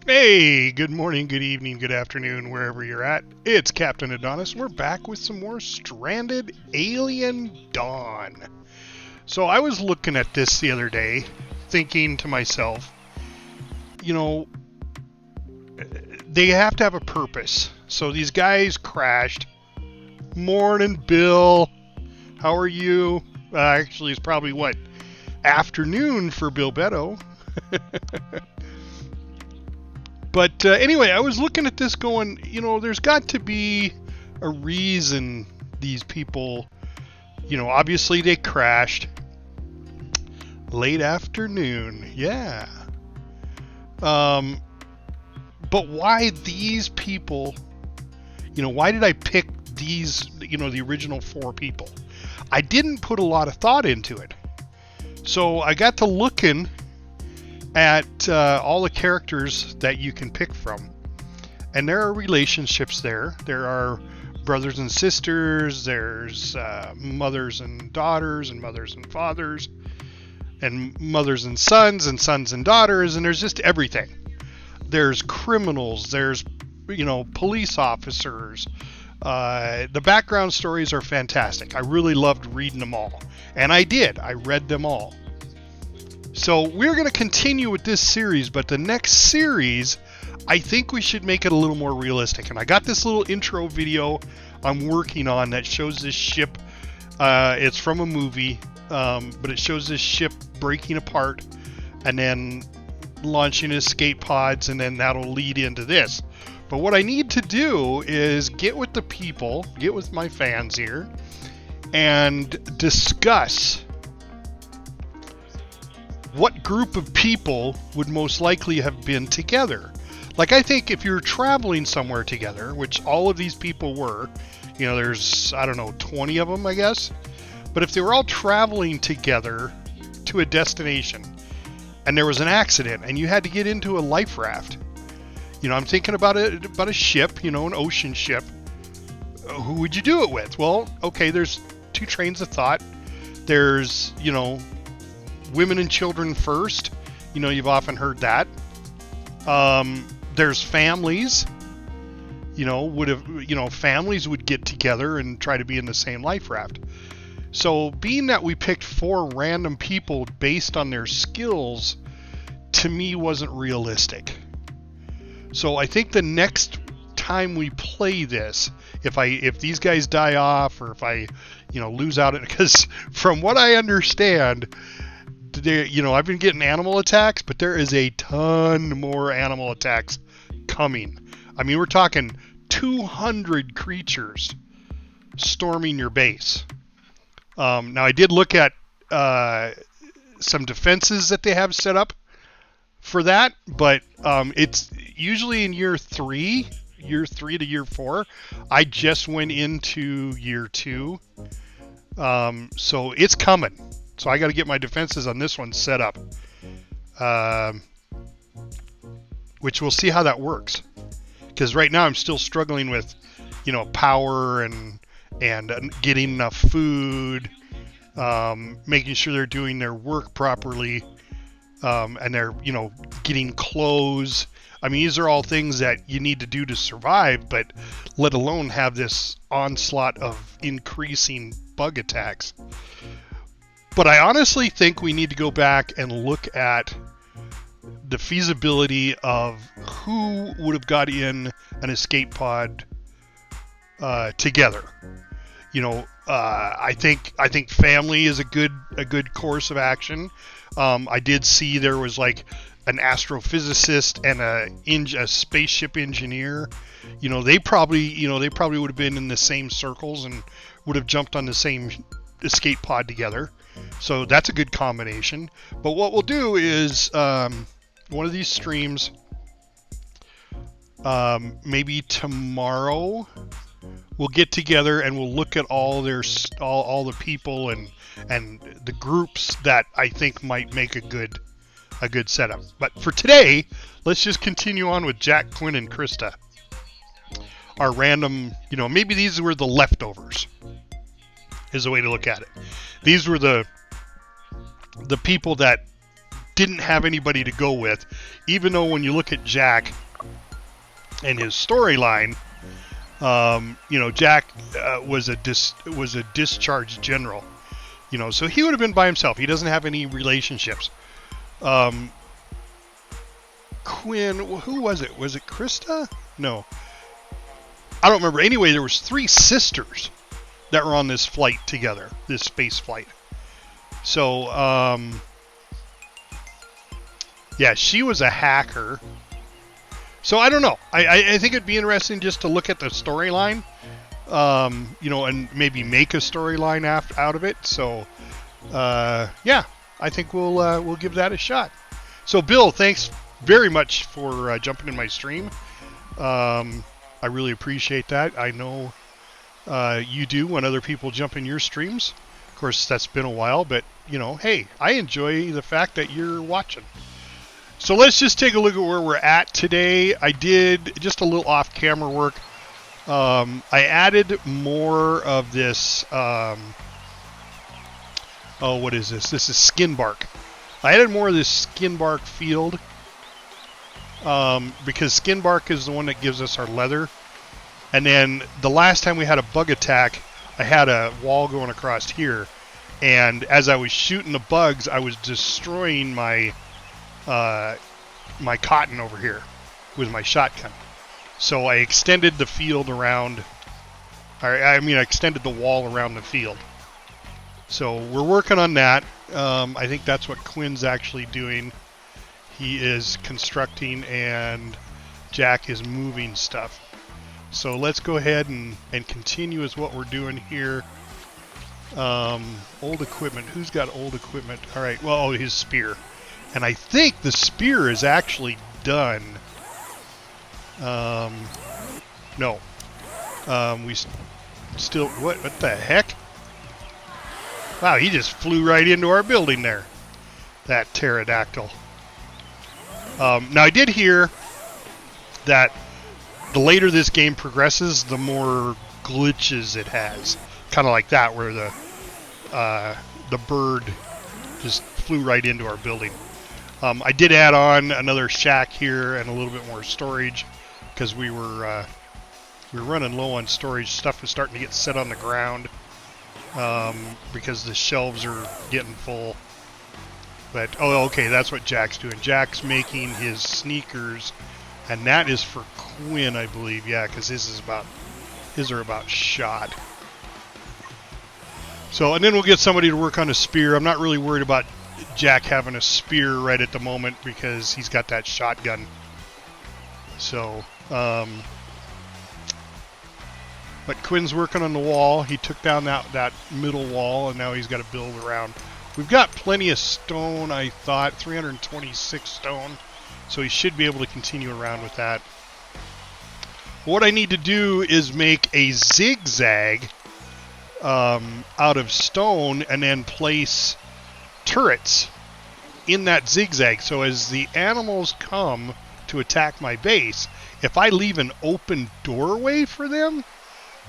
Hey, good morning, good evening, good afternoon, wherever you're at. It's Captain Adonis. We're back with some more Stranded Alien Dawn. So I was looking at this the other day, thinking to myself, you know, they have to have a purpose. So these guys crashed. Morning, Bill. How are you? Actually, it's probably afternoon for Bill Beto. But anyway, I was looking at this going, there's got to be a reason these people, obviously they crashed. Late afternoon, yeah. But why these people, why did I pick these, the original four people? I didn't put a lot of thought into it. So I got to looking at all the characters that you can pick from, and there are relationships there. There are brothers and sisters, there's mothers and daughters, and mothers and fathers, and mothers and sons and daughters, and there's just everything. There's criminals, there's police officers. The background stories are fantastic. I really loved reading them all, and I read them all. So we're going to continue with this series, but the next series, I think we should make it a little more realistic. And I got this little intro video I'm working on that shows this ship. It's from a movie, but it shows this ship breaking apart and then launching escape pods, and then that'll lead into this. But what I need to do is get with the people, get with my fans here, and discuss what group of people would most likely have been together. Like, I think if you're traveling somewhere together, which all of these people were, there's, 20 of them, I guess. But if they were all traveling together to a destination and there was an accident and you had to get into a life raft, I'm thinking about a ship, an ocean ship. Who would you do it with? Well, okay, there's two trains of thought. There's, women and children first. You've often heard that. There's families. Families would get together and try to be in the same life raft. So being that we picked four random people based on their skills, to me wasn't realistic. So I think the next time we play this, if these guys die off, or if I, lose out, because from what I understand, I've been getting animal attacks, but there is a ton more animal attacks coming. I mean, we're talking 200 creatures storming your base. Now, I did look at some defenses that they have set up for that, but it's usually in year 3 to year 4. I just went into year 2, so it's coming. So I got to get my defenses on this one set up, which we'll see how that works. Because right now I'm still struggling with, power and getting enough food, making sure they're doing their work properly, and they're, getting clothes. I mean, these are all things that you need to do to survive, but let alone have this onslaught of increasing bug attacks. But I honestly think we need to go back and look at the feasibility of who would have got in an escape pod together. I think family is a good course of action. I did see there was like an astrophysicist and a spaceship engineer. They probably would have been in the same circles and would have jumped on the same escape pod together. So that's a good combination. But what we'll do is one of these streams, maybe tomorrow, we'll get together and we'll look at all the people and the groups that I think might make a good setup. But for today, let's just continue on with Jack, Quinn, and Krista. Our random, maybe these were the leftovers, is the way to look at it. These were the people that didn't have anybody to go with, even though when you look at Jack and his storyline, you know, Jack was a discharged general, you know, so he would have been by himself. He doesn't have any relationships. Quinn, who was it? Was it Krista? No, I don't remember. Anyway, there was 3 sisters that were on this flight together, this space flight. So, yeah, she was a hacker. So I don't know. I think it'd be interesting just to look at the storyline, you know, and maybe make a storyline out of it. So, yeah, I think we'll give that a shot. So, Bill, thanks very much for jumping in my stream. I really appreciate that. I know you do when other people jump in your streams. Of course, that's been a while, but, you know, hey, I enjoy the fact that you're watching. So let's just take a look at where we're at today. I did just a little off-camera work. I added more of this, oh, what is this? This is skin bark. I added more of this skin bark field because skin bark is the one that gives us our leather. And then the last time we had a bug attack, I had a wall going across here. And as I was shooting the bugs, I was destroying my my cotton over here with my shotgun. So I extended the field around, I extended the wall around the field. So we're working on that. I think that's what Quinn's actually doing. He is constructing and Jack is moving stuff. So let's go ahead and continue with what we're doing here. Old equipment. Who's got old equipment? All right. Well, his spear. And I think the spear is actually done. No. We still... What the heck? Wow, he just flew right into our building there. That pterodactyl. Now, I did hear that the later this game progresses, the more glitches it has. Kind of like that, where the bird just flew right into our building. I did add on another shack here and a little bit more storage because we were running low on storage. Stuff was starting to get set on the ground because the shelves are getting full. But oh, okay, that's what Jack's doing. Jack's making his sneakers, and that is for Quinn, I believe. Yeah, because his are about shot. So, and then we'll get somebody to work on a spear. I'm not really worried about Jack having a spear right at the moment because he's got that shotgun. So, but Quinn's working on the wall. He took down that middle wall, and now he's got to build around. We've got plenty of stone, I thought, 326 stone, so he should be able to continue around with that. What I need to do is make a zigzag out of stone and then place turrets in that zigzag. So as the animals come to attack my base, if I leave an open doorway for them,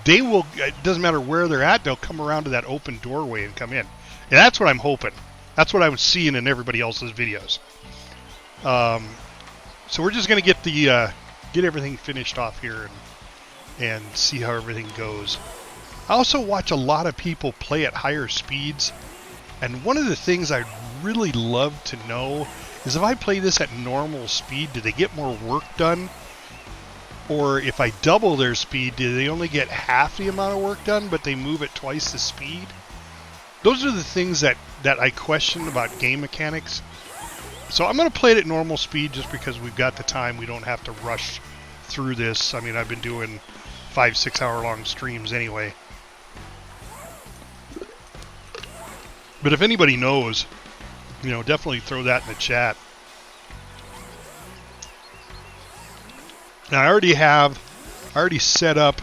they will, it doesn't matter where they're at, they'll come around to that open doorway and come in. And that's what I'm hoping. That's what I was seeing in everybody else's videos. So we're just going to get everything finished off here and see how everything goes. I also watch a lot of people play at higher speeds, and one of the things I'd really love to know is if I play this at normal speed, do they get more work done? Or if I double their speed, do they only get half the amount of work done, but they move at twice the speed? Those are the things that I question about game mechanics. So I'm going to play it at normal speed just because we've got the time. We don't have to rush through this. I mean, I've been doing 5-6 hour long streams anyway. But if anybody knows, you know, definitely throw that in the chat. Now I already set up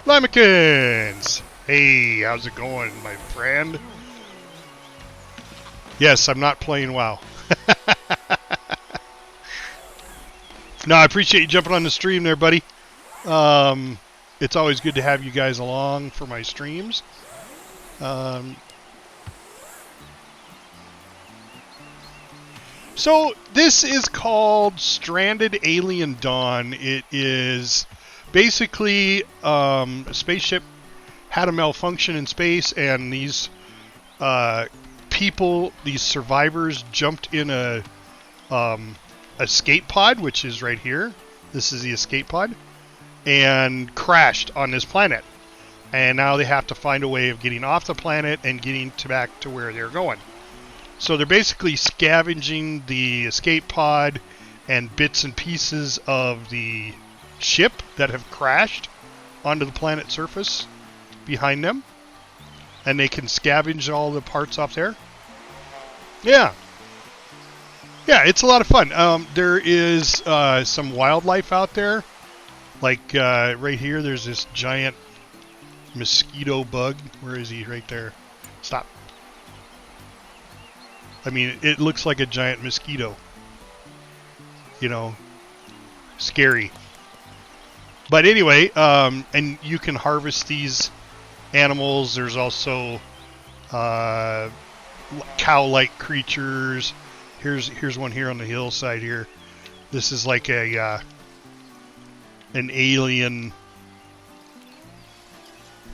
Limekins! Hey, how's it going, my friend? Yes, I'm not playing WoW. No, I appreciate you jumping on the stream there, buddy. It's always good to have you guys along for my streams. So this is called Stranded Alien Dawn. It is basically a spaceship had a malfunction in space, and these people, these survivors, jumped in a escape pod, which is right here. This is the escape pod, and crashed on this planet. And now they have to find a way of getting off the planet and getting back to where they're going. So they're basically scavenging the escape pod and bits and pieces of the ship that have crashed onto the planet's surface behind them. And they can scavenge all the parts off there. Yeah. Yeah, it's a lot of fun. There is some wildlife out there. Like right here, there's this giant mosquito bug. Where is he? Right there. Stop. I mean, it looks like a giant mosquito. You know, scary. But anyway, and you can harvest these animals. There's also cow-like creatures. Here's one here on the hillside here. This is like a an alien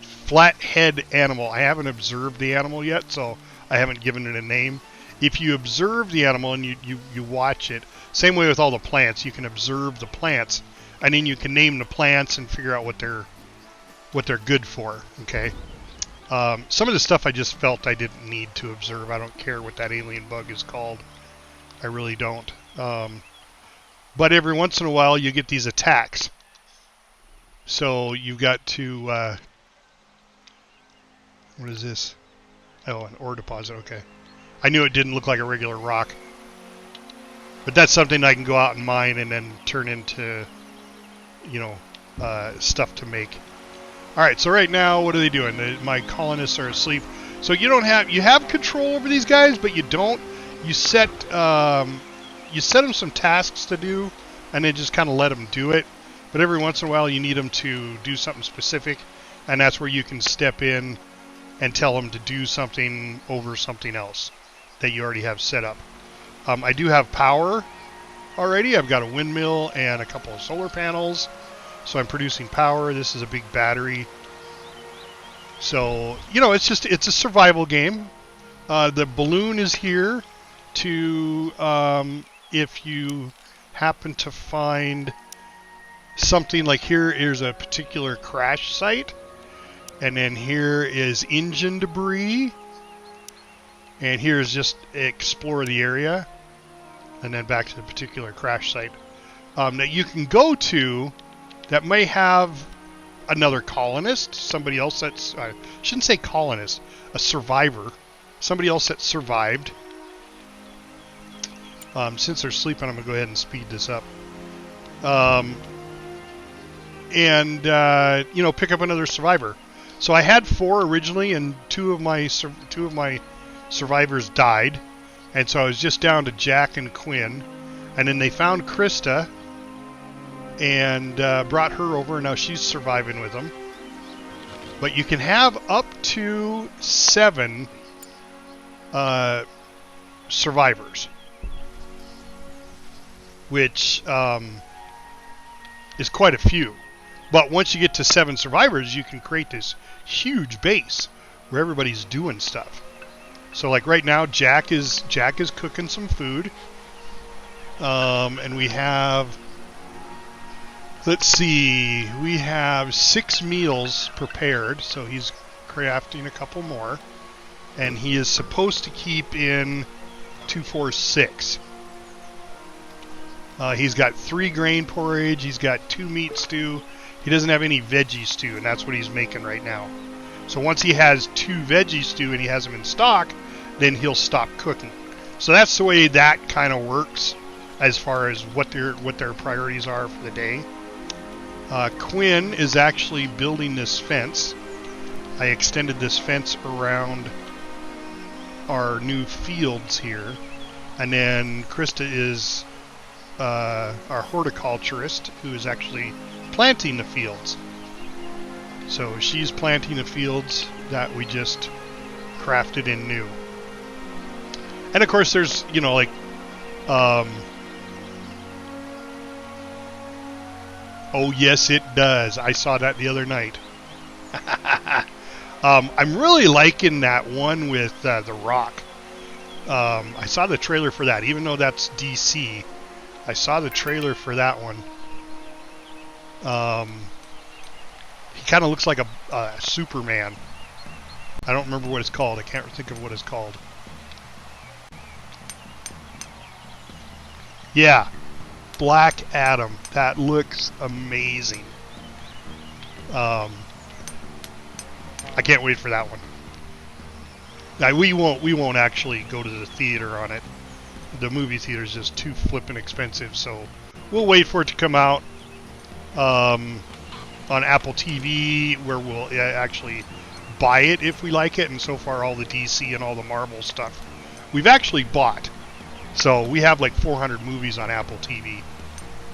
flathead animal. I haven't observed the animal yet, so I haven't given it a name. If you observe the animal and you watch it, same way with all the plants, you can observe the plants, and then you can name the plants and figure out what they're good for. Okay. Some of the stuff I just felt I didn't need to observe. I don't care what that alien bug is called. I really don't. But every once in a while you get these attacks. So you've got to... what is this? Oh, an ore deposit. Okay. I knew it didn't look like a regular rock. But that's something I can go out and mine and then turn into, you know, stuff to make. Alright, so right now, what are they doing? My colonists are asleep. So you have control over these guys, but you don't. You set them some tasks to do, and then just kind of let them do it. But every once in a while, you need them to do something specific, and that's where you can step in and tell them to do something over something else that you already have set up. I do have power already. I've got a windmill and a couple of solar panels, so I'm producing power. This is a big battery. So, you know, it's a survival game. The balloon is here to, if you happen to find something like here's a particular crash site, and then here is engine debris, and here's just explore the area, and then back to the particular crash site that you can go to that may have another colonist, somebody else that's, I shouldn't say colonist, a survivor, somebody else that survived. Since they're sleeping, I'm going to go ahead and speed this up. And you know, pick up another survivor. So I had 4 originally, and two of my survivors died, and so I was just down to Jack and Quinn, and then they found Krista and brought her over, and now she's surviving with them. But you can have up to 7 survivors, which is quite a few. But once you get to 7 survivors, you can create this huge base where everybody's doing stuff. So like right now, Jack is cooking some food, and we have, let's see, we have 6 meals prepared. So he's crafting a couple more, and he is supposed to keep in 2, 4, 6. He's got 3 grain porridge. He's got 2 meat stew. He doesn't have any veggie stew, and that's what he's making right now. So once he has 2 veggie stew and he has them in stock, then he'll stop cooking. So that's the way that kind of works as far as what their priorities are for the day. Quinn is actually building this fence. I extended this fence around our new fields here. And then Krista is our horticulturist, who is actually planting the fields. So she's planting the fields that we just crafted in new. And of course there's, you know, like Um, oh, yes, it does. I saw that the other night. I'm really liking that one with The Rock. I saw the trailer for that, even though that's DC. I saw the trailer for that one. He kind of looks like a Superman. I don't remember what it's called. I can't think of what it's called. Yeah, Black Adam. That looks amazing. I can't wait for that one. Now, we won't actually go to the theater on it. The movie theater is just too flippin' expensive, so we'll wait for it to come out on Apple TV, where we'll actually buy it if we like it. And so far, all the DC and all the Marvel stuff we've actually bought. So we have like 400 movies on Apple TV.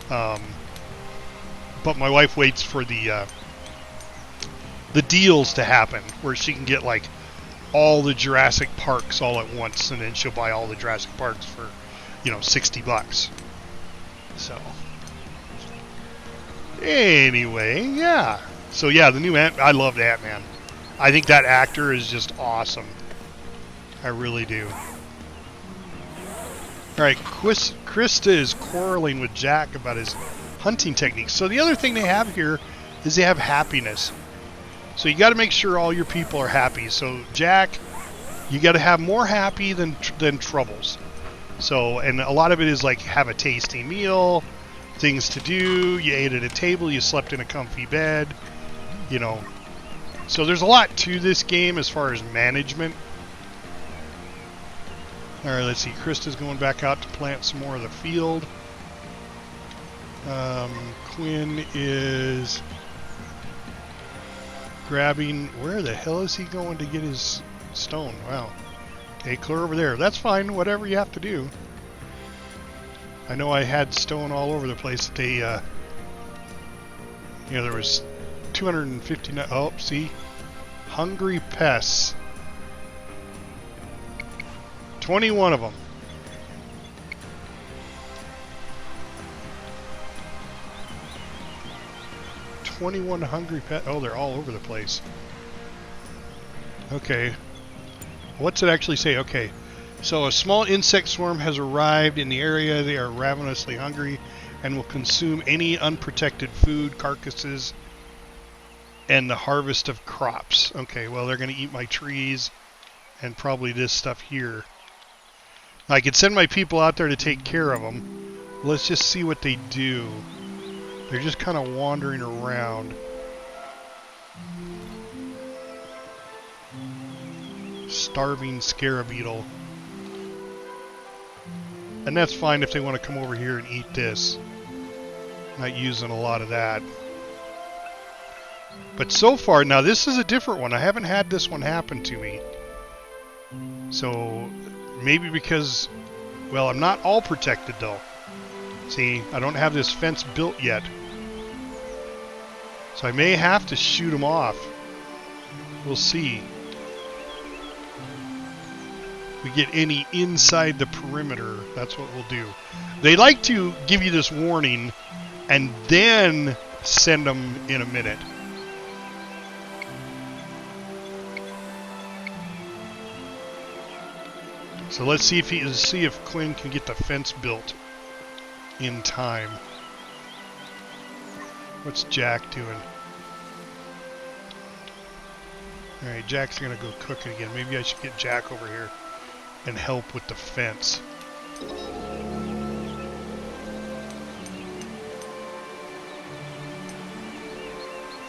But my wife waits for the deals to happen, where she can get like all the Jurassic Parks all at once, and then she'll buy all the Jurassic Parks for, $60. So anyway, yeah. So yeah, the new I loved Ant-Man. I think that actor is just awesome. I really do. All right, Krista is quarreling with Jack about his hunting techniques. So the other thing they have here is they have happiness. So you got to make sure all your people are happy. So Jack, you got to have more happy than troubles. So, and a lot of it is like have a tasty meal, things to do. You ate at a table. You slept in a comfy bed. So there's a lot to this game as far as management. All right, let's see. Krista's going back out to plant some more of the field. Quinn is grabbing... Where the hell is he going to get his stone? Wow. Okay, clear over there. That's fine. Whatever you have to do. I know I had stone all over the place. They, there was 259... Oh, see? Hungry pests. 21 of them. 21 hungry pets. Oh, they're all over the place. Okay. What's it actually say? Okay. So a small insect swarm has arrived in the area. They are ravenously hungry and will consume any unprotected food, carcasses, and the harvest of crops. Okay, well, they're going to eat my trees and probably this stuff here. I could send my people out there to take care of them. Let's just see what they do. They're just kind of wandering around. Starving scarabeetle. And that's fine if they want to come over here and eat this. Not using a lot of that. But so far, now this is a different one. I haven't had this one happen to me. So maybe because, well, I'm not all protected though. See, I don't have this fence built yet. So I may have to shoot them off. We'll see. If we get any inside the perimeter, that's what we'll do. They like to give you this warning and then send them in a minute. So let's see if Quinn can get the fence built in time. What's Jack doing? Alright, Jack's gonna go cooking again. Maybe I should get Jack over here and help with the fence.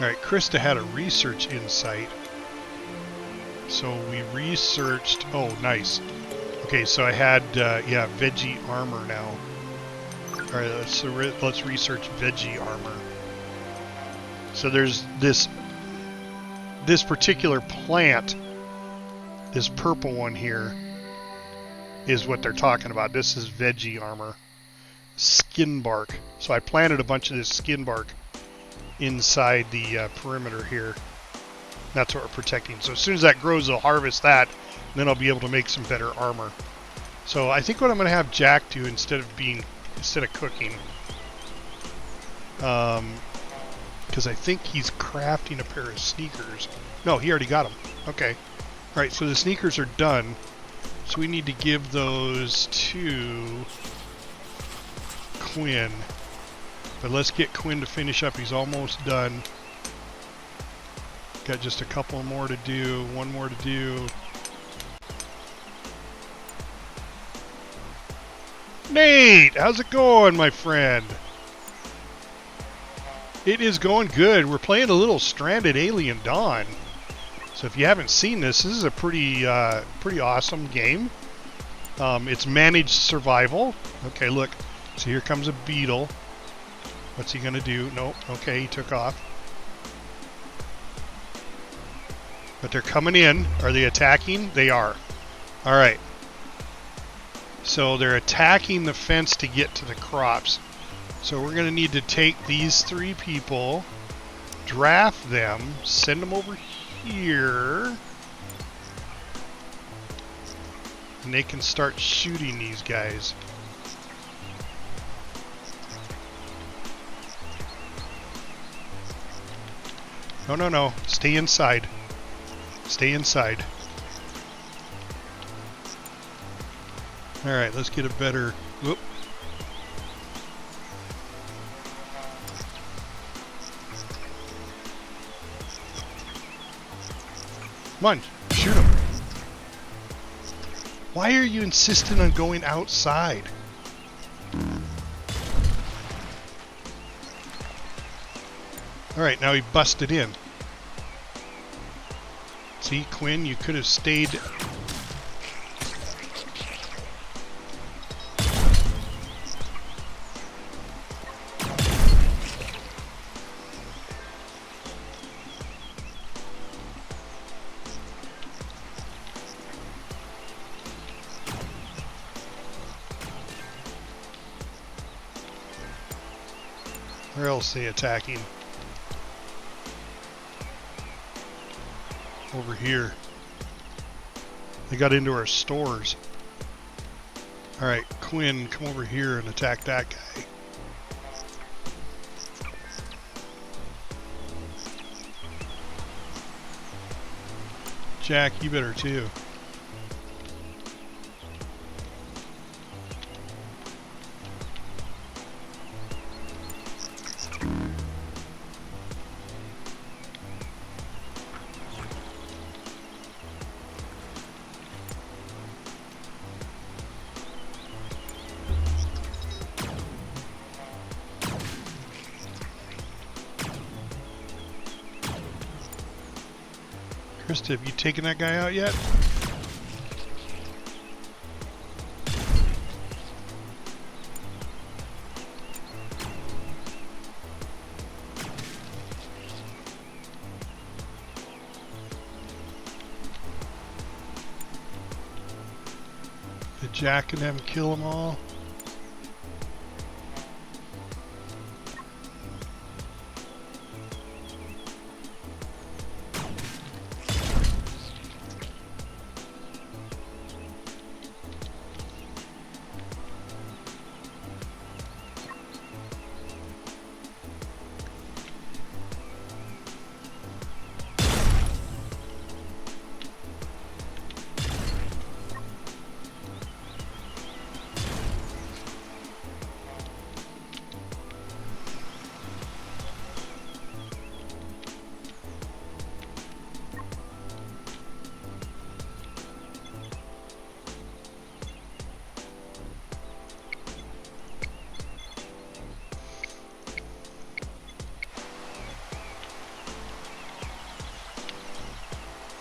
Alright, Krista had a research insight. So we researched... Oh, nice. Okay, so I had, yeah, veggie armor now. Alright, let's research veggie armor. So there's this particular plant, this purple one here, is what they're talking about. This is veggie armor. Skin bark. So I planted a bunch of this skin bark inside the perimeter here. That's what we're protecting. So as soon as that grows, they'll harvest that, and then I'll be able to make some better armor. So I think what I'm going to have Jack do instead of cooking, because I think he's crafting a pair of sneakers. No, he already got them. Okay. All right, so the sneakers are done. So we need to give those to Quinn. But let's get Quinn to finish up. He's almost done. Got just a couple more to do. One more to do. Nate, how's it going, my friend? It is going good. We're playing a little Stranded Alien Dawn. So if you haven't seen this, this is a pretty awesome game. It's managed survival. Okay, look. So here comes a beetle. What's he gonna do? Nope. Okay, he took off. But they're coming in. Are they attacking? They are. All right. So they're attacking the fence to get to the crops. So we're going to need to take these 3 people, draft them, send them over here, and they can start shooting these guys. No, no, no. Stay inside. Stay inside. All right, let's get a better... Whoop. Come on, shoot him. Why are you insisting on going outside? All right, now he busted in. See, Quinn, you could have stayed... Where else are they attacking? Over here. They got into our stores. Alright, Quinn, come over here and attack that guy. Jack, you better too. Krista, have you taken that guy out yet? Did Jack and them kill them all?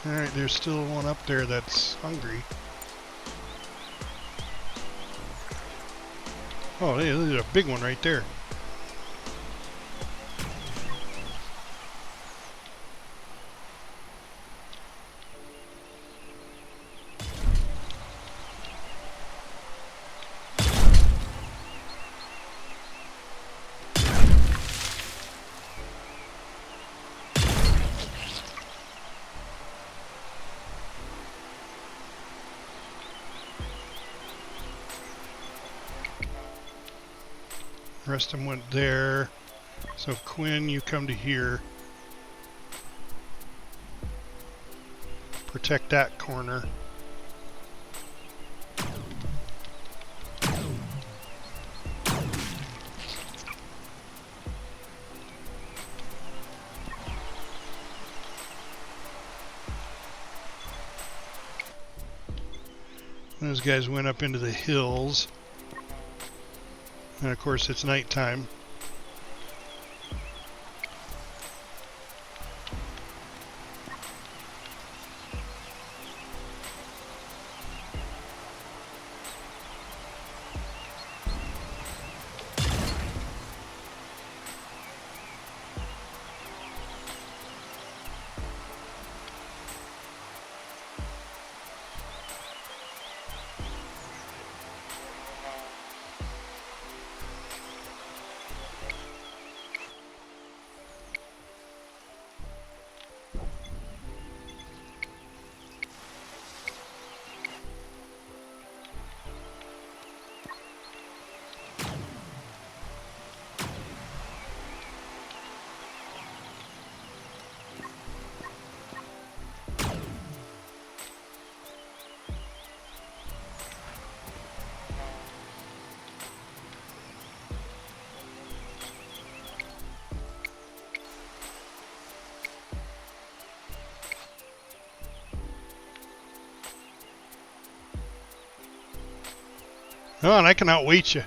Alright, there's still one up there that's hungry. Oh, there's a big one right there. The rest of them went there. So Quinn, you come to here. Protect that corner. Those guys went up into the hills. And of course it's nighttime. Oh, and I can outweight you.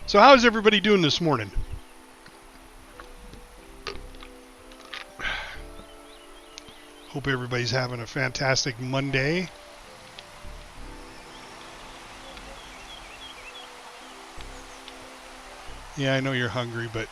So how's everybody doing this morning? Hope everybody's having a fantastic Monday. Yeah, I know you're hungry, but...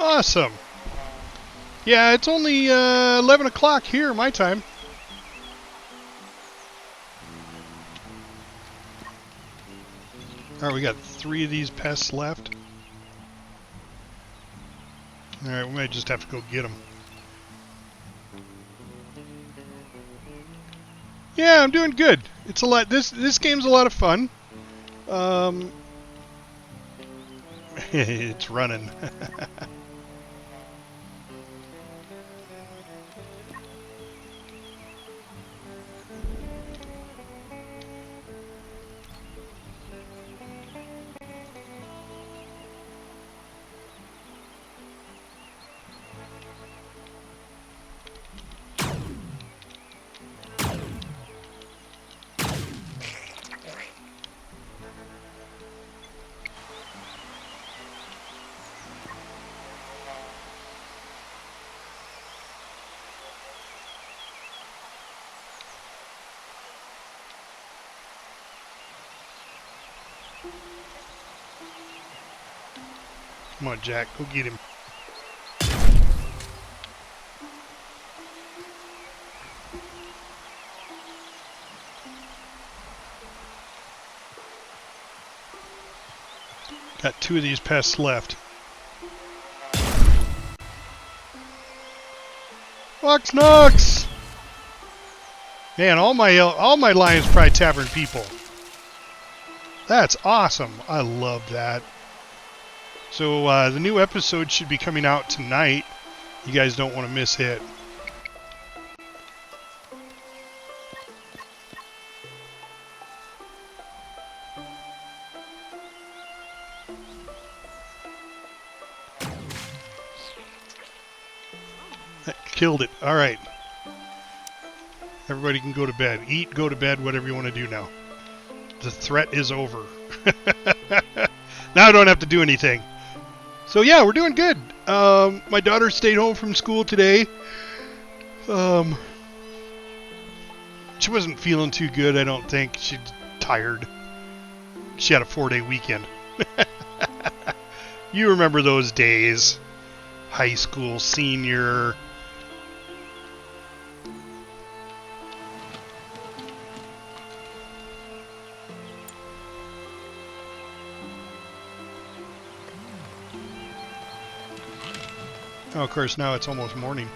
Awesome. Yeah, it's only 11 o'clock here, my time. Alright, we got 3 of these pests left. Alright, we might just have to go get them. Yeah, I'm doing good. It's a lot. This game's a lot of fun. It's running. Come on, Jack, go get him. Got 2 of these pests left. Fox Knox! Man, all my Lions Pride Tavern people. That's awesome. I love that. So the new episode should be coming out tonight. You guys don't want to miss it. That killed it. All right. Everybody can go to bed. Eat, go to bed, whatever you want to do now. The threat is over. Now I don't have to do anything. So yeah, we're doing good. My daughter stayed home from school today. She wasn't feeling too good, I don't think. She's tired. She had a 4-day weekend. You remember those days. High school, senior. Oh, of course, now it's almost morning.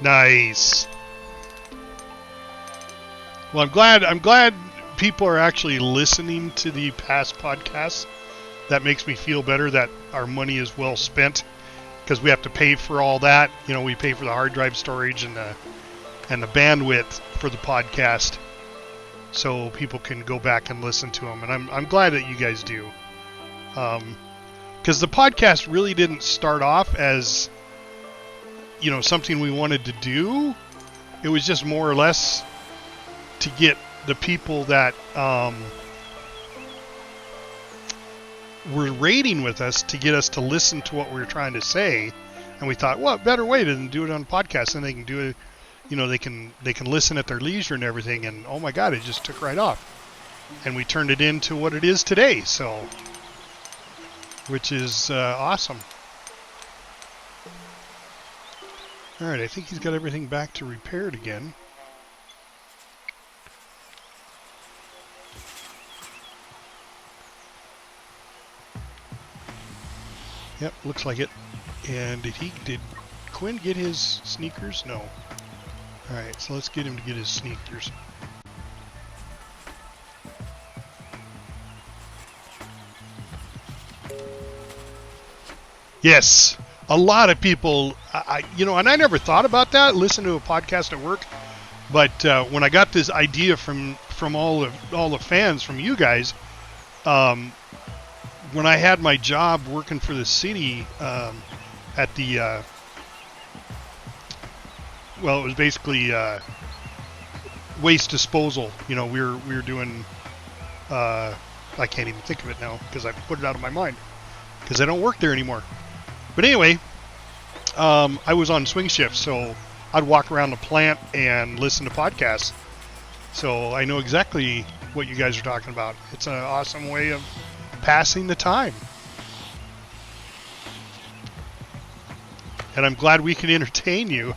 Nice. Well, I'm glad people are actually listening to the past podcasts. That makes me feel better that our money is well spent, because we have to pay for all that. You know, we pay for the hard drive storage and the bandwidth for the podcast, so people can go back and listen to them. And I'm glad that you guys do, because the podcast really didn't start off as, you know, something we wanted to do. It was just more or less to get the people that were rating with us, to get us to listen to what we were trying to say. And we thought, what better way than do it on a podcast? And they can do it, you know, they can listen at their leisure and everything. And oh my God, it just took right off. And we turned it into what it is today. So, which is awesome. All right, I think he's got everything back to repaired again. Yep, looks like it. And did Quinn get his sneakers? No. All right, so let's get him to get his sneakers. Yes. A lot of people, you know, and I never thought about that, listen to a podcast at work, but when I got this idea from all the fans, from you guys, when I had my job working for the city at the, well, it was basically waste disposal. You know, we were doing, I can't even think of it now because I put it out of my mind because I don't work there anymore. But anyway, I was on swing shift, so I'd walk around the plant and listen to podcasts. So I know exactly what you guys are talking about. It's an awesome way of passing the time. And I'm glad we can entertain you.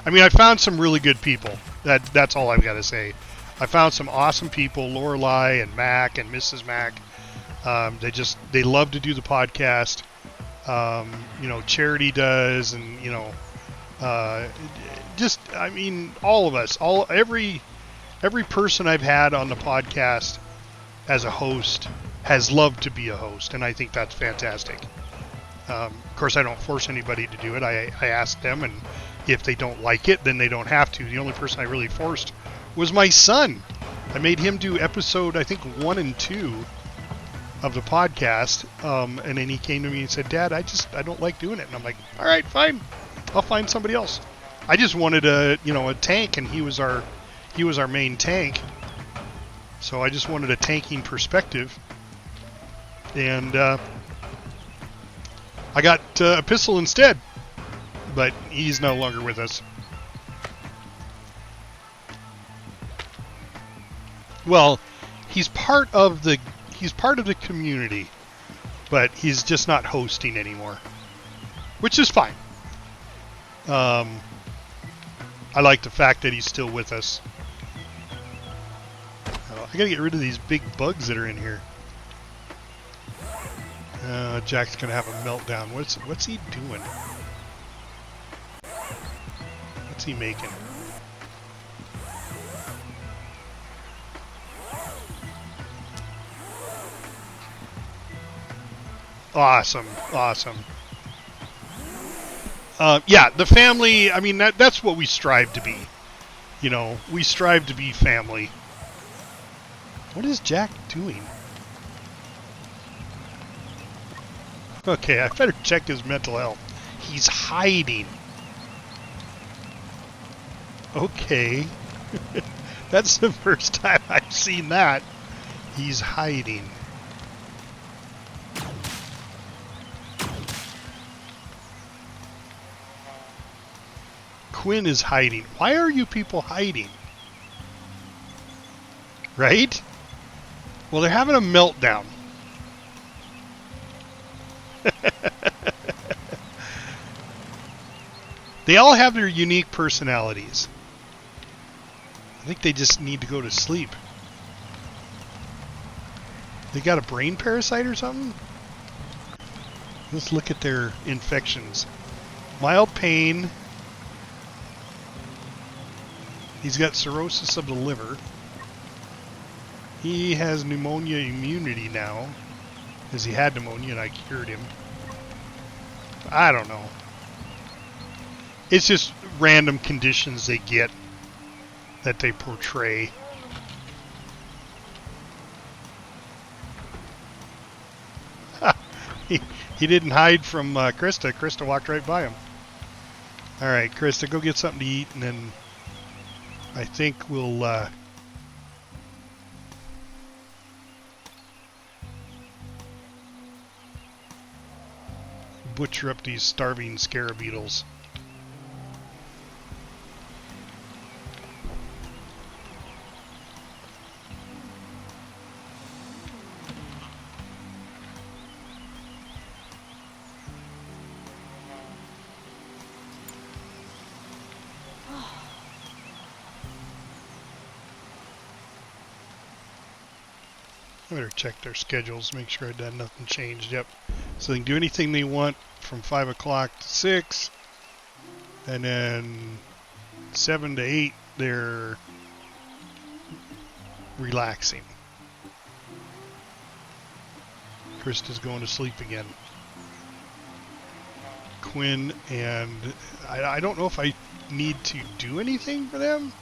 I mean, I found some really good people. That's all I've got to say. I found some awesome people, Lorelei and Mac and Mrs. Mac. They love to do the podcast. You know, Charity does, and you know, I mean, all of us, every person I've had on the podcast as a host has loved to be a host, and I think that's fantastic. Of course, I don't force anybody to do it. I ask them, and if they don't like it, then they don't have to. The only person I really forced was my son. I made him do episode, I think, 1 and 2 of the podcast, and then he came to me and said, Dad, I don't like doing it. And I'm like, all right, fine, I'll find somebody else. I just wanted a tank, and he was our main tank, so I just wanted a tanking perspective, and I got a pistol instead, but he's no longer with us. Well, he's part of the community, but he's just not hosting anymore, which is fine. I like the fact that he's still with us. I gotta get rid of these big bugs that are in here. Jack's gonna have a meltdown. What's he doing? What's he making? Awesome. Yeah, the family, I mean, that's what we strive to be. You know, we strive to be family. What is Jack doing? Okay, I better check his mental health. He's hiding. Okay. That's the first time I've seen that. He's hiding. Quinn is hiding. Why are you people hiding? Right? Well, they're having a meltdown. They all have their unique personalities. I think they just need to go to sleep. They got a brain parasite or something? Let's look at their infections. Mild pain. He's got cirrhosis of the liver. He has pneumonia immunity now, because he had pneumonia and I cured him. I don't know. It's just random conditions they get that they portray. He didn't hide from Krista. Krista walked right by him. Alright, Krista, go get something to eat, and then I think we'll butcher up these starving scarabeetles. I better check their schedules, make sure that nothing changed. Yep. So they can do anything they want from 5 o'clock to 6. And then 7 to 8, they're relaxing. Krista's going to sleep again. Quinn and... I don't know if I need to do anything for them.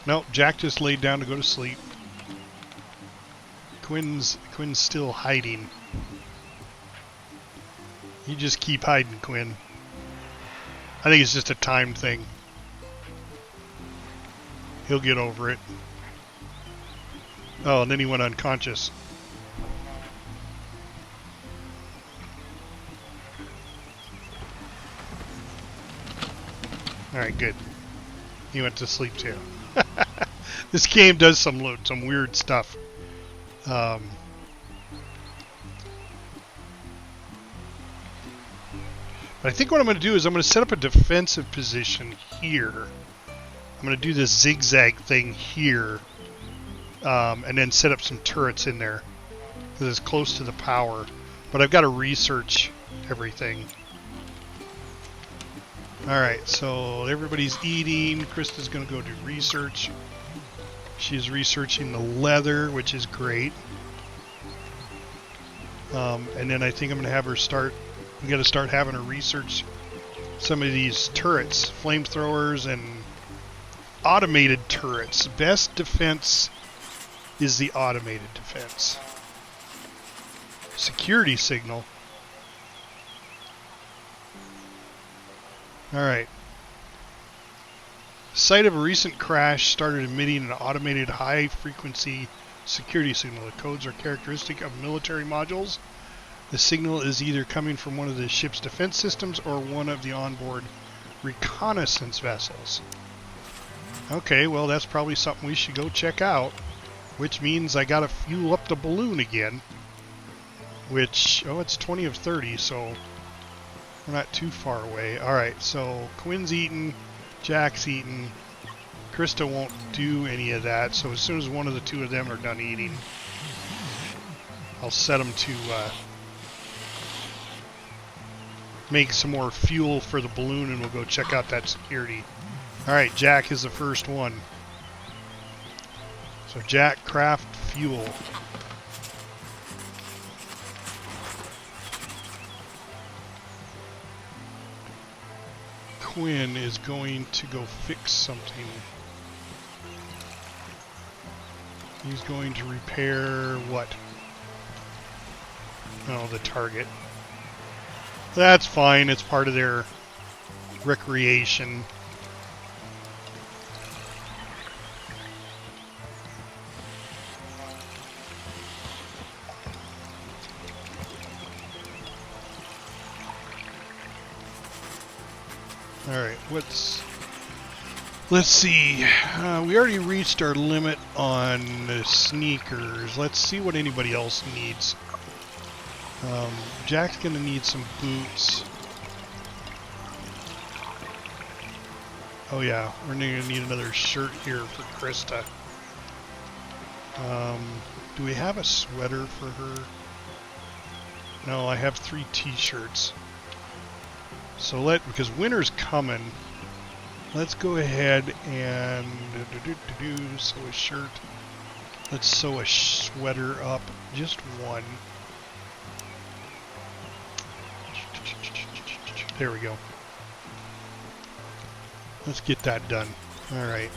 Nope, Jack just laid down to go to sleep. Quinn's still hiding. You just keep hiding, Quinn. I think it's just a time thing. He'll get over it. Oh, and then he went unconscious. Alright, good. He went to sleep too. This game does some weird stuff. But I think what I'm going to do is I'm going to set up a defensive position here. I'm going to do this zigzag thing here. And then set up some turrets in there. Because it's close to the power. But I've got to research everything. Alright, so everybody's eating. Krista's going to go do research. She's researching the leather, which is great. And then I think I'm going to have her start... We got to start having her research some of these turrets. Flamethrowers and automated turrets. Best defense is the automated defense. Security signal. Alright. Site of a recent crash started emitting an automated high-frequency security signal. The codes are characteristic of military modules. The signal is either coming from one of the ship's defense systems or one of the onboard reconnaissance vessels. Okay, well that's probably something we should go check out. Which means I gotta fuel up the balloon again. Which, oh, it's 20 of 30, so we're not too far away. Alright, so Quinn's eating, Jack's eating. Krista won't do any of that, so as soon as one of the two of them are done eating, I'll set them to make some more fuel for the balloon and we'll go check out that security. Alright, Jack is the first one. So Jack, craft fuel. Quinn is going to go fix something. He's going to repair what? Oh, the target. That's fine. It's part of their recreation. All right, let's see. We already reached our limit on the sneakers. Let's see what anybody else needs. Jack's gonna need some boots. Oh yeah, we're gonna need another shirt here for Krista. Do we have a sweater for her? No, I have 3 t-shirts. So because winter's coming, let's go ahead and sew a shirt. Let's sew a sweater up, just one. There we go. Let's get that done. All right.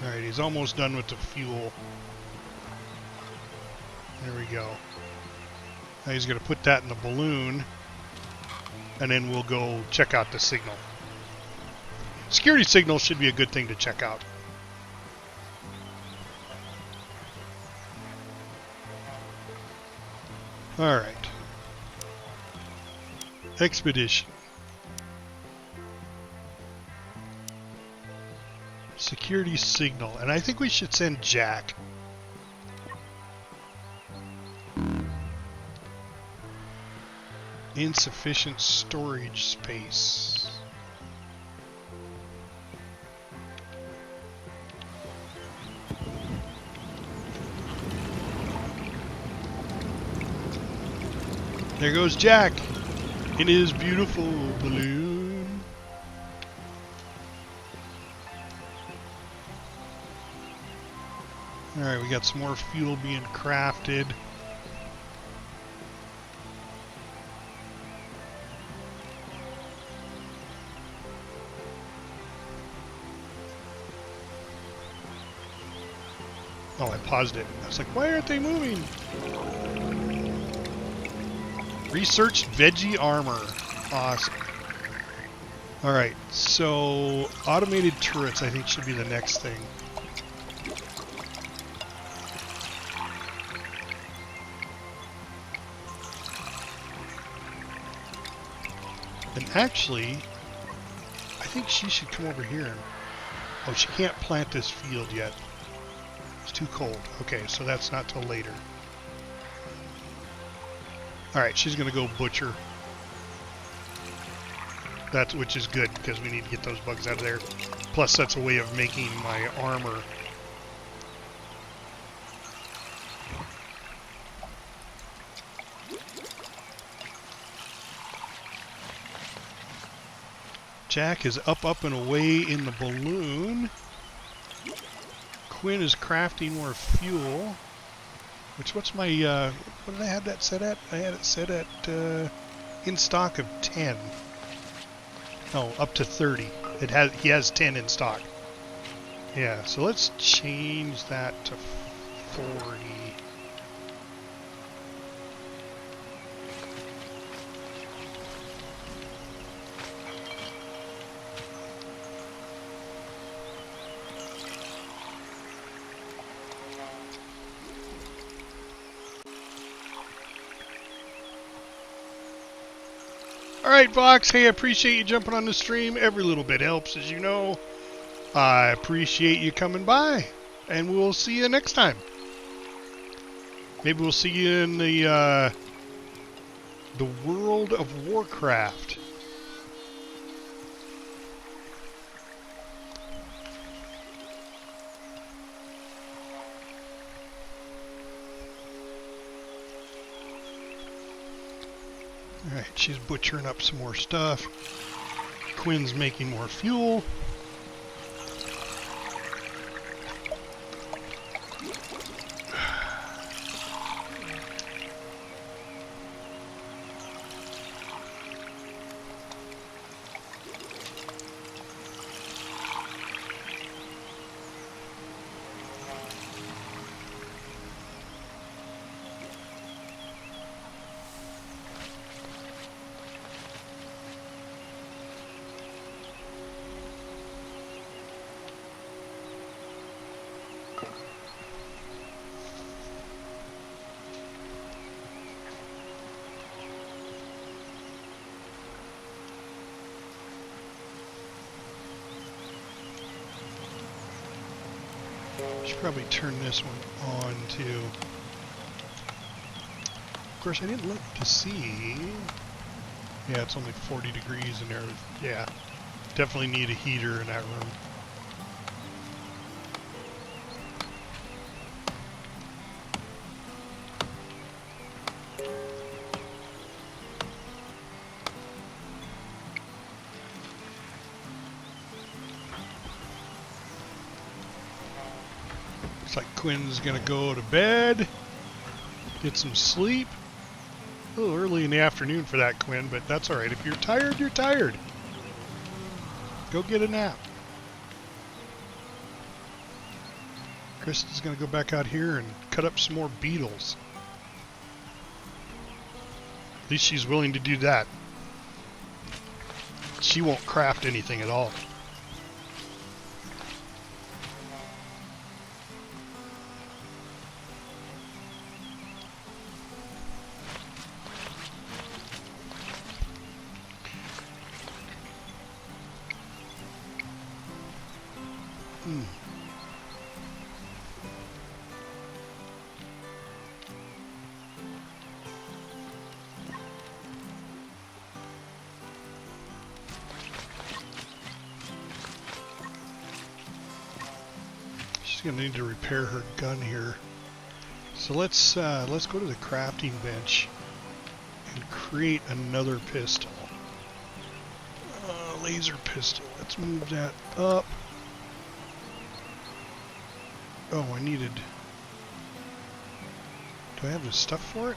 Alright, he's almost done with the fuel. There we go. Now he's going to put that in the balloon, and then we'll go check out the signal. Security signal should be a good thing to check out. Alright. Expedition. Security signal, and I think we should send Jack. Insufficient storage space. There goes Jack in his beautiful balloon. Alright, we got some more fuel being crafted. Oh, I paused it. I was like, why aren't they moving? Researched veggie armor. Awesome. Alright, so automated turrets I think should be the next thing. And actually, I think she should come over here. Oh, she can't plant this field yet. It's too cold. Okay, so that's not till later. Alright, she's going to go butcher. Which is good, because we need to get those bugs out of there. Plus, that's a way of making my armor. Jack is up and away in the balloon. Quinn is crafting more fuel. What's my, what did I have that set at? I had it set at, in stock of 10. No, up to 30. He has 10 in stock. Yeah, so let's change that to 40. Alright, Vox, hey, I appreciate you jumping on the stream. Every little bit helps, as you know. I appreciate you coming by, and we'll see you next time. Maybe we'll see you in the World of Warcraft. Alright, she's butchering up some more stuff. Quinn's making more fuel. Should probably turn this one on too. Of course, I didn't look to see. Yeah, it's only 40 degrees in there. Yeah, definitely need a heater in that room. Looks like Quinn's gonna go to bed, get some sleep. A little early in the afternoon for that, Quinn, but that's alright. If you're tired, you're tired. Go get a nap. Kristen's gonna go back out here and cut up some more beetles. At least she's willing to do that. She won't craft anything at all. Gonna need to repair her gun here. So let's go to the crafting bench and create another pistol. Laser pistol. Let's move that up. Oh, I needed. Do I have the stuff for it?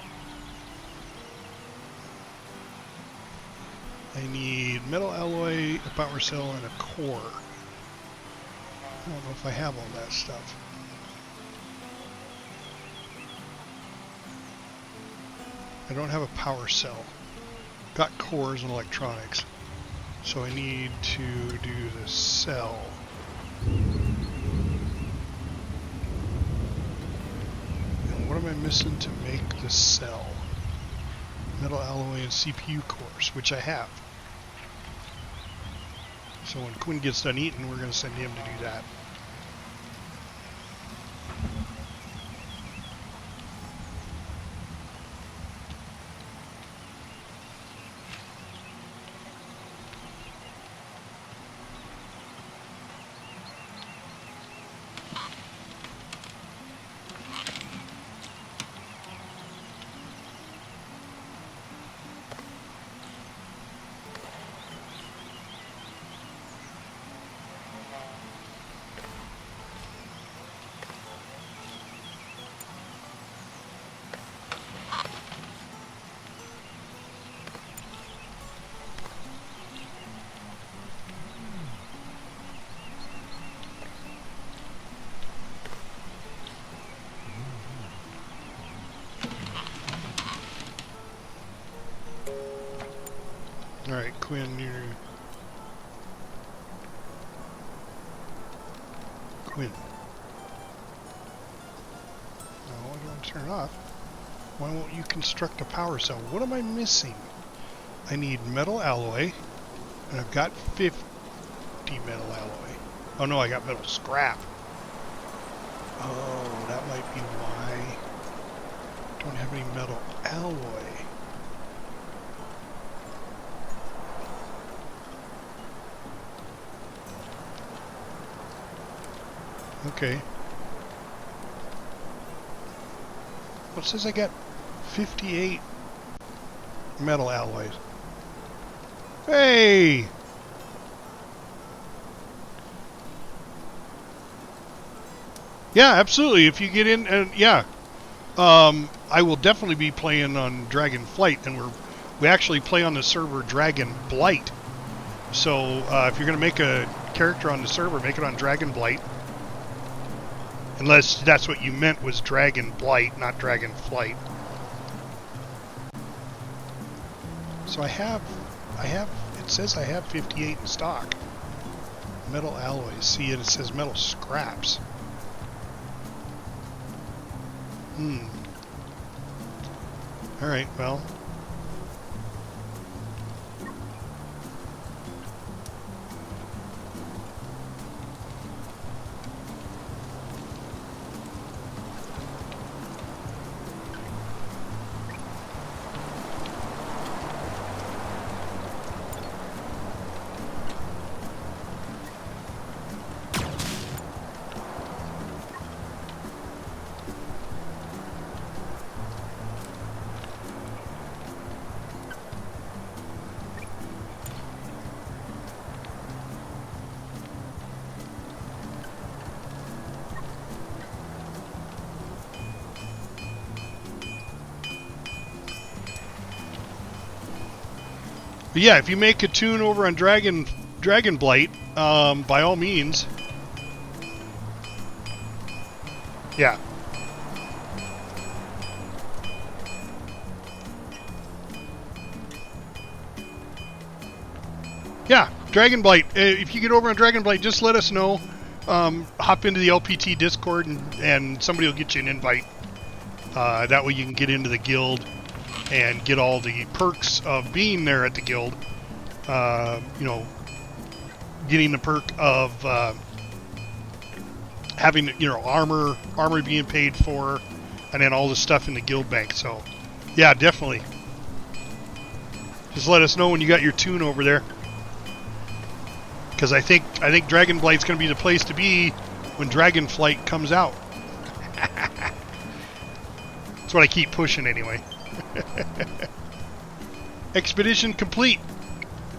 I need metal alloy, a power cell, and a core. I don't know if I have all that stuff. I don't have a power cell. Got cores and electronics. So I need to do the cell. And what am I missing to make the cell? Metal alloy and CPU cores, which I have. So when Quinn gets done eating, we're going to send him to do that. Alright, Quinn, you're... Quinn. No, I don't turn it off. Why won't you construct a power cell? What am I missing? I need metal alloy, and I've got 50 metal alloy. Oh no, I got metal scrap. Oh, that might be why I don't have any metal alloy. Okay. Well, it says I got 58 metal alloys. Hey! Yeah, absolutely. If you get in, and yeah, I will definitely be playing on Dragon Flight, and we actually play on the server Dragon Blight. So if you're going to make a character on the server, make it on Dragon Blight. Unless that's what you meant was Dragon Blight, not Dragon Flight. So I have, it says I have 58 in stock. Metal alloys. See, it says metal scraps. Alright, well. But yeah, if you make a tune over on Dragon Blight, by all means. Yeah. Yeah, Dragon Blight. If you get over on Dragon Blight, just let us know. Hop into the LPT Discord and somebody will get you an invite. That way you can get into the guild and get all the perks of being there at the guild. You know, getting the perk of having, you know, armor being paid for, and then all the stuff in the guild bank. So, yeah, definitely. Just let us know when you got your tune over there. Because I think Dragon Blight's going to be the place to be when Dragonflight comes out. That's what I keep pushing anyway. Expedition complete.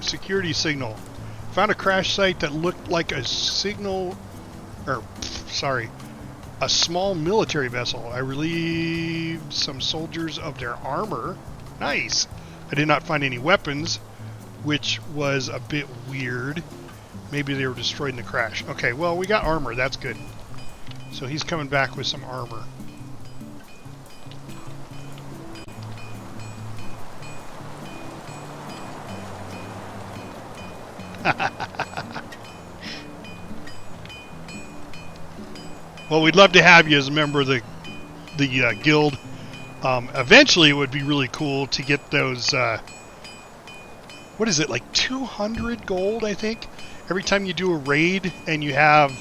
Security signal. Found a crash site that looked like a signal, or sorry, a small military vessel. I relieved some soldiers of their armor. Nice. I did not find any weapons, which was a bit weird. Maybe they were destroyed in the crash. Okay, well, we got armor. That's good. So he's coming back with some armor. Well, we'd love to have you as a member of the guild. Eventually, it would be really cool to get those... what is it, like 200 gold, I think? Every time you do a raid and you have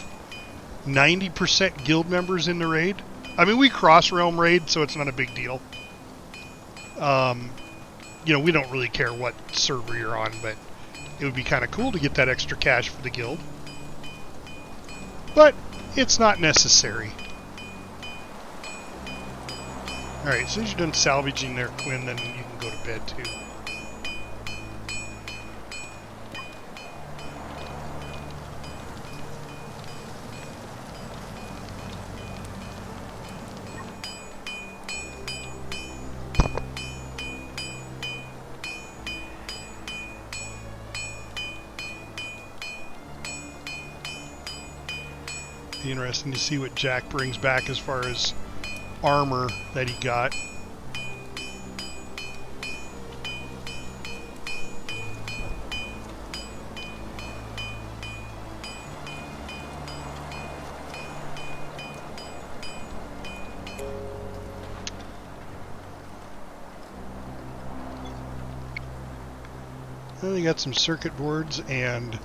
90% guild members in the raid. I mean, we cross-realm raid, so it's not a big deal. You know, we don't really care what server you're on, but it would be kind of cool to get that extra cash for the guild. But it's not necessary. Alright, as soon as you're done salvaging there, Quinn, then you can go to bed too. Be interesting to see what Jack brings back as far as armor that he got. Well, they got some circuit boards and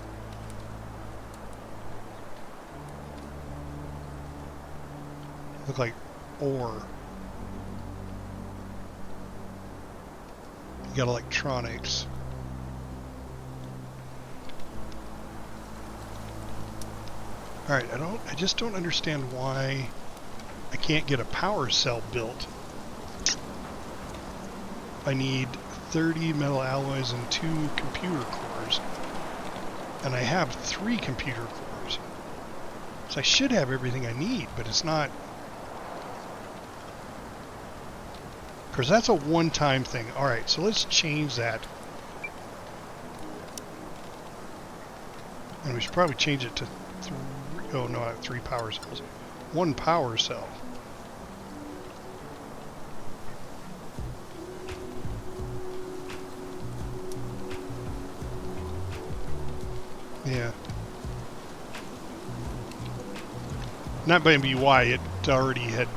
look like ore. You got electronics. Alright, I just don't understand why I can't get a power cell built. I need 30 metal alloys and 2 computer cores. And I have 3 computer cores. So I should have everything I need, but it's not. Because that's a one-time thing. Alright, so let's change that. And we should probably change it to 3. Oh no, I have 3 power cells. 1 power cell. Yeah. Not by why it already had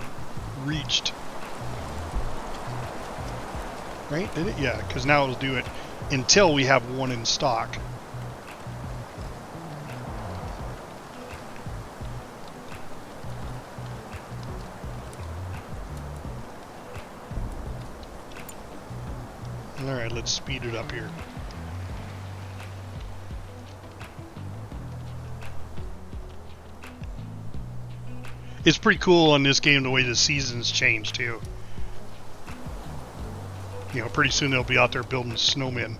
reached. Right? Did it? Yeah, because now it'll do it until we have 1 in stock. Alright, let's speed it up here. It's pretty cool in this game the way the seasons change too. You know, pretty soon they'll be out there building snowmen.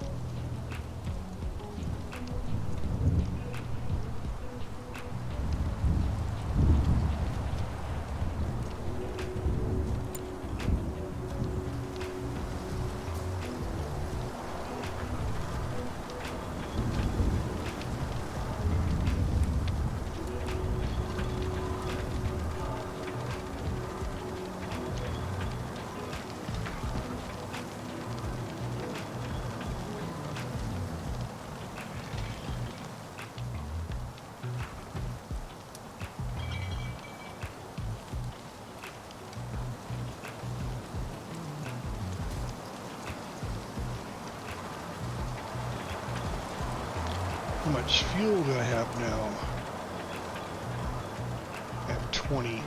much fuel do I have now? I have 20.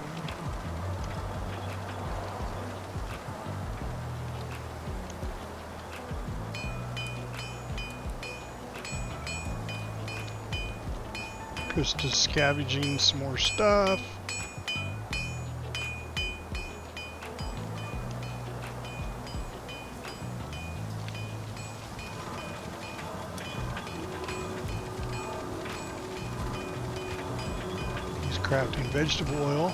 Krista's scavenging some more stuff. He's crafting vegetable oil.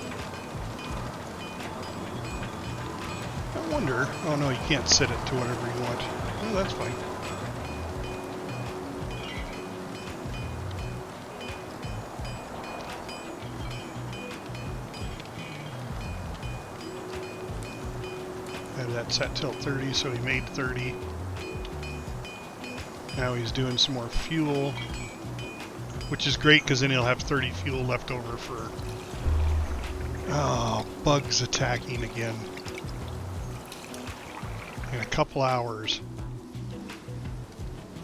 I wonder... Oh no, you can't set it to whatever you want. Oh, that's fine. That set till 30, so he made 30. Now he's doing some more fuel, which is great because then he'll have 30 fuel left over for... Oh, bugs attacking again. In a couple hours.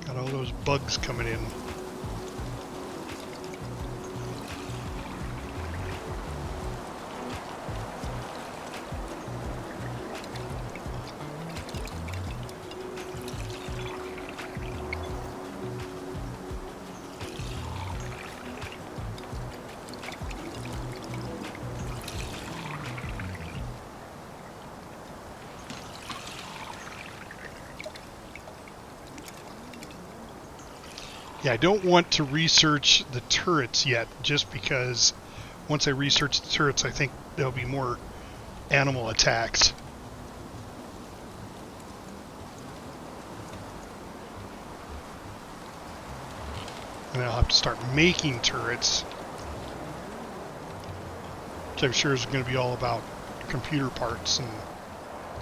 Got all those bugs coming in. Yeah, I don't want to research the turrets yet, just because once I research the turrets, I think there'll be more animal attacks. And I'll have to start making turrets, which I'm sure is going to be all about computer parts and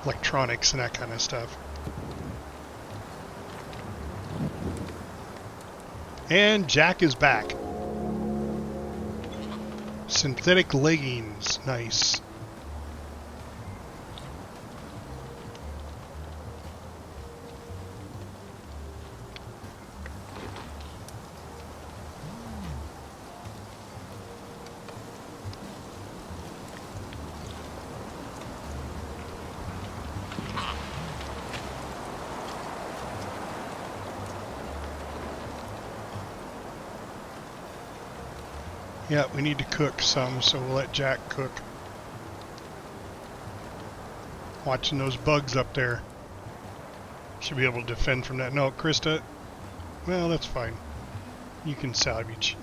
electronics and that kind of stuff. And Jack is back. Synthetic leggings, nice. Yeah, we need to cook some, so we'll let Jack cook. Watching those bugs up there. Should be able to defend from that. No, Krista, well, that's fine. You can salvage.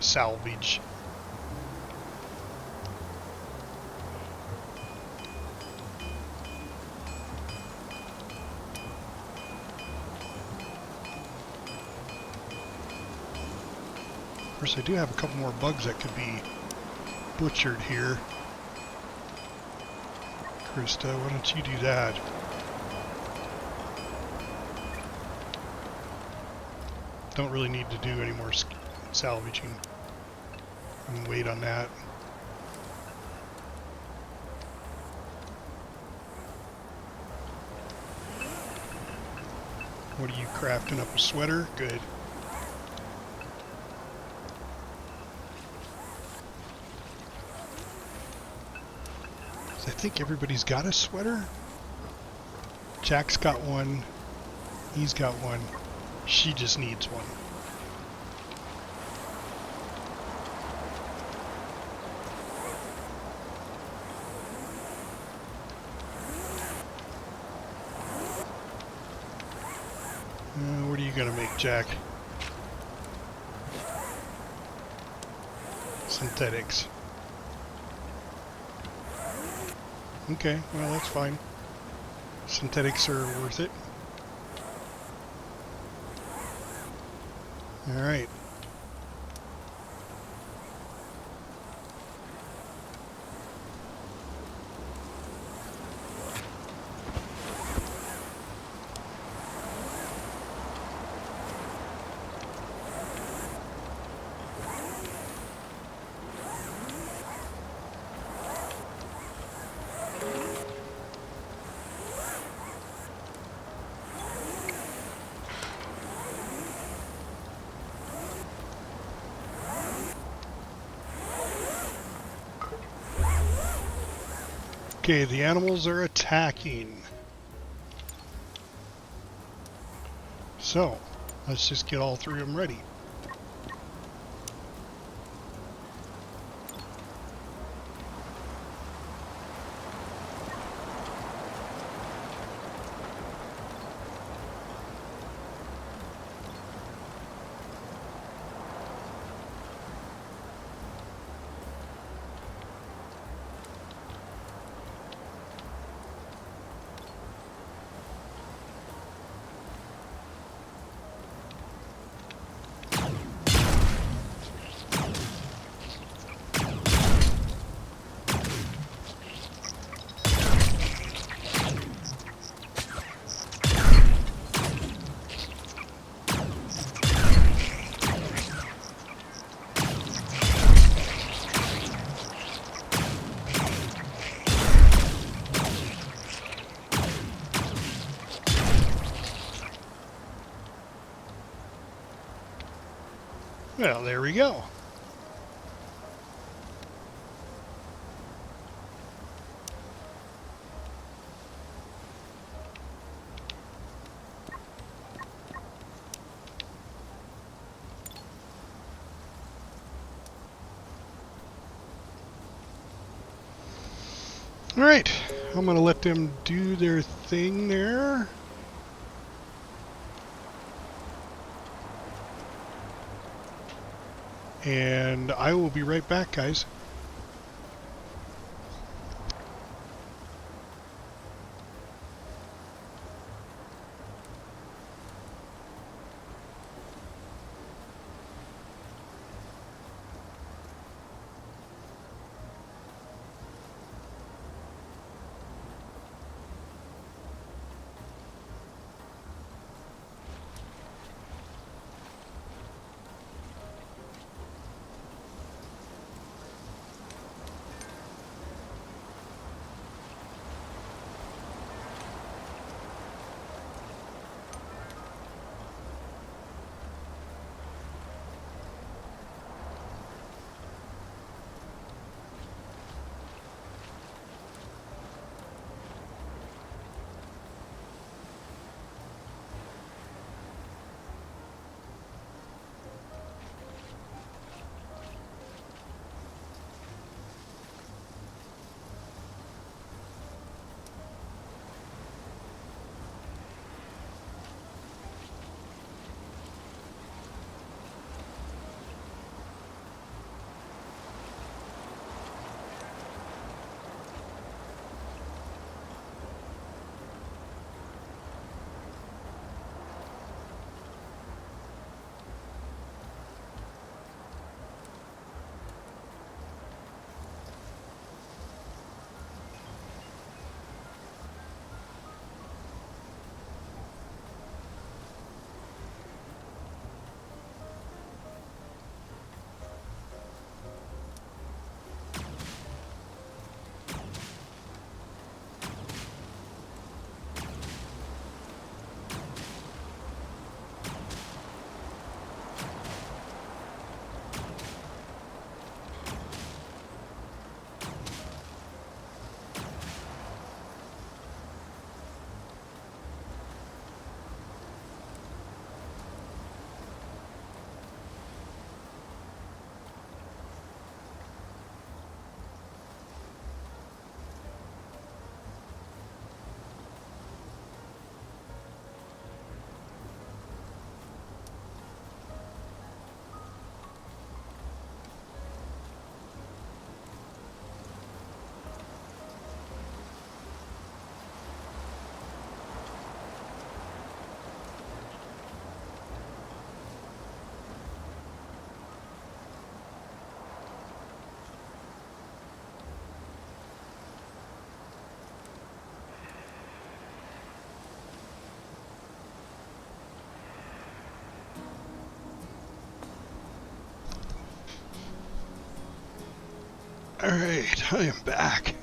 Of course, I do have a couple more bugs that could be butchered here. Krista, why don't you do that? Don't really need to do any more salvaging. And wait on that. What are you crafting up? A sweater? Good. I think everybody's got a sweater. Jack's got one. He's got one. She just needs one. What are you gonna make, Jack? Synthetics. Okay, well, that's fine. Synthetics are worth it. Alright. Okay, the animals are attacking. So, let's just get all three of them ready. Well, there we go. All right, I'm going to let them do their thing there. And I will be right back, guys. All right, I am back.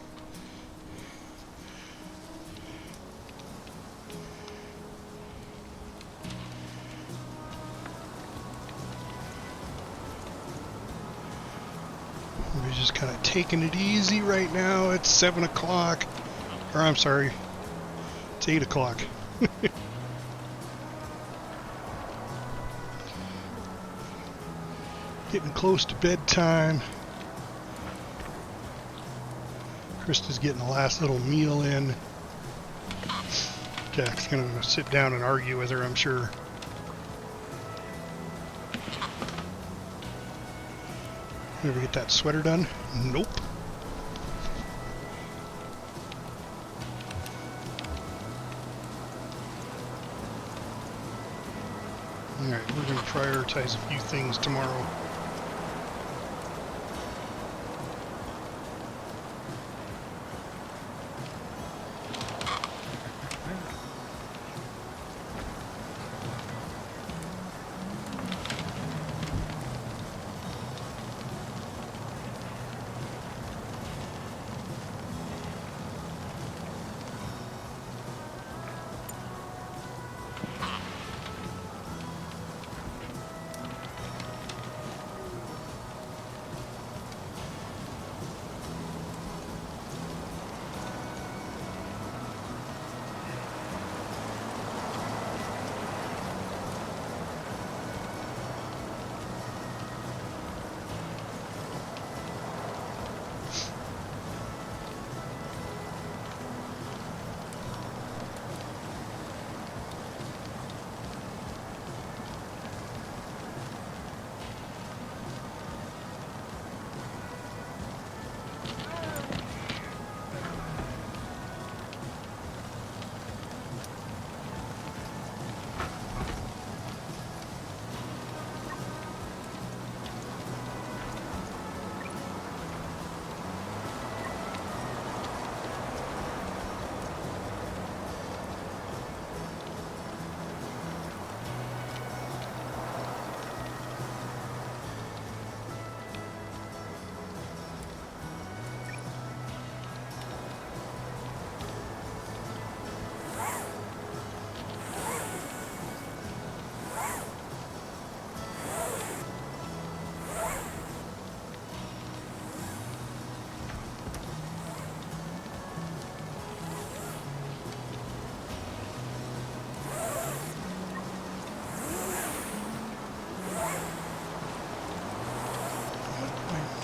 Let me just kind of taking it easy right now. It's 7 o'clock. Or I'm sorry, it's 8 o'clock. Getting close to bedtime. Krista's getting the last little meal in. Jack's gonna sit down and argue with her, I'm sure. Ever get that sweater done? Nope. Alright, we're going to prioritize a few things tomorrow.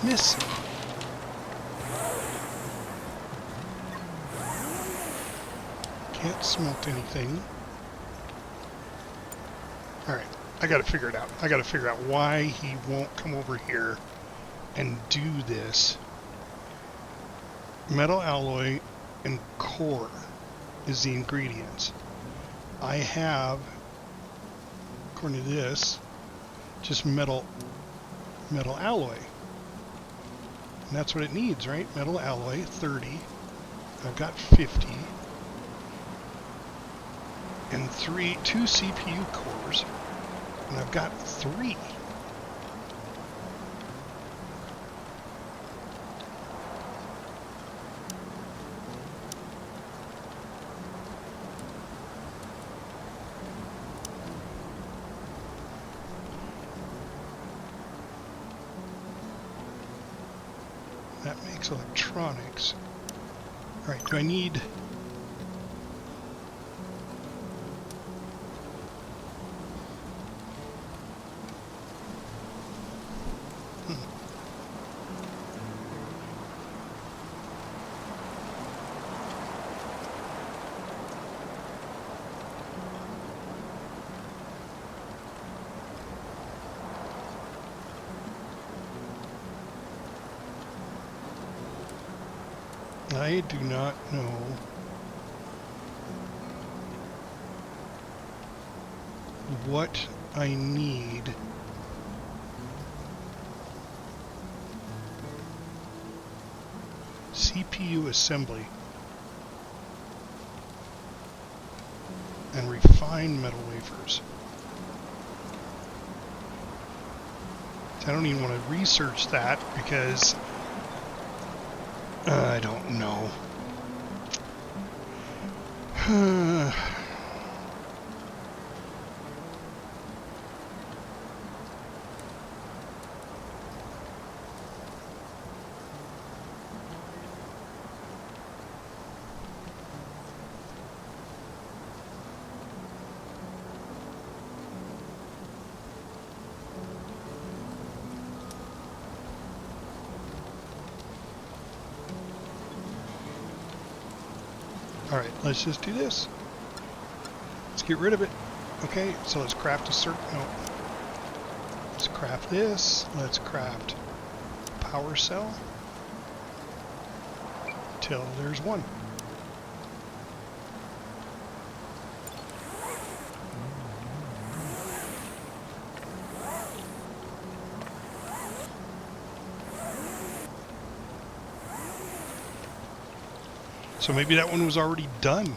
Missing. Can't smelt anything. Alright, I gotta figure it out. I gotta figure out why he won't come over here and do this. Metal alloy and core is the ingredients. I have, according to this, just metal alloy. And that's what it needs, right? Metal alloy, 30. I've got 50. And 2 CPU cores. And I've got 3. That makes electronics. All right, do I need... I do not know what I need CPU assembly and refined metal wafers. I don't even want to research that because I don't know. Alright, let's just do this. Let's get rid of it. Okay, so let's craft a certain... No. Let's craft this. Let's craft power cell. Till there's one. So maybe that one was already done.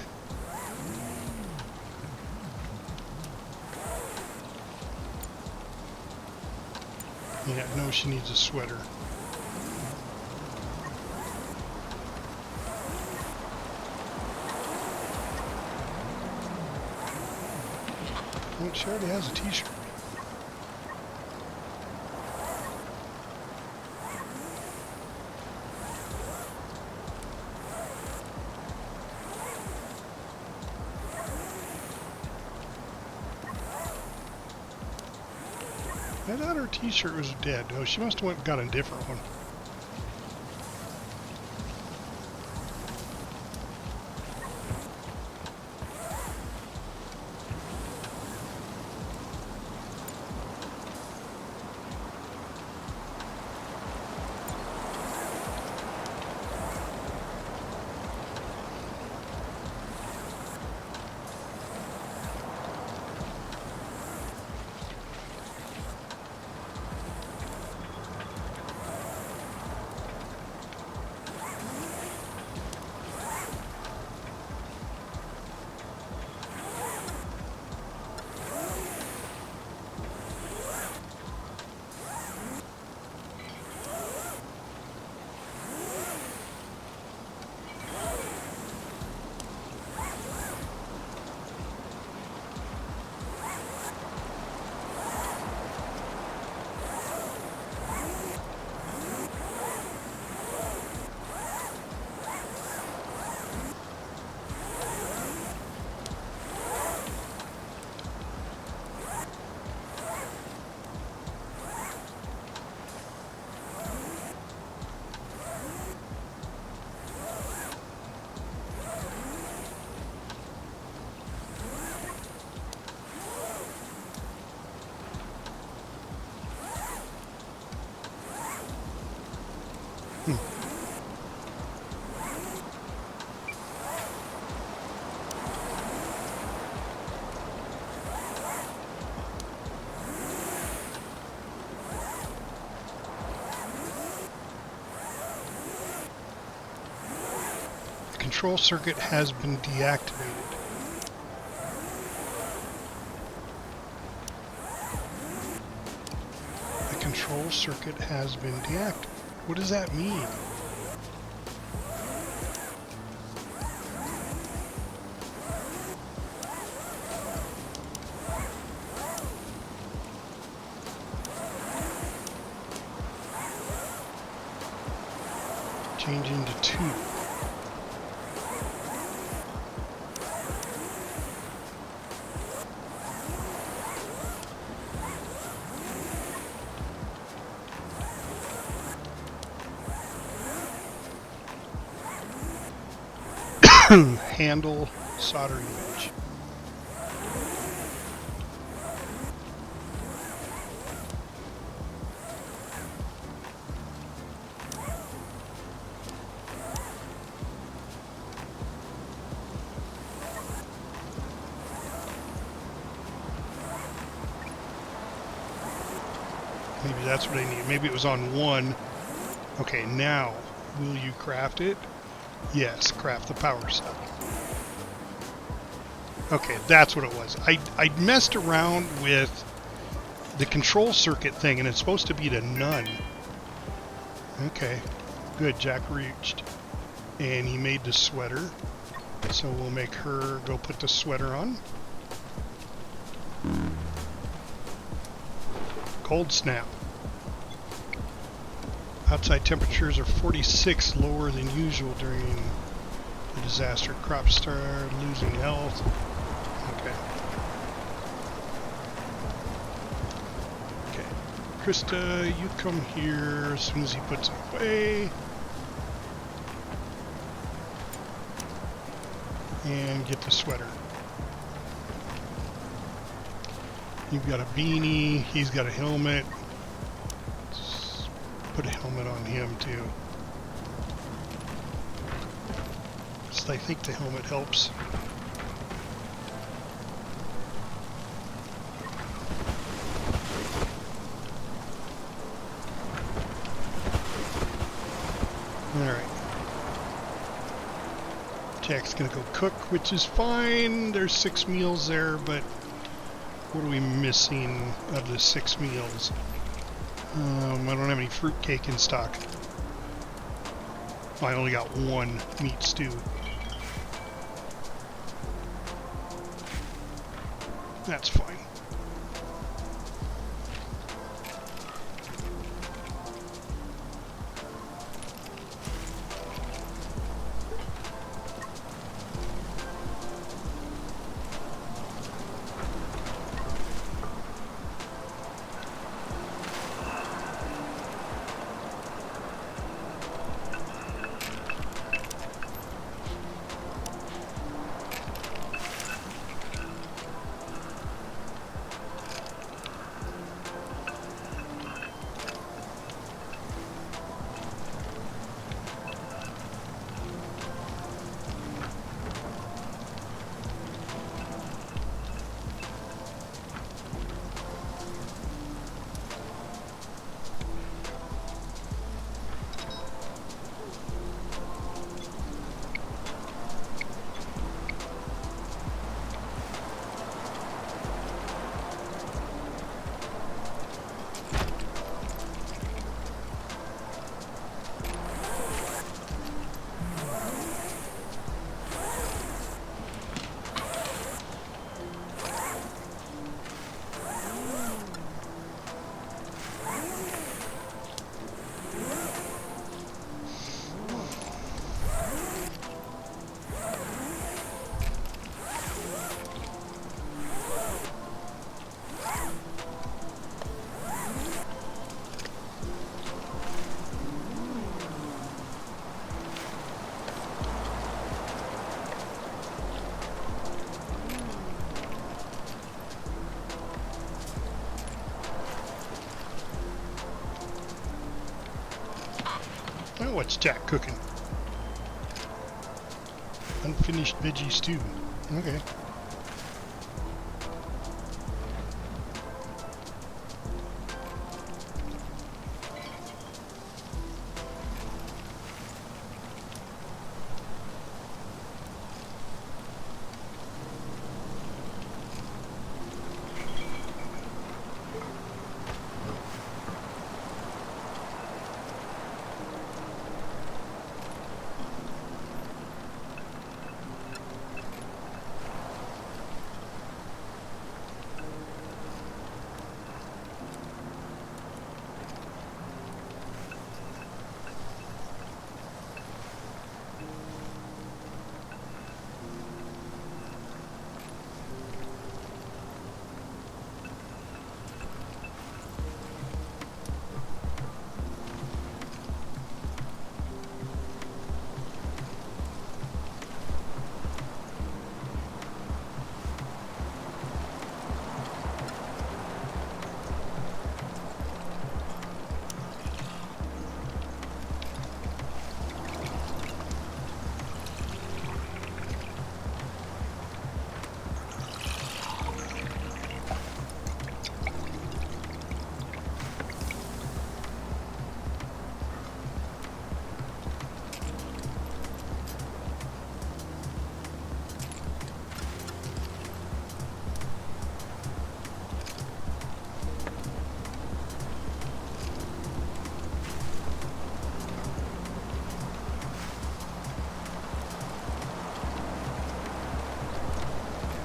Yeah, no, she needs a sweater. Oh, she already has a t-shirt. I thought her t-shirt was dead. Oh, she must have went and got a different one. Control circuit has been deactivated. The control circuit has been deactivated. What does that mean? Changing to 2. Handle soldering bench. Maybe that's what I need. Maybe it was on 1. Okay, now will you craft it? Yes, craft the power cell. Okay, that's what it was. I messed around with the control circuit thing, and it's supposed to be to none. Okay, good. Jack reached. And he made the sweater. So we'll make her go put the sweater on. Cold snap. Outside temperatures are 46, lower than usual during the disaster. Crops start losing health. Okay. Okay. Krista, you come here as soon as he puts it away. And get the sweater. You've got a beanie, he's got a helmet. Let's put a helmet on him too. So I think the helmet helps. Alright. Jack's gonna go cook, which is fine. There's 6 meals there, but what are we missing of the 6 meals? I don't have any fruitcake in stock. I only got 1 meat stew. That's fine. Oh, what's Jack cooking? Unfinished veggie stew. Okay.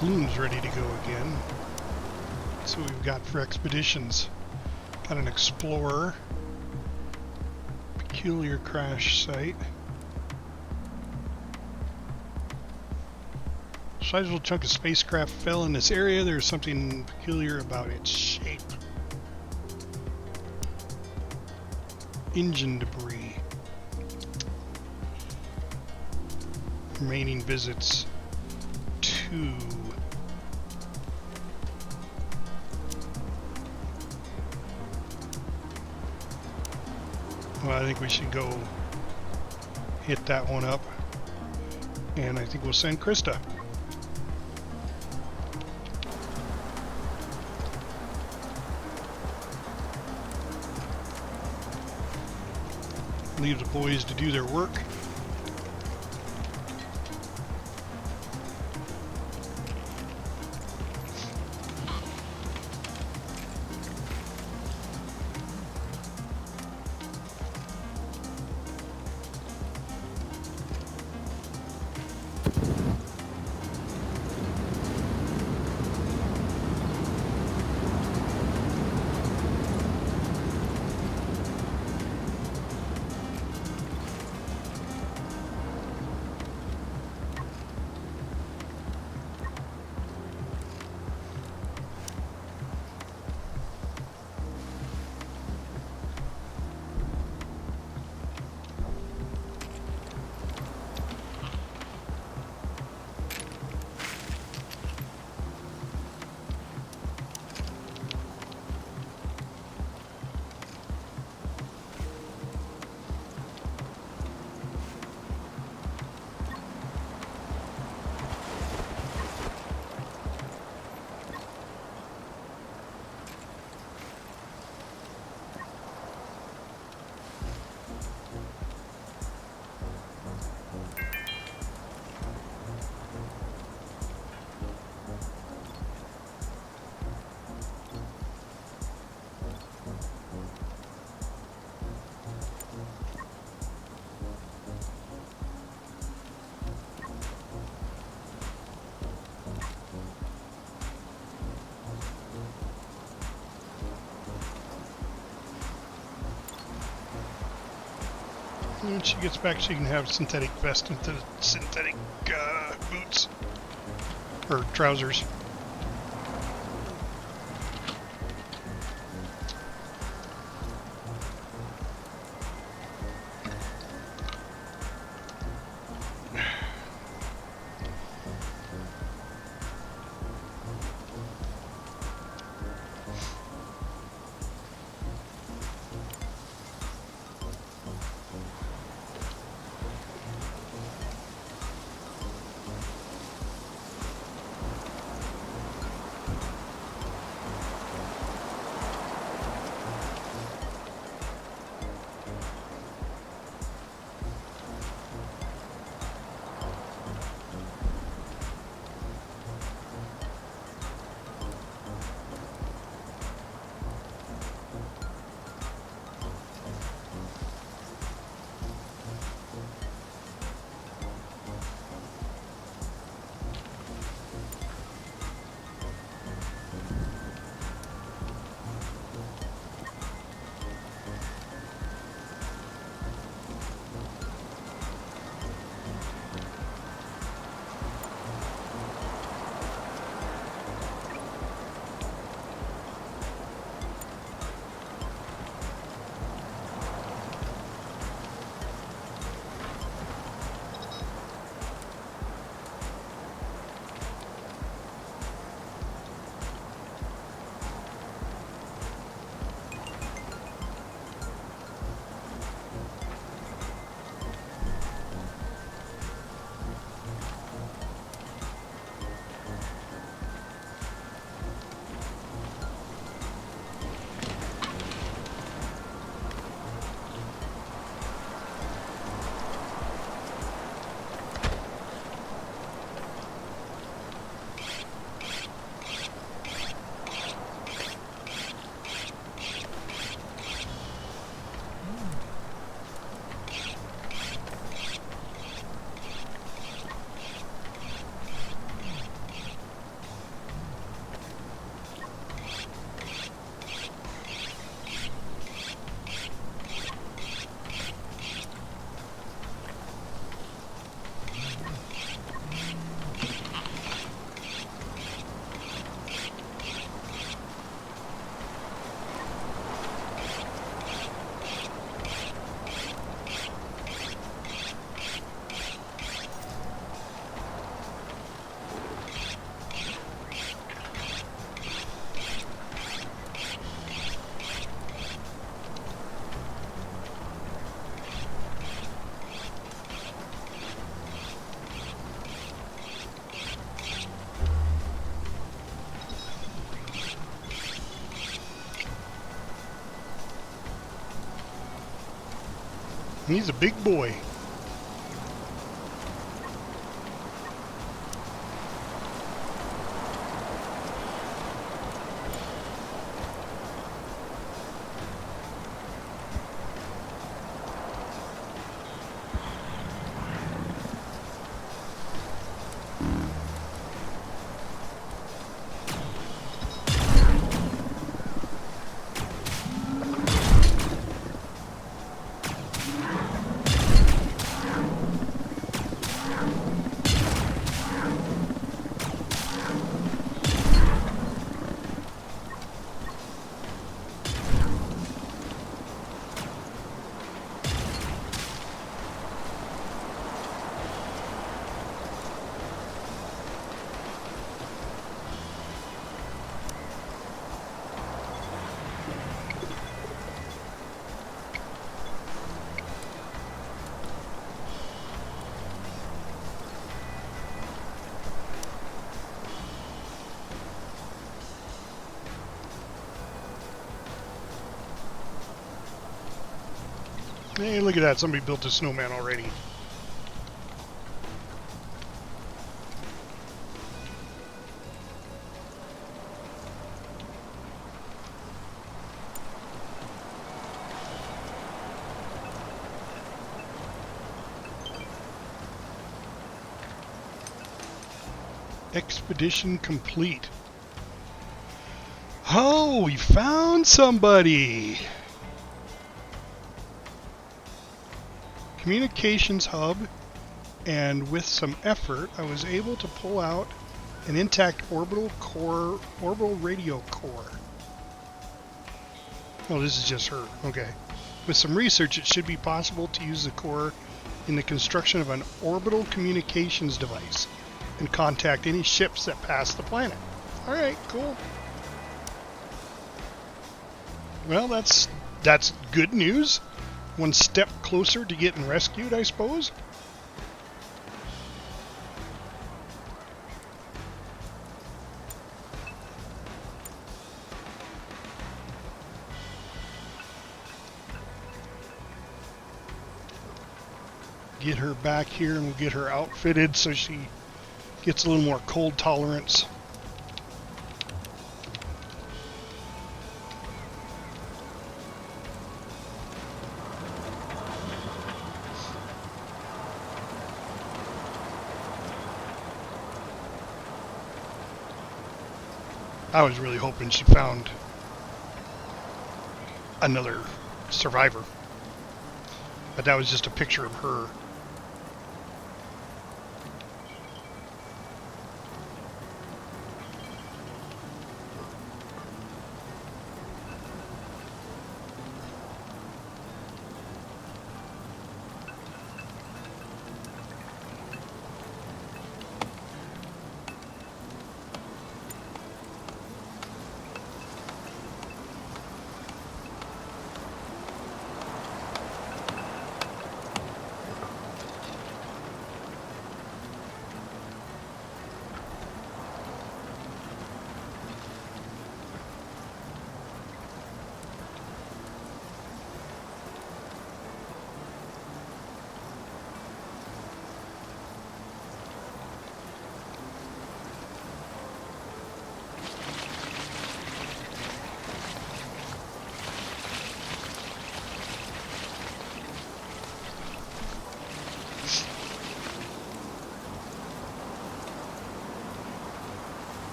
Bloom's ready to go again. That's what we've got for expeditions. Got an explorer. Peculiar crash site. A sizable chunk of spacecraft fell in this area. There's something peculiar about its shape. Engine debris. Remaining visits. 2. Well, I think we should go hit that one up. And I think we'll send Krista. Leave the boys to do their work. When she gets back, she can have synthetic vest instead of synthetic boots or trousers. He's a big boy. Hey, look at that. Somebody built a snowman already. Expedition complete. Oh, we found somebody. Communications hub, and with some effort I was able to pull out an intact orbital radio core. Oh, this is just her. Okay. With some research, it should be possible to use the core in the construction of an orbital communications device and contact any ships that pass the planet. Alright, cool. Well, that's good news. One step closer to getting rescued, I suppose. Get her back here and we'll get her outfitted so she gets a little more cold tolerance. I was really hoping she found another survivor, but that was just a picture of her.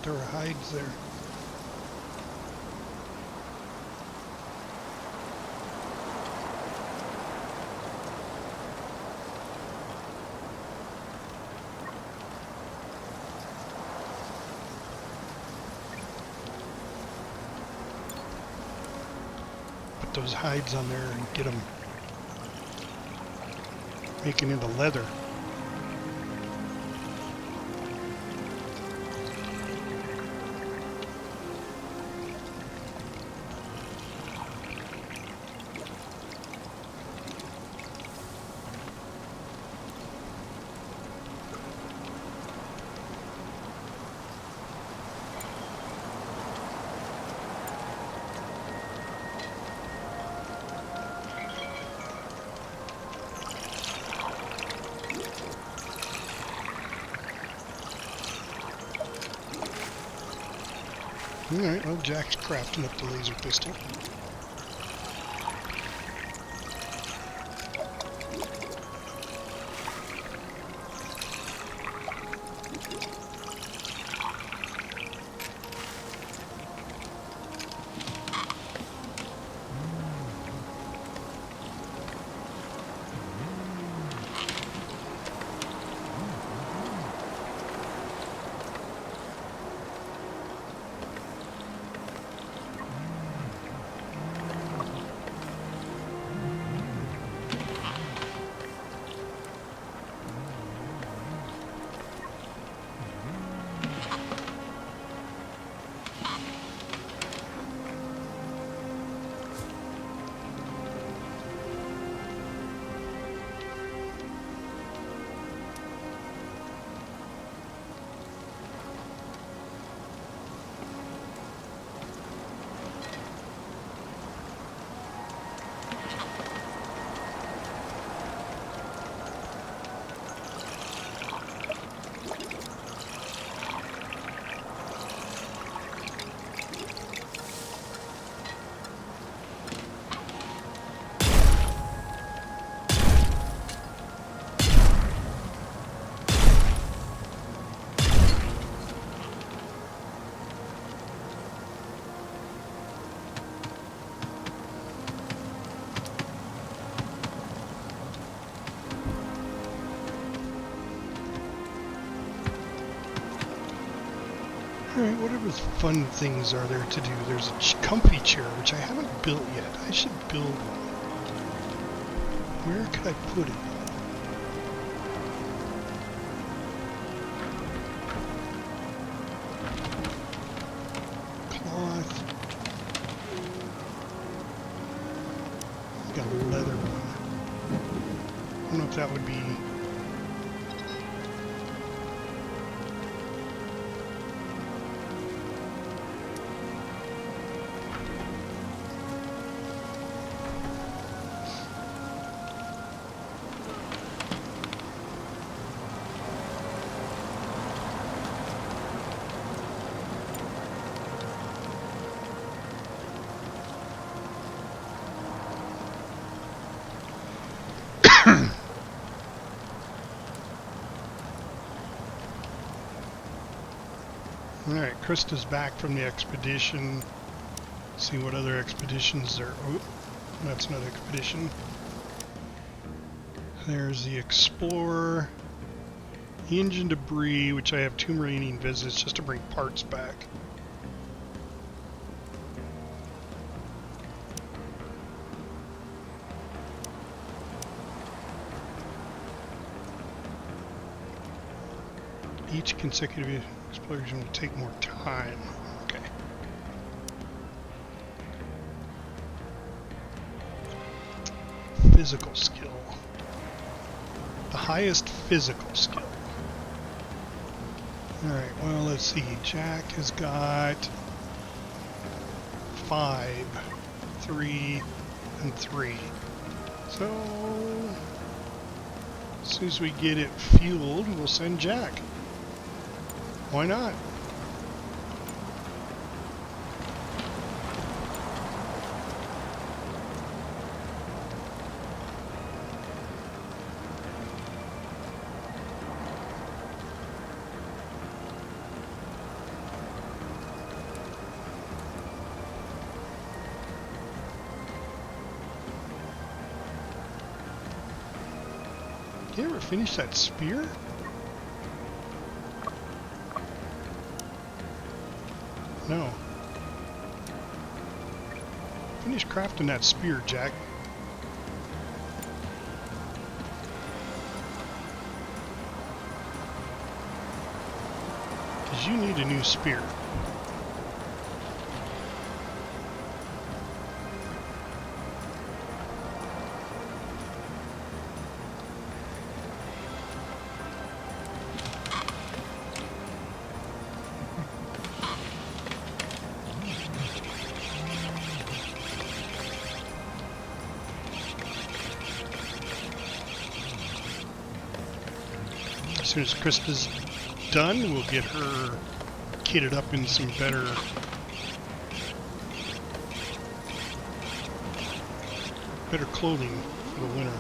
There are hides there. Put those hides on there and get them making into leather. Alright, well, Jack's crafting up the laser pistol. Alright, whatever fun things are there to do. There's a comfy chair, which I haven't built yet. I should build one. Where could I put it? Cloth. I got a leather one. I don't know if that would be... Alright, Krista's back from the expedition. See what other expeditions there... Oh, that's not expedition. There's the Explorer. Engine debris, which I have 2 remaining visits just to bring parts back. Each consecutive exploration will take more time. Okay. Physical skill. The highest physical skill. Alright, well, let's see. Jack has got 5, 3, and 3. So, as soon as we get it fueled, we'll send Jack. Why not? Did you ever finish that spear? No. Finish crafting that spear, Jack. Because you need a new spear. As soon as Krista's done, we'll get her kitted up in some better clothing for the winter.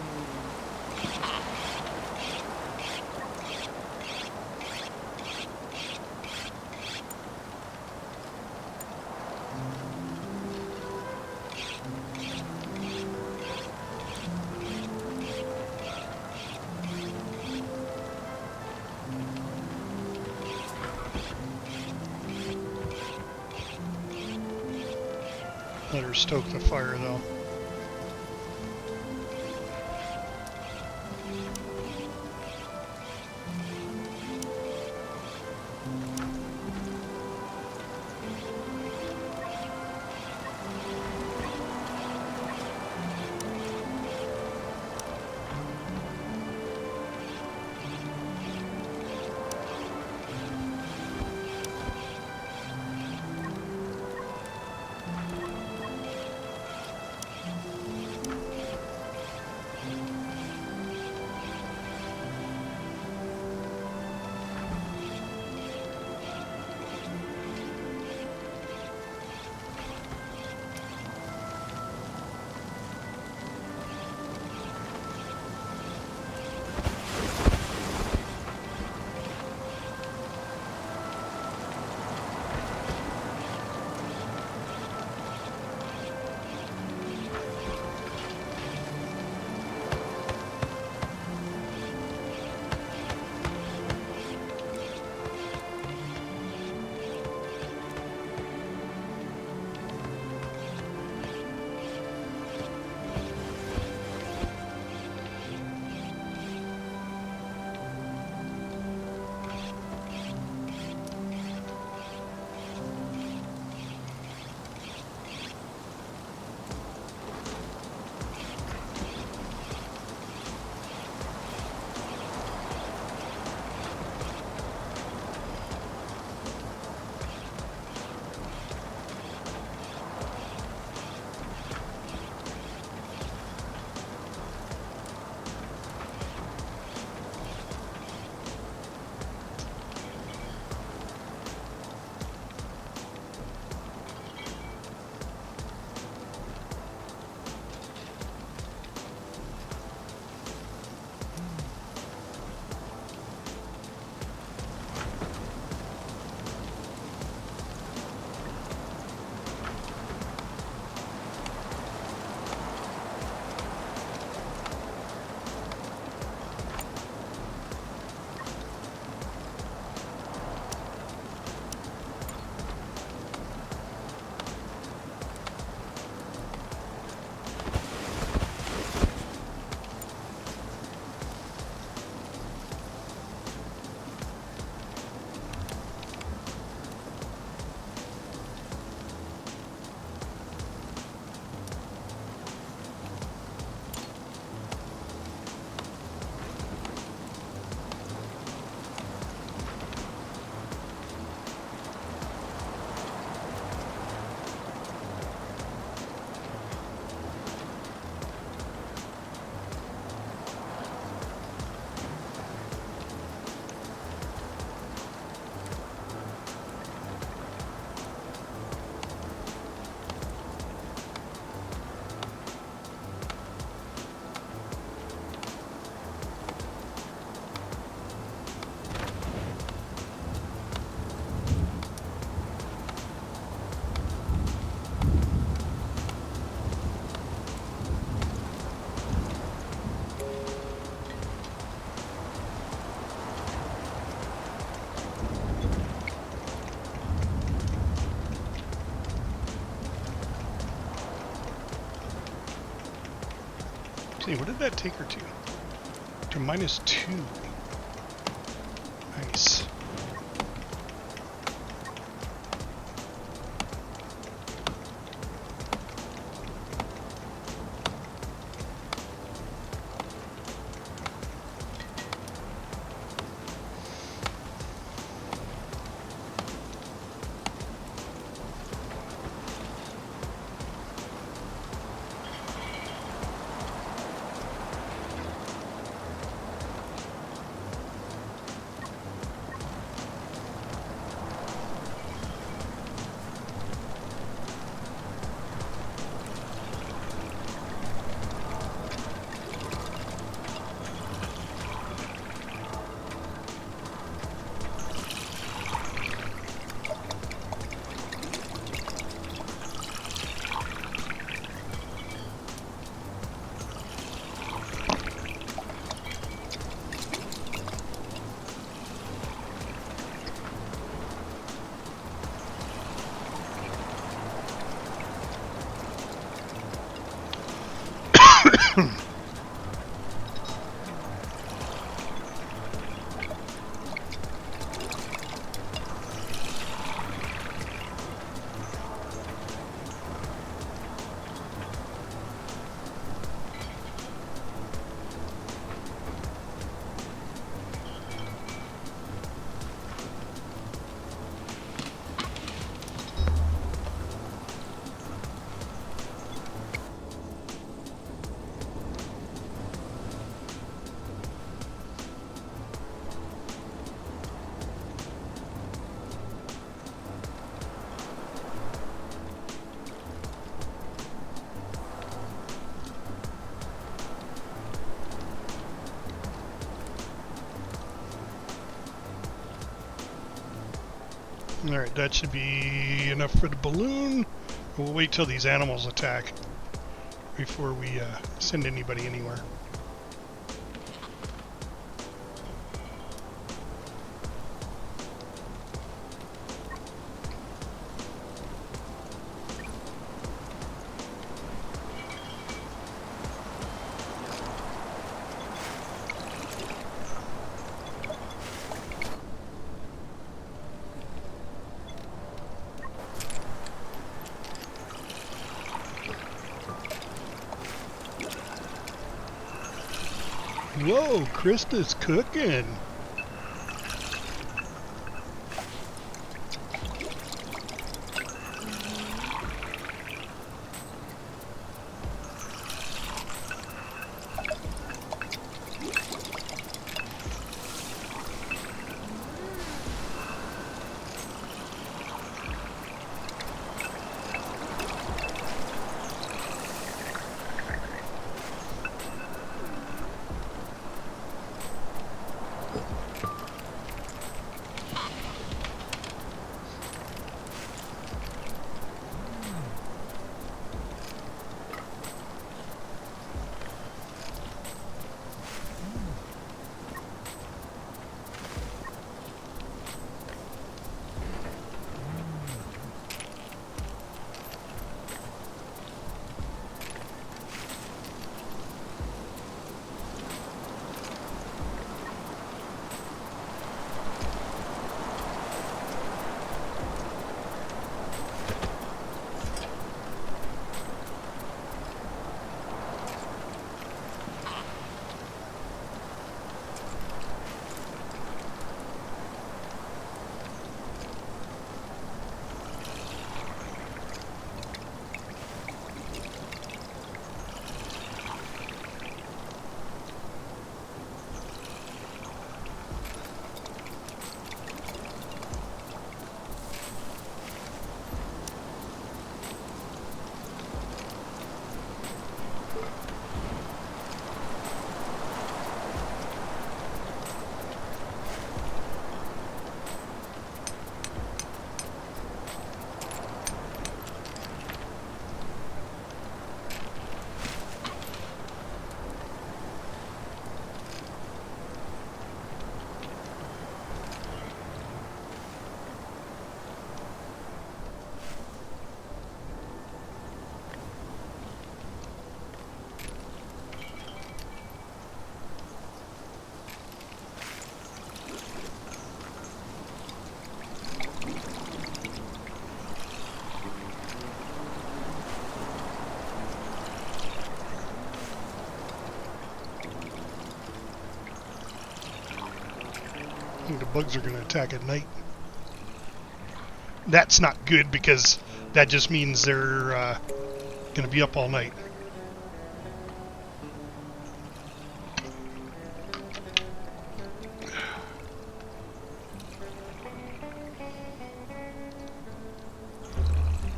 Let her stoke the fire, though. see, what did that take her to? To -2. Nice. Alright, that should be enough for the balloon. We'll wait till these animals attack before we send anybody anywhere. Whoa, Krista's cooking. think the bugs are going to attack at night. That's not good because that just means they're going to be up all night.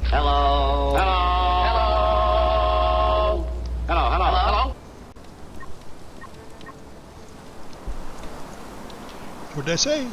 Hello. Hello. Hello. Hello. Hello. Hello. What did I say?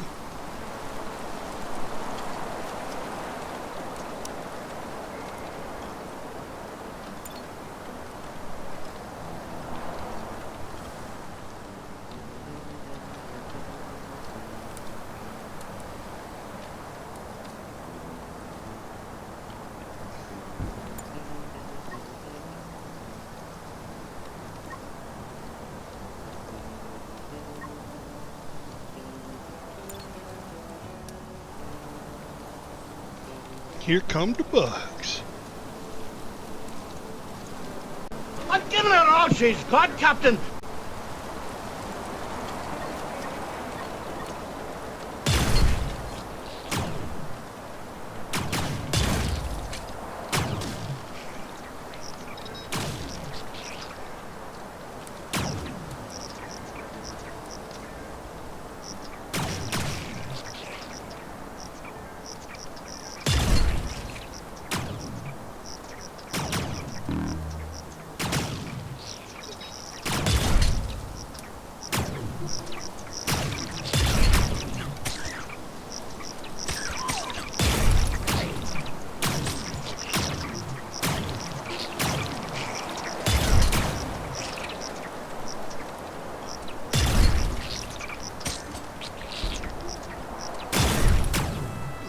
Here come the bugs. I'm giving her all she's got, Captain.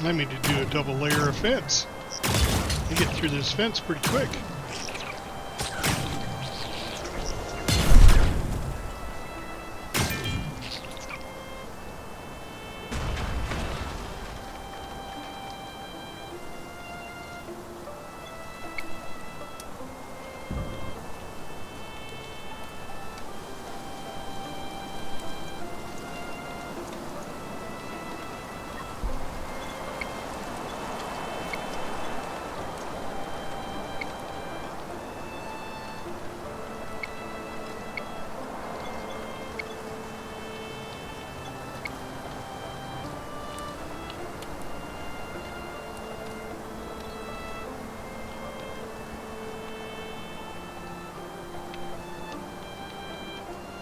I need to do a double layer of fence. I get through this fence pretty quick.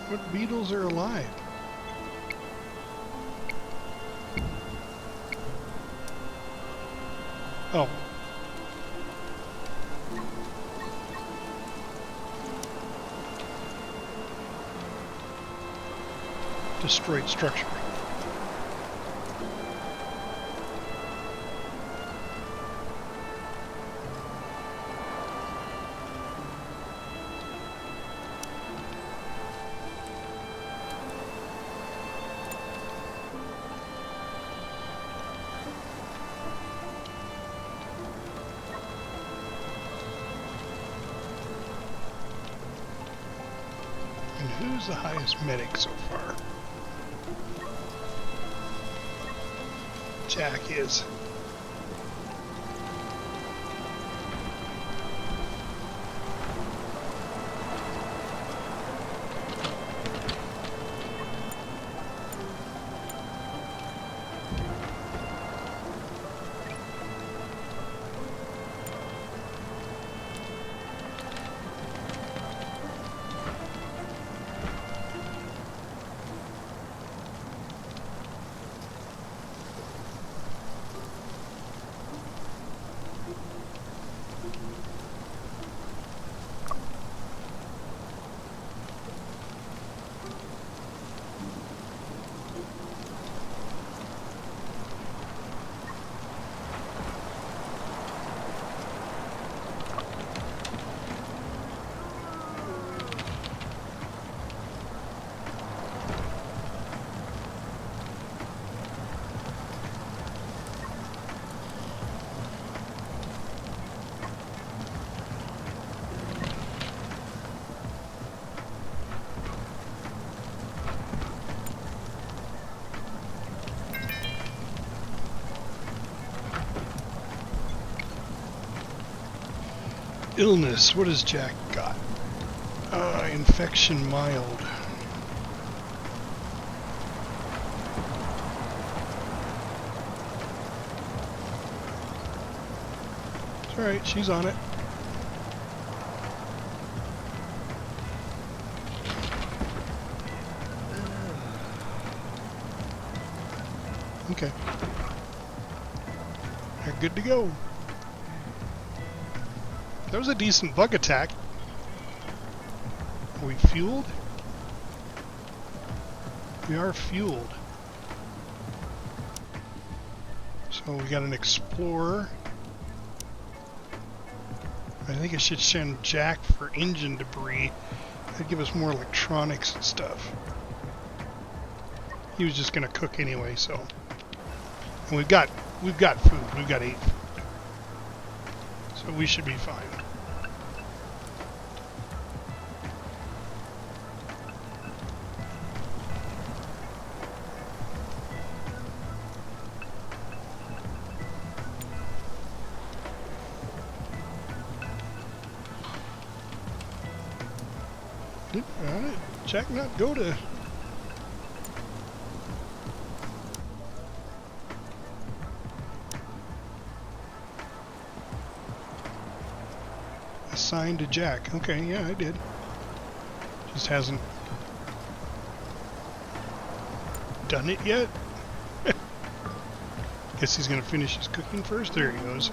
What beetles are alive? Oh. Destroyed structure. And who's the highest medic so far? Jack is. Illness. What has Jack got? Infection mild. It's alright, she's on it. Okay. They're good to go. That was a decent bug attack. Are we fueled? We are fueled. So we got an explorer. I think I should send Jack for engine debris. That'd give us more electronics and stuff. He was just gonna cook anyway, so. And we've got food. We've got 8 food. So we should be fine. Alright, Jack not go to... Assigned to Jack. Okay, yeah, I did. Just hasn't done it yet. Guess he's gonna finish his cooking first. There he goes.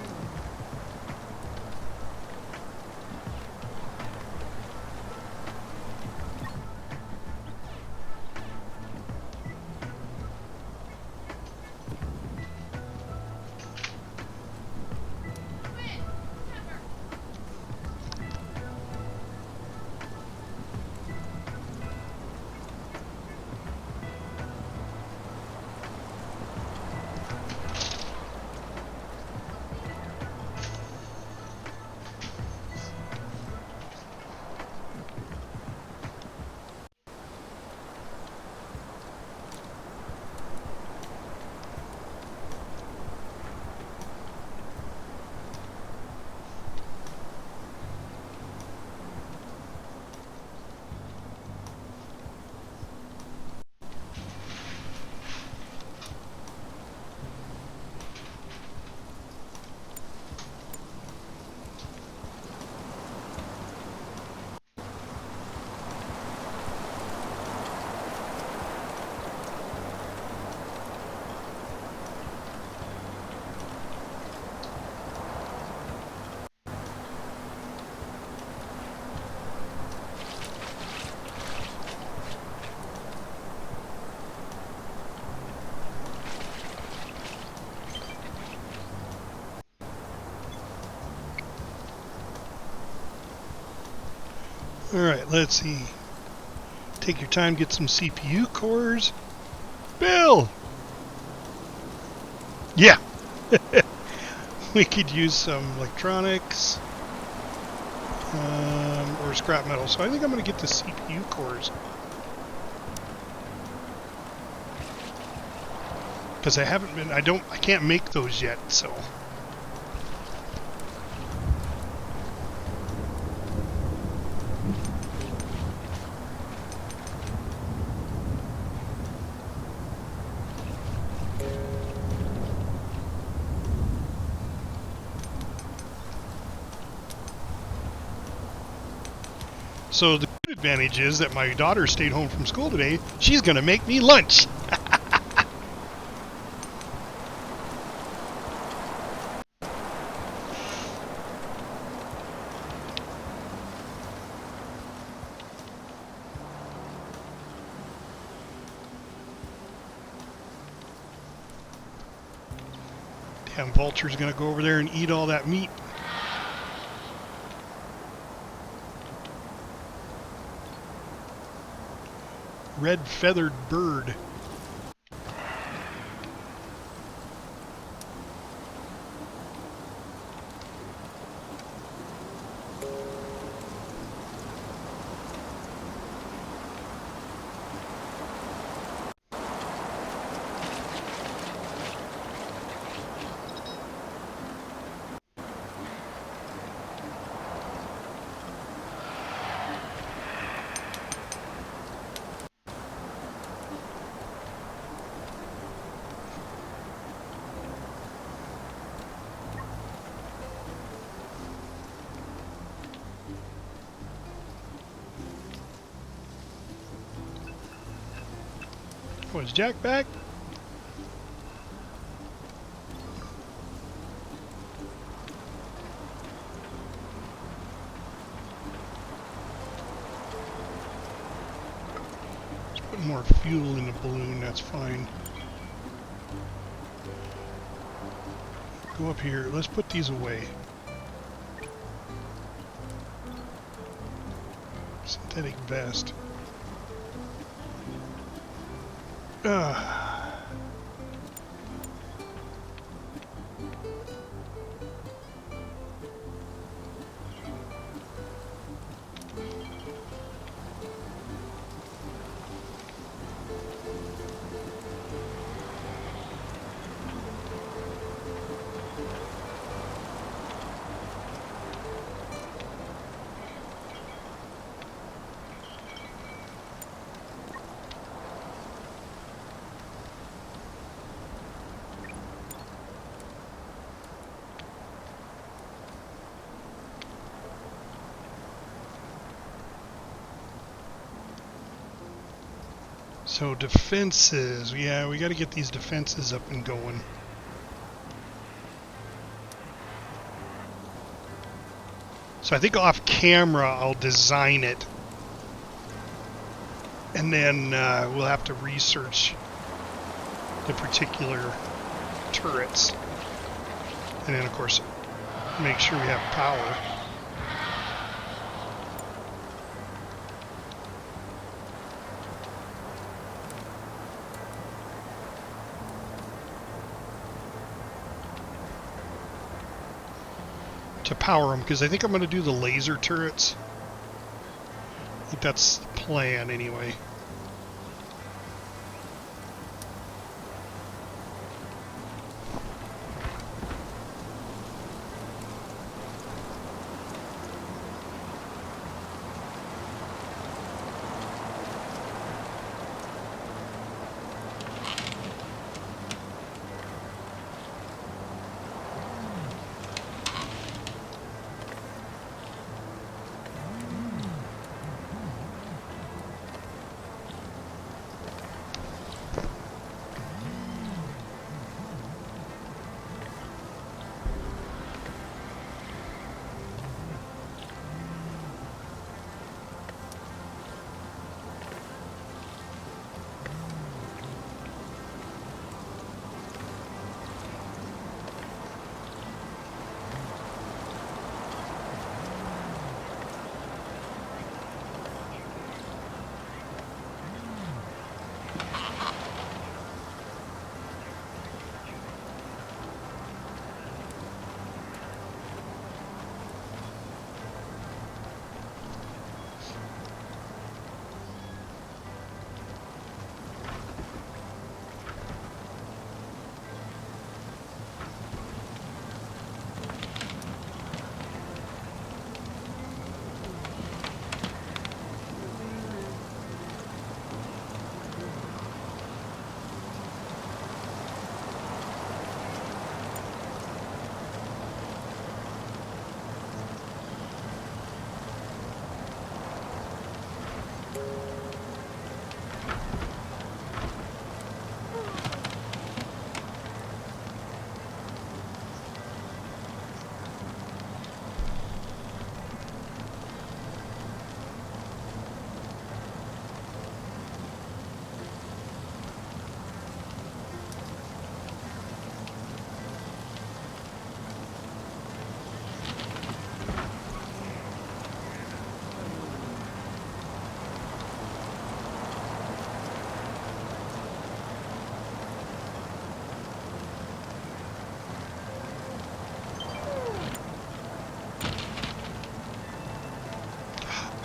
Alright, let's see. Take your time, get some CPU cores. Bill! Yeah! We could use some electronics. Or scrap metal. So I think I'm going to get the CPU cores. Because I haven't been, I can't make those yet, so. So the good advantage is that my daughter stayed home from school today. She's going to make me lunch. Damn vulture's going to go over there and eat all that meat. Red feathered bird. Oh, is Jack back? Let's put more fuel in the balloon, that's fine. Go up here. Let's put these away. Synthetic vest. So defenses, yeah, we got to get these defenses up and going. So I think off camera I'll design it, and then we'll have to research the particular turrets, and then of course make sure we have power. To power them, because I think I'm going to do the laser turrets. I think that's the plan anyway.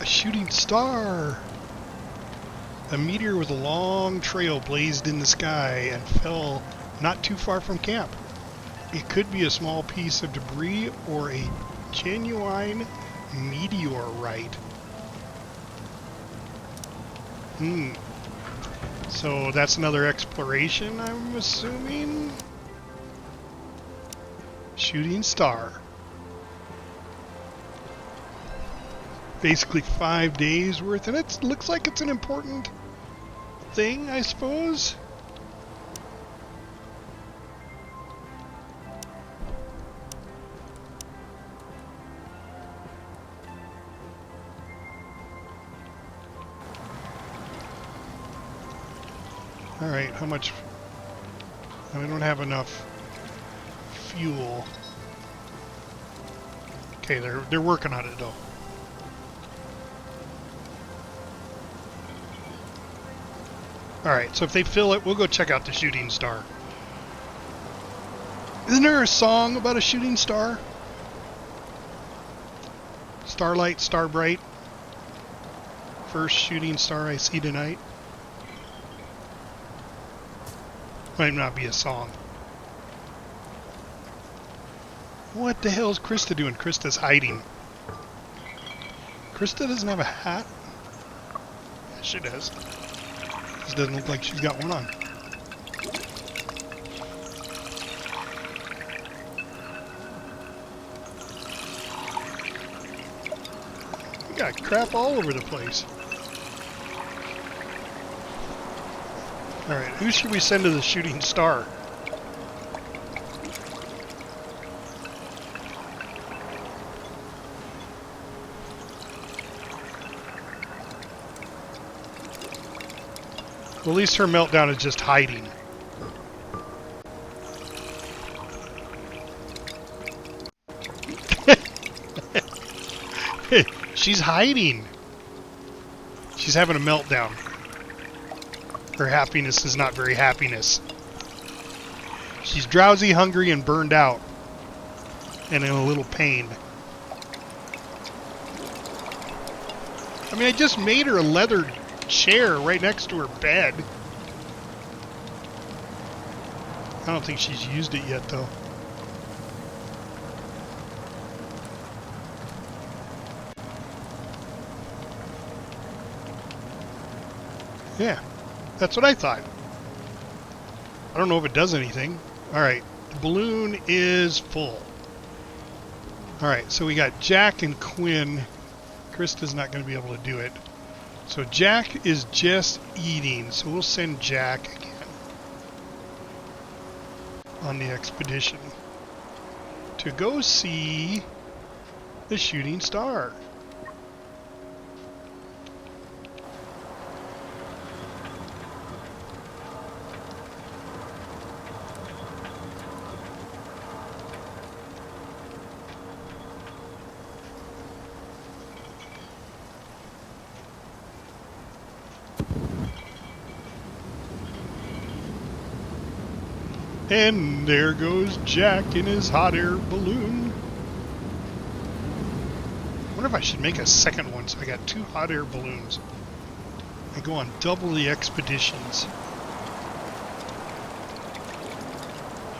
A shooting star! A meteor with a long trail blazed in the sky and fell not too far from camp. It could be a small piece of debris or a genuine meteorite. So that's another exploration, I'm assuming? Shooting star. Basically 5 days worth, and it looks like it's an important thing, I suppose. All right, how much? I don't have enough fuel. Okay, they're working on it though. All right, so if they fill it, we'll go check out the shooting star. Isn't there a song about a shooting star? Starlight, star bright. First shooting star I see tonight. Might not be a song. What the hell is Krista doing? Krista's hiding. Krista doesn't have a hat? Yeah, she does. Just doesn't look like she's got one on. We got crap all over the place. Alright, who should we send to the shooting star? Well, at least her meltdown is just hiding. She's hiding. She's having a meltdown. Her happiness is not very happiness. She's drowsy, hungry, and burned out. And in a little pain. I mean, I just made her a leather chair right next to her bed. I don't think she's used it yet, though. Yeah, that's what I thought. I don't know if it does anything. Alright, the balloon is full. Alright, so we got Jack and Quinn. Krista's not going to be able to do it. So Jack is just eating, so we'll send Jack again on the expedition to go see the shooting star. And there goes Jack in his hot air balloon. I wonder if I should make a second one, so I got 2 hot air balloons. I go on double the expeditions.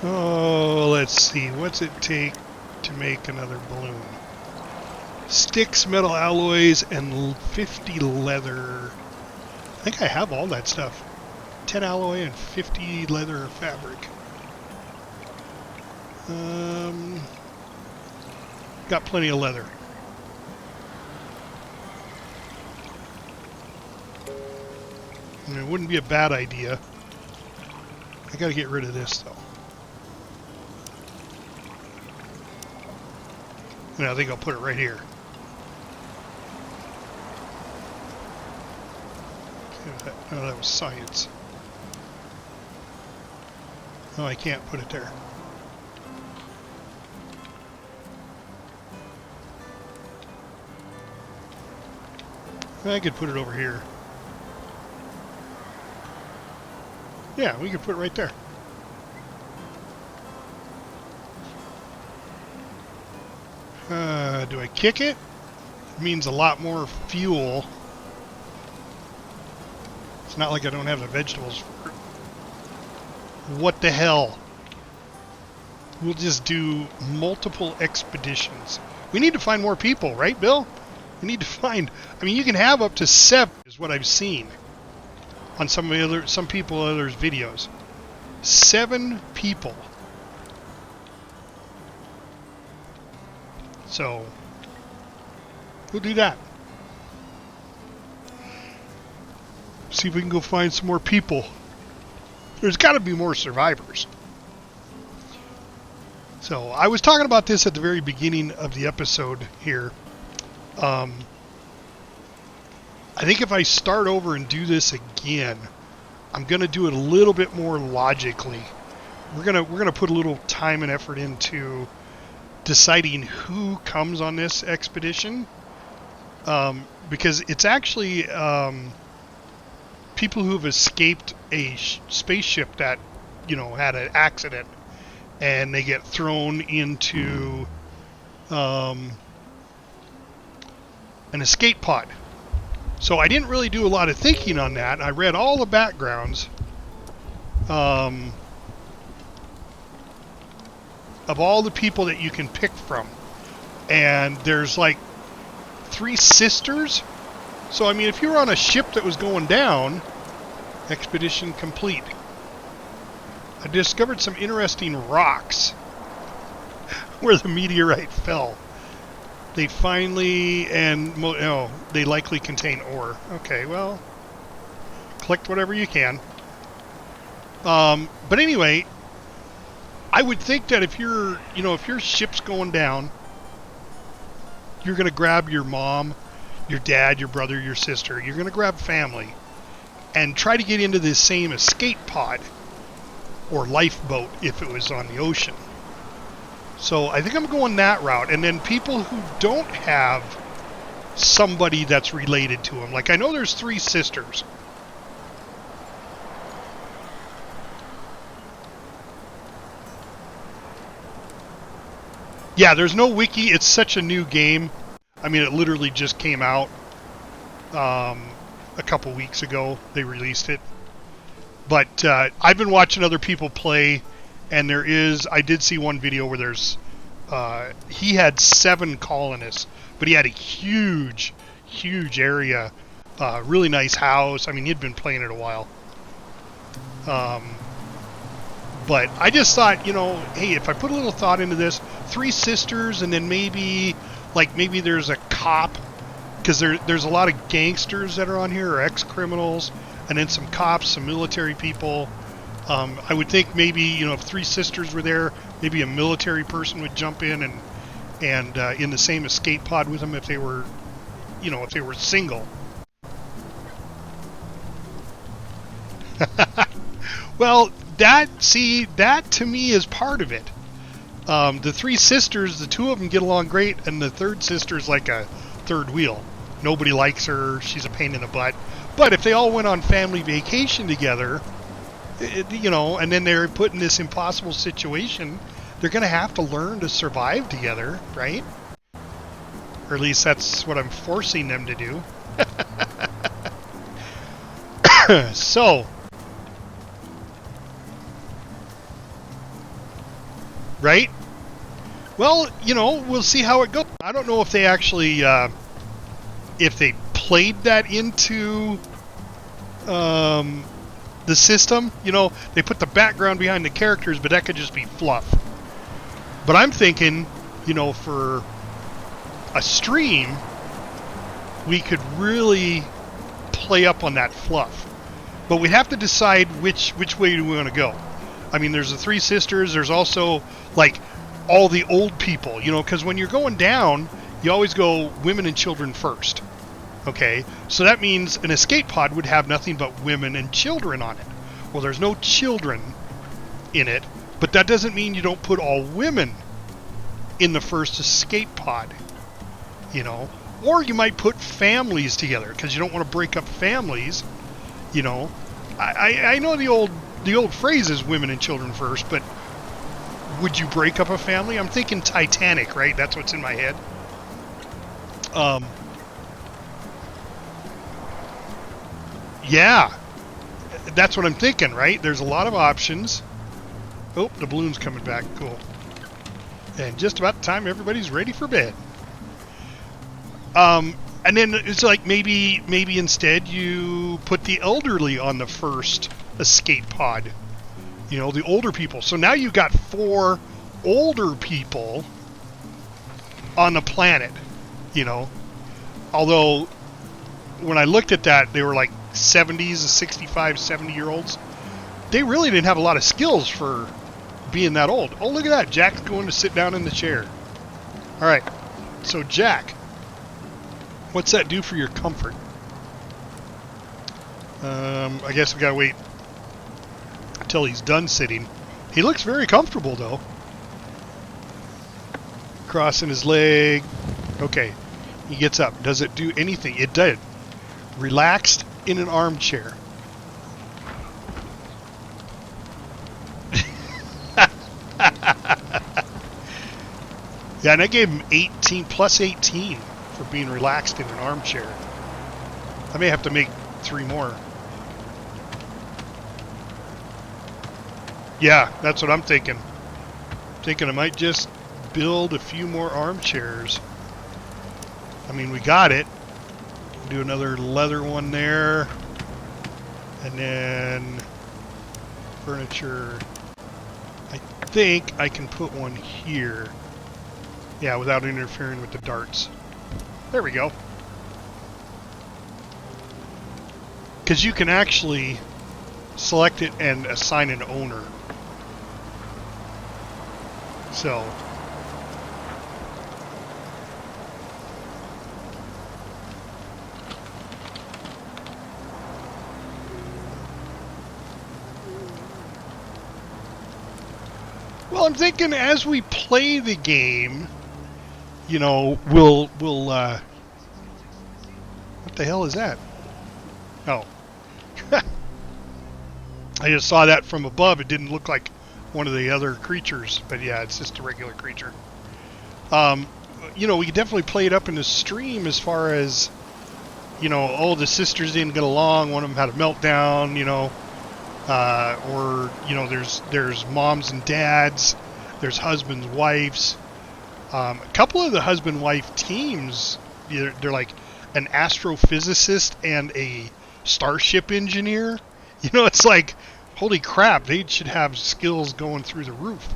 Oh, let's see. What's it take to make another balloon? Sticks, metal alloys, and 50 leather. I think I have all that stuff. 10 alloy and 50 leather fabric. Got plenty of leather. I mean, it wouldn't be a bad idea. I gotta get rid of this though. And I think I'll put it right here. No, that was science. Oh, I can't put it there. I could put it over here. Yeah, we could put it right there. Do I kick it? It means a lot more fuel. It's not like I don't have the vegetables for it. What the hell? We'll just do multiple expeditions. We need to find more people, right, Bill? We need to find... I mean, you can have up to 7, is what I've seen on some people others' videos. 7 people. So, we'll do that. See if we can go find some more people. There's got to be more survivors. So I was talking about this at the very beginning of the episode here. I think if I start over and do this again, I'm going to do it a little bit more logically. We're gonna put a little time and effort into deciding who comes on this expedition, because it's actually people who have escaped a spaceship that, you know, had an accident, and they get thrown into an escape pod. So I didn't really do a lot of thinking on that. I read all the backgrounds of all the people that you can pick from. And there's like 3 sisters. So, I mean, if you were on a ship that was going down, expedition complete. I discovered some interesting rocks where the meteorite fell. They finally, they likely contain ore. Okay, well, collect whatever you can. But anyway, I would think that if your ship's going down, you're going to grab your mom, your dad, your brother, your sister. You're going to grab family and try to get into this same escape pod or lifeboat if it was on the ocean. So I think I'm going that route. And then people who don't have somebody that's related to them. Like, I know there's 3 sisters. Yeah, there's no wiki. It's such a new game. I mean, it literally just came out a couple weeks ago. They released it. But I've been watching other people play, and I did see one video where there's, he had 7 colonists, but he had a huge, huge area, really nice house. I mean, he'd been playing it a while. But I just thought, you know, hey, if I put a little thought into this, 3 sisters, and then maybe there's a cop, because there's a lot of gangsters that are on here, or ex-criminals, and then some cops, some military people. I would think maybe, you know, if 3 sisters were there, maybe a military person would jump in and in the same escape pod with them if they were, you know, if they were single. Well, that to me is part of it. The 3 sisters, the 2 of them get along great, and the third sister's like a third wheel. Nobody likes her. She's a pain in the butt. But if they all went on family vacation together, you know, and then they're put in this impossible situation, they're going to have to learn to survive together, right? Or at least that's what I'm forcing them to do. So, right? Well, you know, we'll see how it goes. I don't know if they actually, if they played that into the system. You know, they put the background behind the characters, but that could just be fluff. But I'm thinking, you know, for a stream, we could really play up on that fluff. But we have to decide which way do we want to go. I mean, there's the 3 sisters. There's also, like, all the old people, you know, because when you're going down, you always go women and children first. Okay? So that means an escape pod would have nothing but women and children on it. Well, there's no children in it, but that doesn't mean you don't put all women in the first escape pod, you know? Or you might put families together, because you don't want to break up families, you know? I know the old phrase is women and children first, but would you break up a family? I'm thinking Titanic, right? That's what's in my head. Yeah, that's what I'm thinking, right? There's a lot of options. Oh, the balloon's coming back. Cool. And just about the time everybody's ready for bed. And then it's like maybe instead you put the elderly on the first escape pod. You know, the older people. So now you've got 4 older people on the planet, you know. Although when I looked at that, they were like 70s, 65, 70-year-olds. They really didn't have a lot of skills for being that old. Oh, look at that. Jack's going to sit down in the chair. All right. So, Jack, what's that do for your comfort? I guess we got to wait until he's done sitting. He looks very comfortable, though. Crossing his leg. Okay. He gets up. Does it do anything? It did. Relaxed in an armchair. Yeah, and I gave him 18 plus 18 for being relaxed in an armchair. I may have to make 3 more. Yeah, that's what I'm thinking. Thinking I might just build a few more armchairs. I mean, we got it. Do another leather one there. And then furniture. I think I can put one here. Yeah, without interfering with the darts. There we go. Because you can actually select it and assign an owner. So... Well, I'm thinking as we play the game, you know, we'll what the hell is that? Oh. I just saw that from above. It didn't look like one of the other creatures, but yeah, it's just a regular creature. You know, we could definitely play it up in the stream as far as, you know, oh, the sisters didn't get along, one of them had a meltdown, you know. Or, you know, there's moms and dads, there's husbands, wives. A couple of the husband-wife teams, they're like an astrophysicist and a starship engineer. You know, it's like, holy crap, they should have skills going through the roof.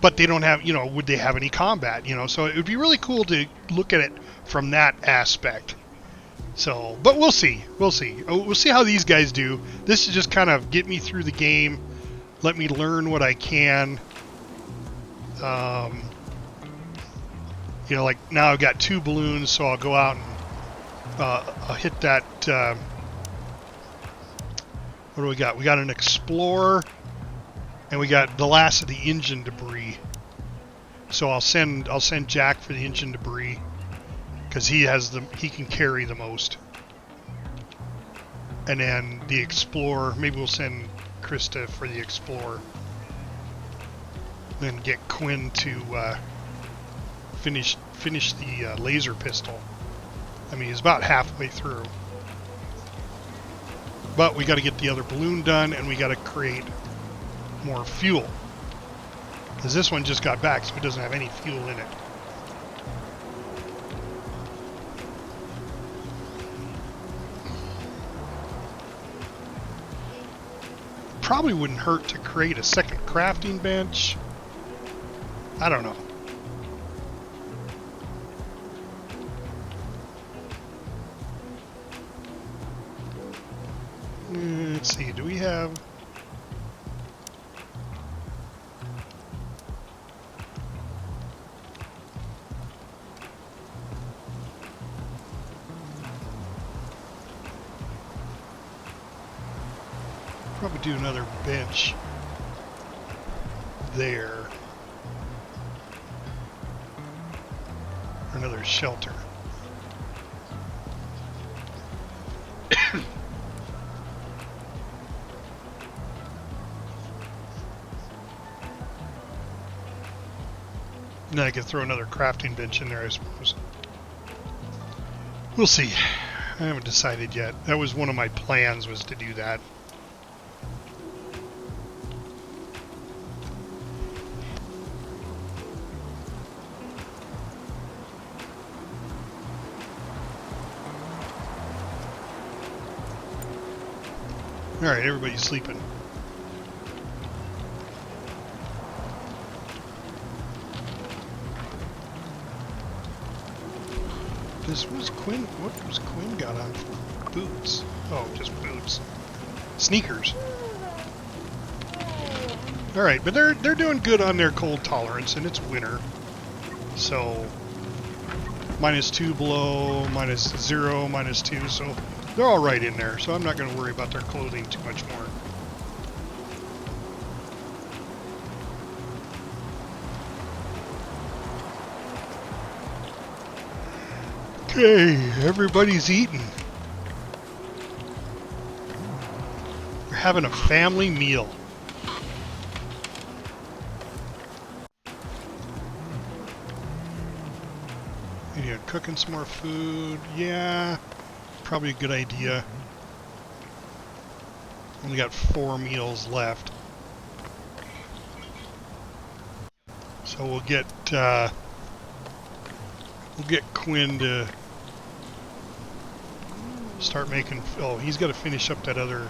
But they don't have, you know, would they have any combat, you know? So it would be really cool to look at it from that aspect. So, but we'll see. We'll see. We'll see how these guys do. This is just kind of get me through the game. Let me learn what I can. You know, like now I've got 2 balloons, so I'll go out and I'll hit that. What do we got? We got an explorer, and we got the last of the engine debris. So I'll send Jack for the engine debris. Because he can carry the most. And then the Explorer, maybe we'll send Krista for the Explorer. Then get Quinn to finish the laser pistol. I mean, he's about halfway through. But we got to get the other balloon done, and we got to create more fuel. Because this one just got back, so it doesn't have any fuel in it. Probably wouldn't hurt to create a second crafting bench. I don't know. Let's see, do we have... Probably do another bench there. Or another shelter. Then I could throw another crafting bench in there, I suppose. We'll see. I haven't decided yet. That was one of my plans, was to do that. Alright, everybody's sleeping. Was Quinn? What was Quinn got on for boots? Oh, just boots. Sneakers. All right, but they're doing good on their cold tolerance, and it's winter, so -2 below, -0, -2, so they're all right in there. So I'm not going to worry about their clothing too much more. Okay, everybody's eating. We're having a family meal. Yeah, cooking some more food. Yeah, probably a good idea. Only got 4 meals left. So we'll get Quinn to start making. Oh, he's got to finish up that other.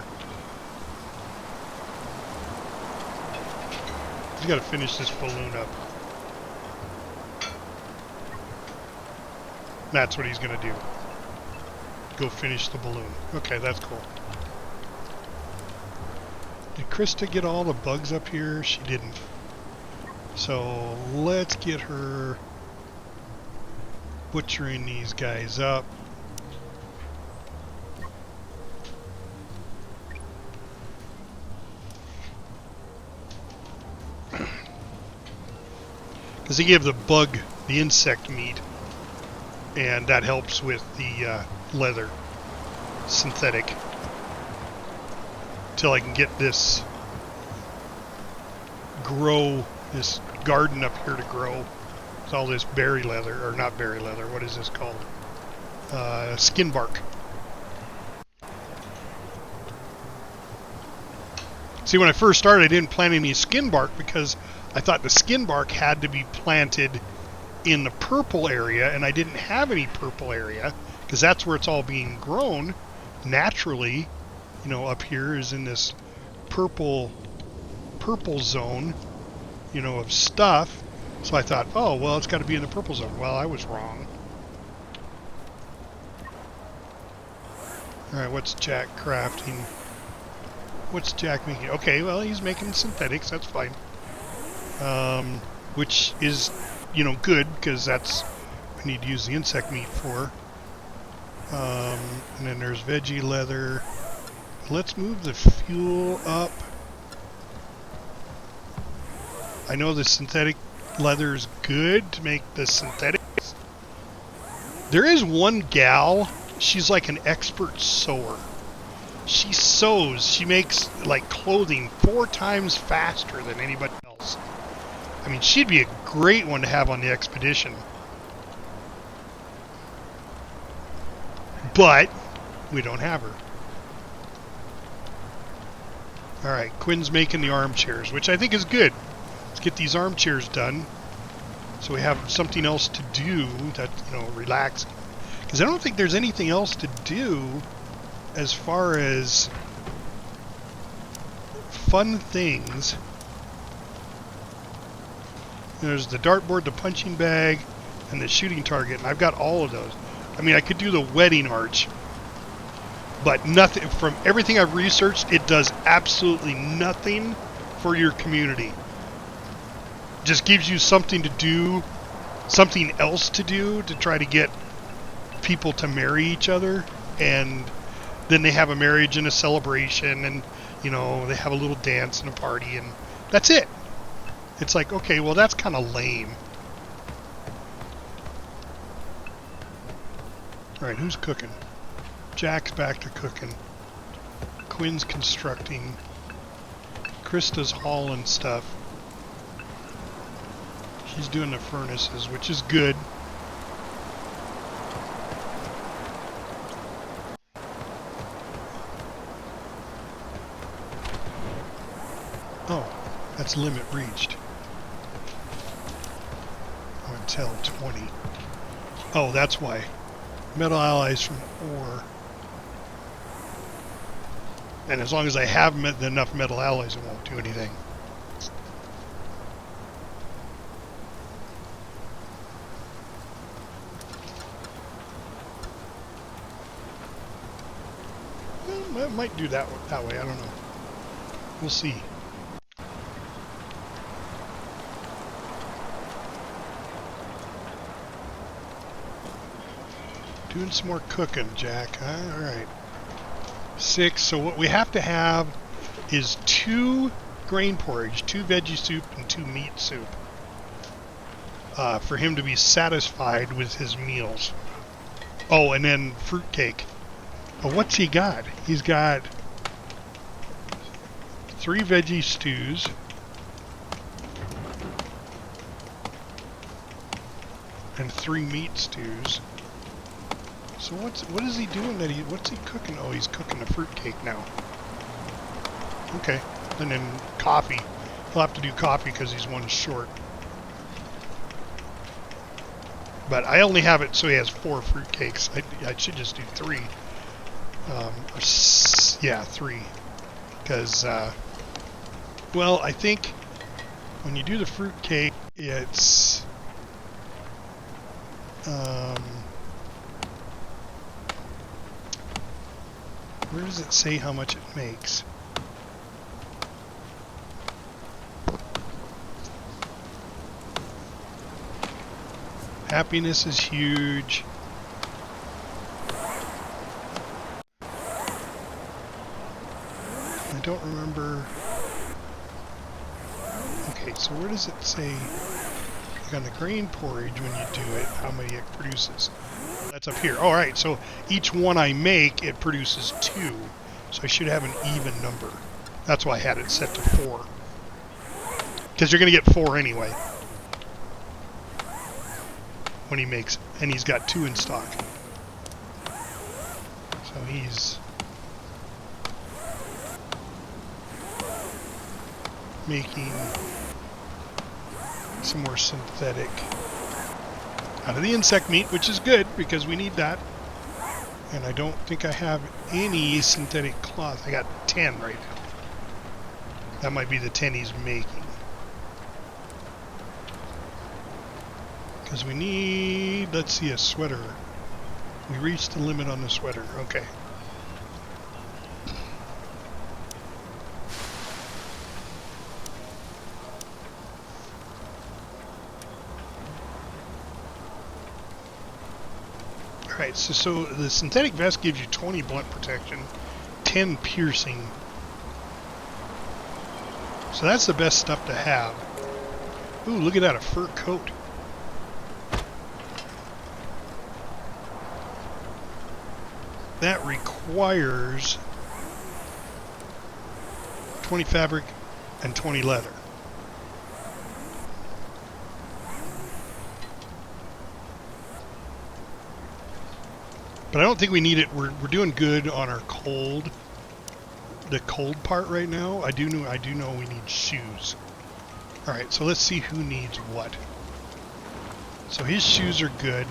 He's got to finish this balloon up. That's what he's going to do. Go finish the balloon. Okay, that's cool. Did Krista get all the bugs up here? She didn't. So let's get her butchering these guys up. Because they give the bug, the insect meat, and that helps with the leather, synthetic, till I can get this garden up here to grow with all this berry leather, or not berry leather, what is this called? Skin bark. See, when I first started, I didn't plant any skin bark because I thought the skin bark had to be planted in the purple area, and I didn't have any purple area because that's where it's all being grown naturally. You know, up here is in this purple zone, you know, of stuff. So I thought, oh, well, it's got to be in the purple zone. Well, I was wrong. All right, what's Jack crafting? What's Jack making? Okay, well, he's making synthetics. That's fine. Which is, you know, good because that's what we need to use the insect meat for. And then there's veggie leather. Let's move the fuel up. I know the synthetic leather is good to make the synthetics. There is one gal, she's like an expert sewer. She sews, she makes like clothing 4 times faster than anybody else. I mean, she'd be a great one to have on the expedition. But we don't have her. Alright, Quinn's making the armchairs, which I think is good. Let's get these armchairs done so we have something else to do that, you know, relaxing. Because I don't think there's anything else to do as far as fun things. There's the dartboard, the punching bag, and the shooting target, and I've got all of those. I mean, I could do the wedding arch, but nothing, from everything I've researched, it does absolutely nothing for your community. Just gives you something to do, something else to do to try to get people to marry each other, and then they have a marriage and a celebration, and, you know, they have a little dance and a party, and that's it. It's like, okay, well, that's kind of lame. Alright, who's cooking? Jack's back to cooking. Quinn's constructing. Krista's hauling stuff. She's doing the furnaces, which is good. Oh, that's limit reached. Until 20. Oh, that's why. Metal alloys from ore. And as long as I have enough metal alloys, it won't do anything. Well, I might do that way. I don't know. We'll see. Doing some more cooking, Jack. Huh? All right. 6. So what we have to have is 2 grain porridge, 2 veggie soup, and 2 meat soup for him to be satisfied with his meals. Oh, and then fruitcake. Oh, what's he got? He's got 3 veggie stews. And 3 meat stews. So what is he doing what's he cooking? Oh, he's cooking a fruitcake now. Okay. And then coffee. He'll have to do coffee because he's one short. But I only have it so he has 4 fruitcakes. I should just do 3. Yeah, 3. Because, well, I think when you do the fruitcake, it's... where does it say how much it makes? Happiness is huge. I don't remember. Okay, so where does it say, like on the grain porridge when you do it, how many it produces? That's up here. All right, so each one I make, it produces 2. So I should have an even number. That's why I had it set to 4. Because you're going to get 4 anyway when he makes it. And he's got 2 in stock. So he's making some more synthetic out of the insect meat, which is good because we need that. And I don't think I have any synthetic cloth. I got 10 right now. That might be the 10 he's making. Because we need, let's see, a sweater. We reached the limit on the sweater. Okay. Alright, so the synthetic vest gives you 20 blunt protection, 10 piercing. So that's the best stuff to have. Ooh, look at that, a fur coat. That requires 20 fabric and 20 leather. But I don't think we need it. We're doing good on our cold, the cold part right now. I do know we need shoes. All right, so let's see who needs what. So his shoes are good.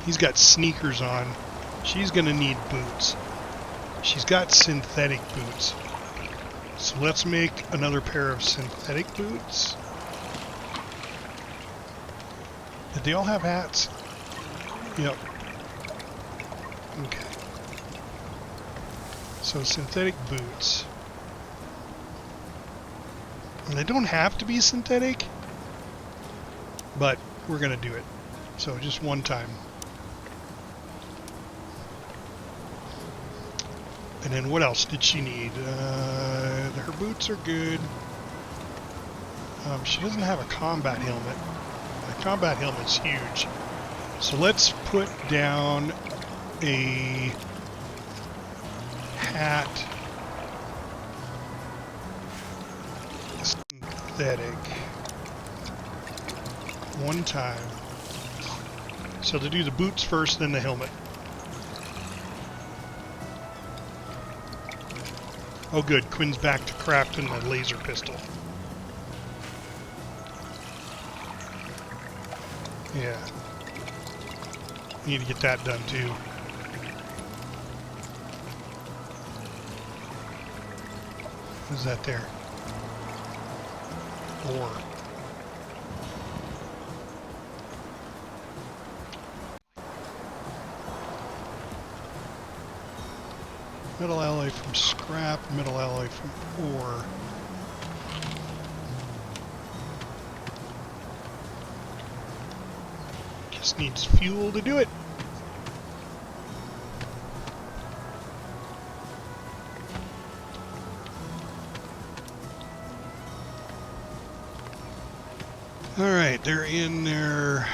He's got sneakers on. She's gonna need boots. She's got synthetic boots. So let's make another pair of synthetic boots. Did they all have hats? Yep. Okay. So synthetic boots. And they don't have to be synthetic, but we're gonna do it. So just one time. And then what else did she need? Her boots are good. She doesn't have a combat helmet. The combat helmet's huge. So let's put down a hat, synthetic, one time. So to do the boots first, then the helmet. Oh good, Quinn's back to crafting the laser pistol. Yeah. Need to get that done too. What's that there? Ore. Metal alloy from scrap, metal alloy from ore. Just needs fuel to do it. Alright, they're in their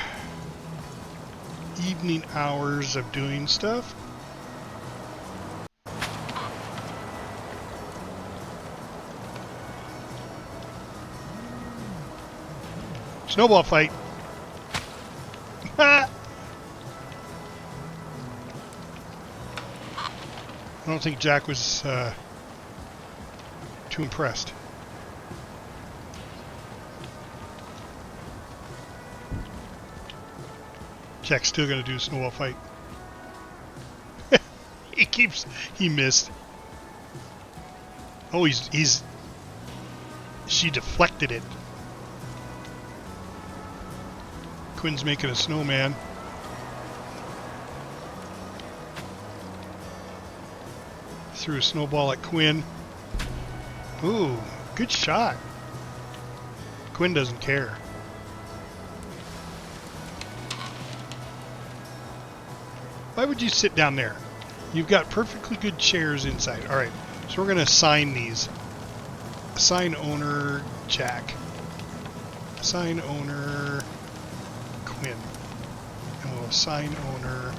evening hours of doing stuff. Snowball fight. I don't think Jack was too impressed. Jack's still gonna do a snowball fight. He missed. Oh, she deflected it. Quinn's making a snowman. Threw a snowball at Quinn. Ooh, good shot. Quinn doesn't care. Why would you sit down there? You've got perfectly good chairs inside. Alright, so we're going to assign these. Assign owner Jack. Assign owner Quinn. And we'll assign owner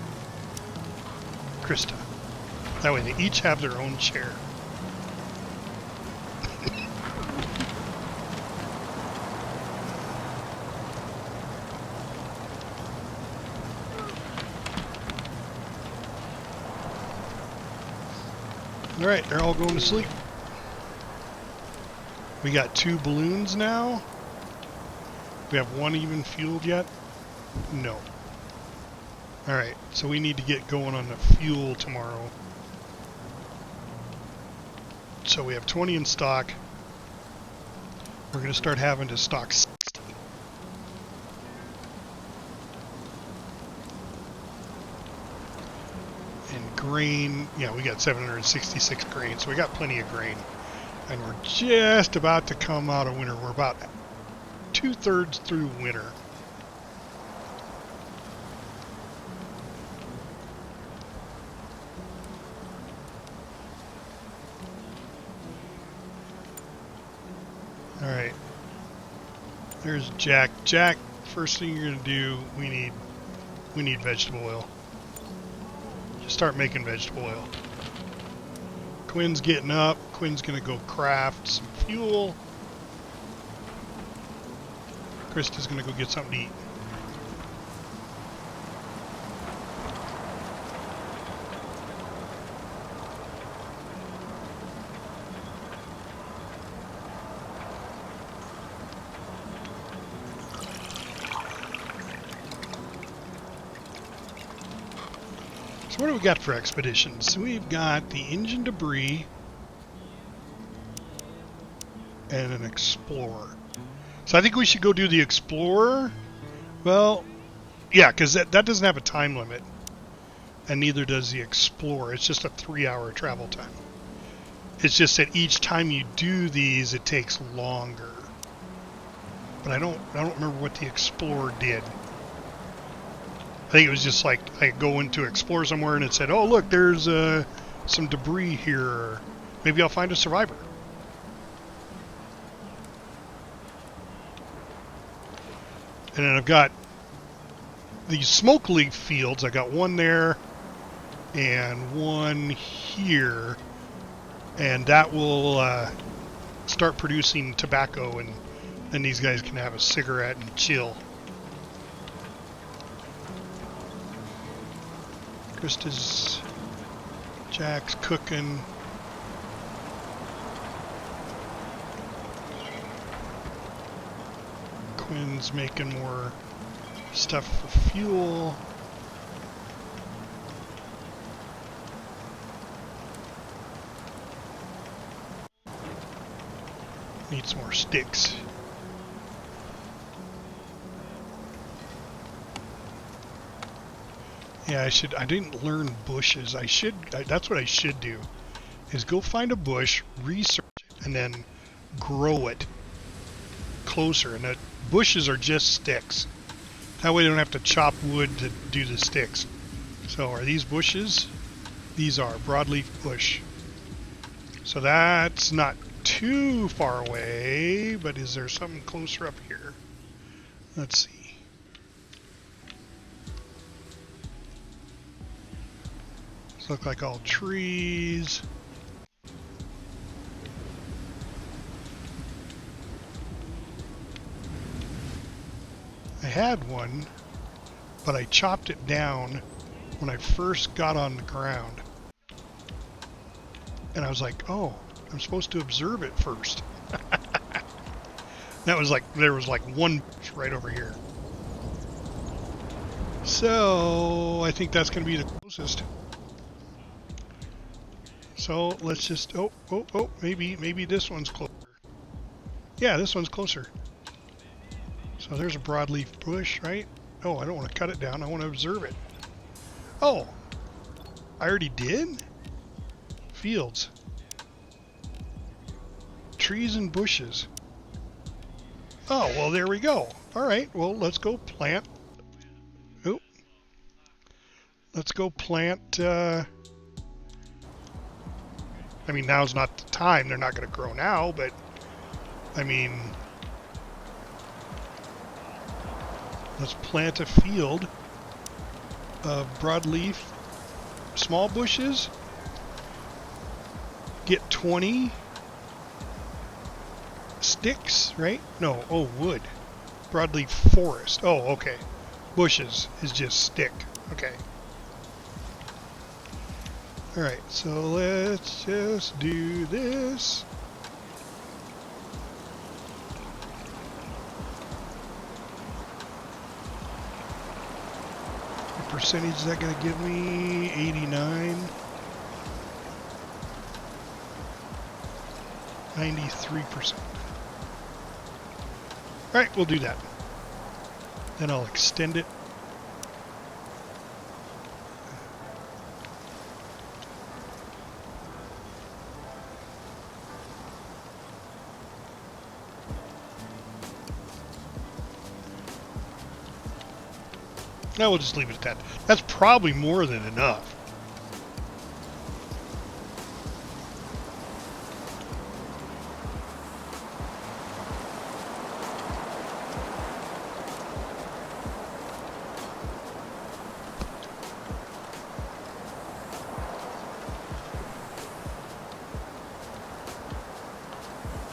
Krista. That way they each have their own chair. Alright, they're all going to sleep. We got 2 balloons now. We have 1 even fueled yet? No. Alright, so we need to get going on the fuel tomorrow. So we have 20 in stock. We're going to start having to stock 60. And grain, yeah, we got 766 grain, so we got plenty of grain. And we're just about to come out of winter. We're about 2/3 through winter. Alright. There's Jack. Jack, first thing you're gonna do, we need vegetable oil. Just start making vegetable oil. Quinn's getting up. Quinn's gonna go craft some fuel. Krista's gonna go get something to eat. So what do we got for expeditions? We've got the engine debris and an explorer. So I think we should go do the explorer. Well, yeah, because that doesn't have a time limit. And neither does the explorer. It's just a 3-hour travel time. It's just that each time you do these, it takes longer. But I don't remember what the explorer did. I think it was just like I go into explore somewhere and it said, "Oh, look, there's some debris here. Maybe I'll find a survivor." And then I've got these smoke leaf fields. I got one there and one here, and that will start producing tobacco, and then these guys can have a cigarette and chill. Krista's, Jack's cooking. Quinn's making more stuff for fuel. Need some more sticks. Yeah, I didn't learn bushes. That's what I should do. is go find a bush, research it, and then grow it closer. And the bushes are just sticks. That way they don't have to chop wood to do the sticks. So are these bushes? These are broadleaf bush. So that's not too far away, but is there something closer up here? Let's see. These look like all trees. I had one, but I chopped it down when I first got on the ground. And I was like, oh, I'm supposed to observe it first. That was like, there was like one right over here. So I think that's going to be the closest. So let's just, maybe this one's closer. Yeah, this one's closer. So there's a broadleaf bush, right? Oh, I don't want to cut it down. I want to observe it. Oh, I already did? Fields. Trees and bushes. Oh, well, there we go. All right, well, let's go plant. Oh, let's go plant. I mean, now's not the time. They're not going to grow now, but I mean, let's plant a field of broadleaf small bushes. Get 20 sticks, right? No, oh, wood. Broadleaf forest. Oh, okay. Bushes is just stick. Okay. Alright, so let's just do this. What percentage is that going to give me? 89. 93%. Alright, we'll do that. Then I'll extend it. Now we'll just leave it at that. That's probably more than enough.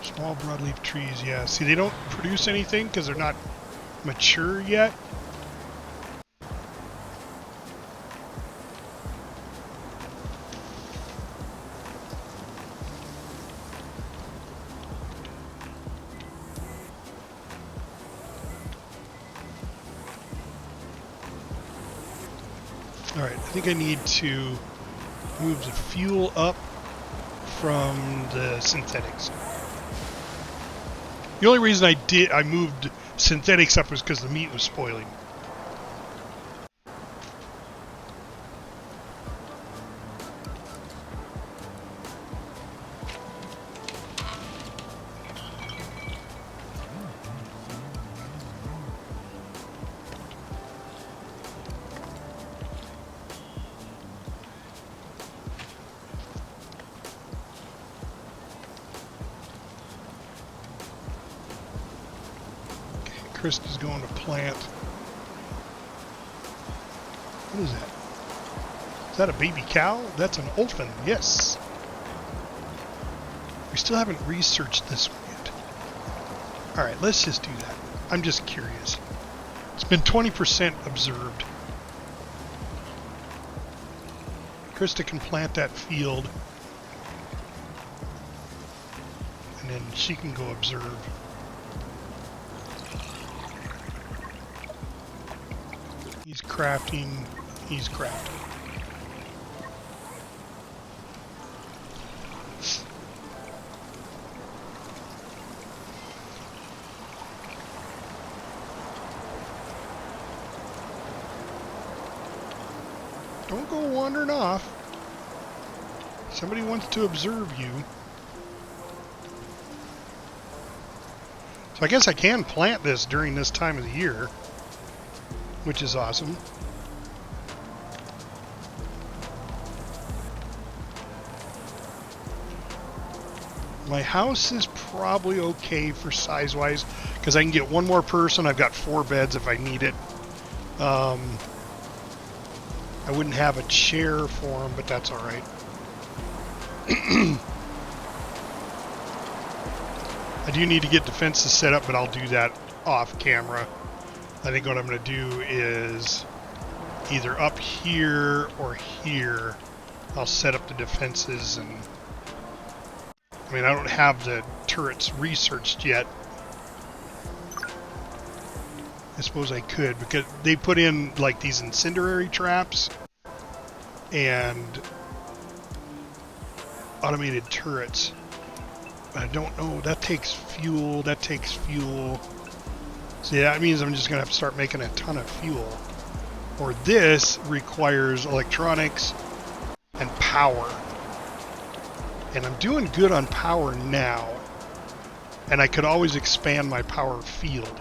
Small broadleaf trees, yeah. See, they don't produce anything because they're not mature yet. Alright, I think I need to move the fuel up from the synthetics. The only reason I moved synthetics up was because the meat was spoiling. Chris is going to plant. What is that? Is that a baby cow? That's an olphin, yes. We still haven't researched this one yet. Alright, let's just do that. I'm just curious. It's been 20% observed. Krista can plant that field. And then she can go observe. He's crafting. He's crafting. Don't go wandering off. Somebody wants to observe you. So I guess I can plant this during this time of the year, which is awesome. My house is probably okay for size-wise, because I can get one more person. I've got 4 beds if I need it. I wouldn't have a chair for them, but that's all right. I do need to get defenses set up, but I'll do that off camera. I think what I'm going to do is either up here or here. I'll set up the defenses, and I mean, I don't have the turrets researched yet. I suppose I could, because they put in like these incendiary traps and automated turrets. I don't know, that takes fuel, So yeah, that means I'm just gonna have to start making a ton of fuel. Or this requires electronics and power. And I'm doing good on power now. And I could always expand my power field.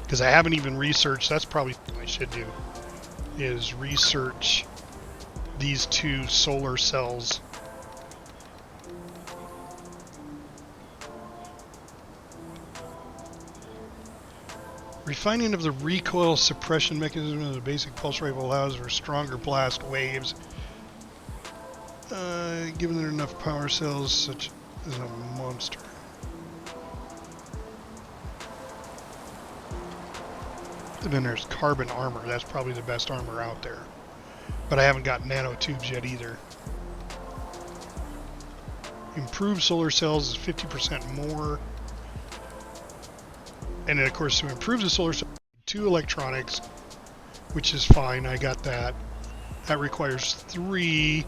Because I haven't even researched, that's probably what I should do, is research these 2 solar cells. Refining of the recoil suppression mechanism of the basic pulse rifle allows for stronger blast waves. Given there enough power cells, such as a monster. And then there's carbon armor. That's probably the best armor out there. But I haven't got nanotubes yet either. Improved solar cells is 50% more. And then, of course, to improve the solar cell, 2 electronics, which is fine. I got that. That requires 3.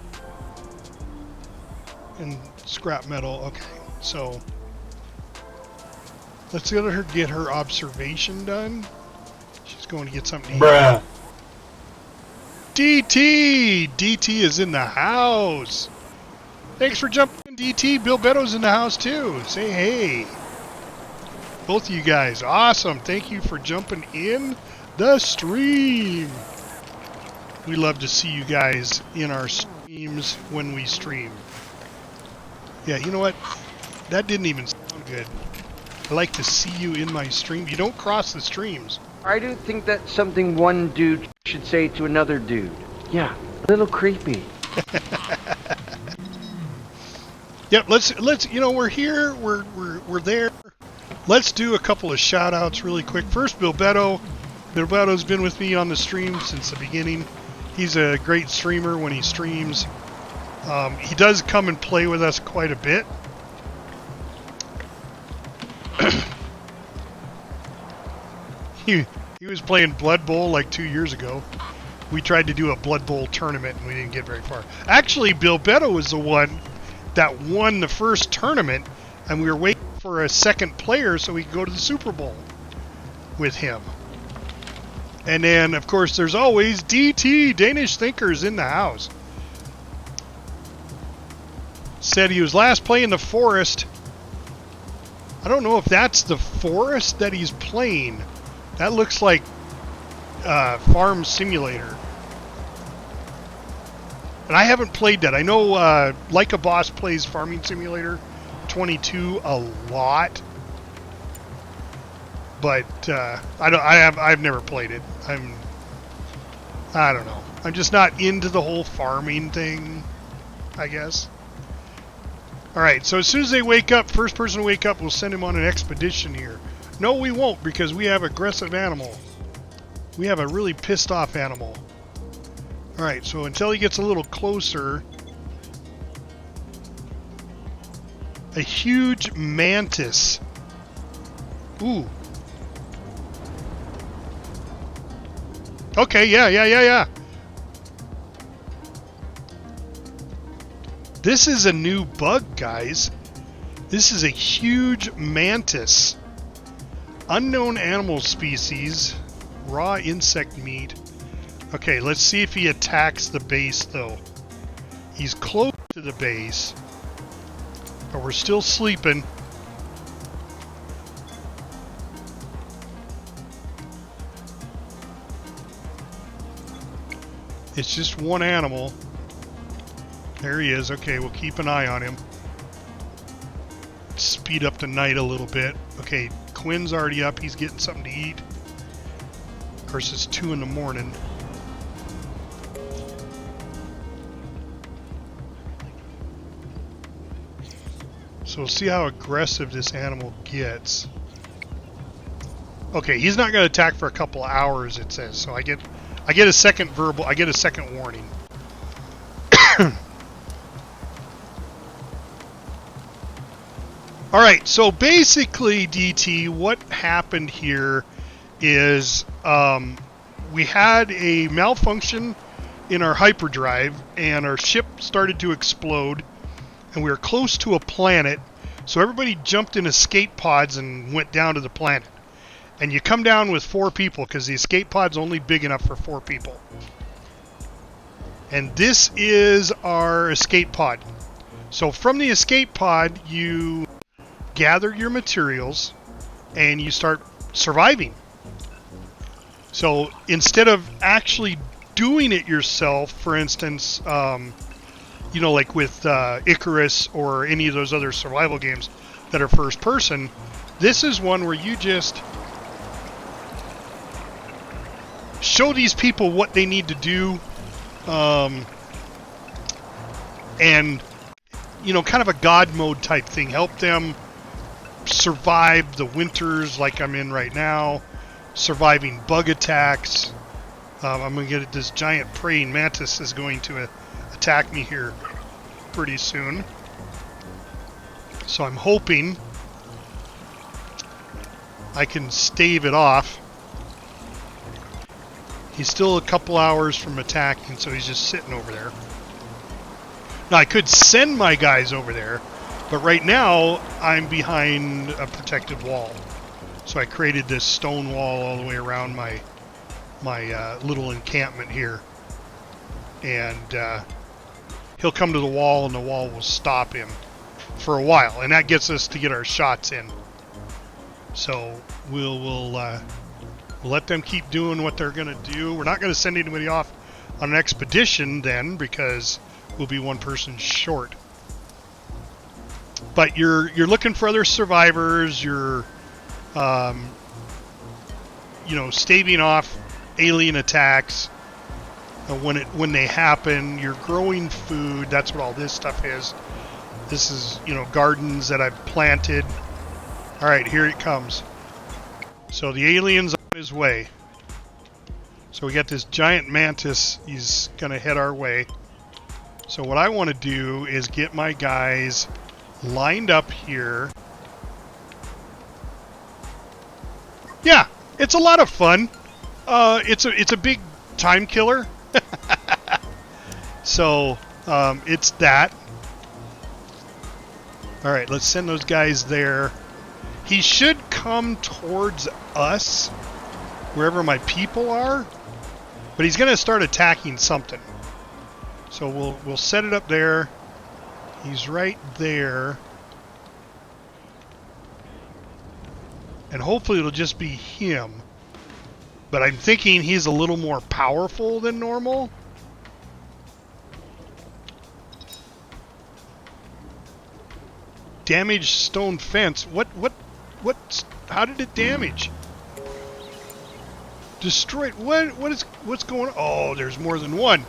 And scrap metal. Okay, so let's let her get her observation done. She's going to get something to eat. Bruh. DT! DT is in the house. Thanks for jumping in, DT. Bill Beto's in the house too. Say hey. Both of you guys, awesome. Thank you for jumping in the stream. We love to see you guys in our streams when we stream. Yeah, you know what? That didn't even sound good. I like to see you in my stream. You don't cross the streams. I do think that's something one dude should say to another dude. Yeah, a little creepy. Yep, let's you know, we're here, we're there. Let's do a couple of shout outs really quick. First, Bill Beto. Bill Beto's been with me on the stream since the beginning. He's a great streamer when he streams. He does come and play with us quite a bit. He was playing Blood Bowl like 2 years ago. We tried to do a Blood Bowl tournament and we didn't get very far. Actually, Bill Beto was the one that won the first tournament, and we were waiting for a second player so we could go to the Super Bowl with him. And then, of course, there's always DT, Danish Thinkers, in the house. Said he was last playing the forest. I don't know if that's the forest that he's playing. That looks like Farm Simulator. And I haven't played that. I know Like a Boss plays Farming Simulator 22 a lot. But I've never played it. I don't know. I'm just not into the whole farming thing, I guess. Alright, so as soon as they wake up, first person to wake up, we'll send him on an expedition here. No, we won't, because we have aggressive animal. We have a really pissed off animal. Alright, so until he gets a little closer, a huge mantis. Ooh. Okay, yeah. This is a new bug, guys. This is a huge mantis. Unknown animal species. Raw insect meat. Okay, let's see if he attacks the base, though. He's close to the base, but we're still sleeping. It's just one animal. There he is. Okay, we'll keep an eye on him. Speed up the night a little bit. Okay, Quinn's already up. He's getting something to eat. Of course, it's 2 in the morning. So we'll see how aggressive this animal gets. Okay, he's not going to attack for a couple of hours, it says. So I get a second verbal. I get a second warning. All right, so basically, DT, what happened here is we had a malfunction in our hyperdrive, and our ship started to explode, and we were close to a planet, so everybody jumped in escape pods and went down to the planet. And you come down with 4 people, because the escape pod's only big enough for 4 people. And this is our escape pod. So from the escape pod, you gather your materials and you start surviving. So instead of actually doing it yourself, for instance, you know, like with Icarus or any of those other survival games that are first person, this is one where you just show these people what they need to do, and, you know, kind of a God mode type thing. Help them survive the winters like I'm in right now, surviving bug attacks. I'm going to get this giant praying mantis is going to attack me here pretty soon. So I'm hoping I can stave it off. He's still a couple hours from attacking, so he's just sitting over there. Now, I could send my guys over there, but right now, I'm behind a protected wall. So I created this stone wall all the way around my little encampment here. And he'll come to the wall, and the wall will stop him for a while. And that gets us to get our shots in. So we'll let them keep doing what they're going to do. We're not going to send anybody off on an expedition then, because we'll be one person short. But you're looking for other survivors. You're, you know, staving off alien attacks when they happen. You're growing food. That's what all this stuff is. This is, you know, gardens that I've planted. All right, here it comes. So the alien's on his way. So we got this giant mantis. He's going to head our way. So what I want to do is get my guys lined up here. Yeah, it's a lot of fun. It's a big time killer. So it's that. All right, let's send those guys there. He should come towards us, wherever my people are, but he's going to start attacking something. So we'll set it up there. He's right there. And hopefully it'll just be him. But I'm thinking he's a little more powerful than normal. Damaged stone fence. What, how did it damage? Destroyed. What's going on? Oh, there's more than one.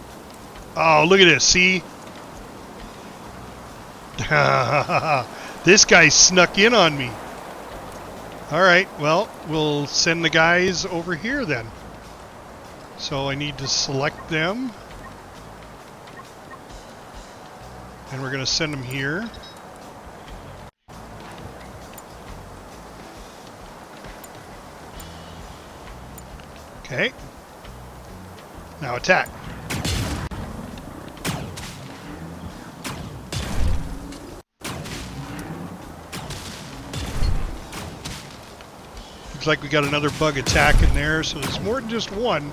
Oh, look at this. See? This guy snuck in on me. Alright, well, we'll send the guys over here then. So I need to select them. And we're going to send them here. Okay. Now attack. Looks like we got another bug attack in there, so there's more than just one.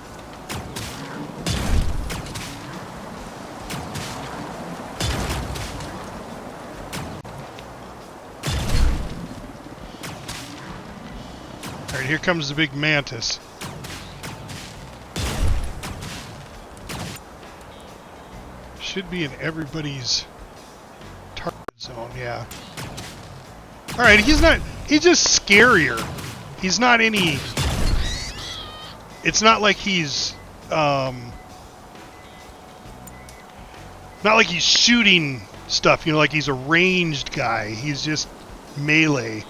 Alright, here comes the big mantis. Should be in everybody's target zone, yeah. Alright, he's just scarier. He's not any... It's not like he's... not like he's shooting stuff, you know, like he's a ranged guy. He's just melee.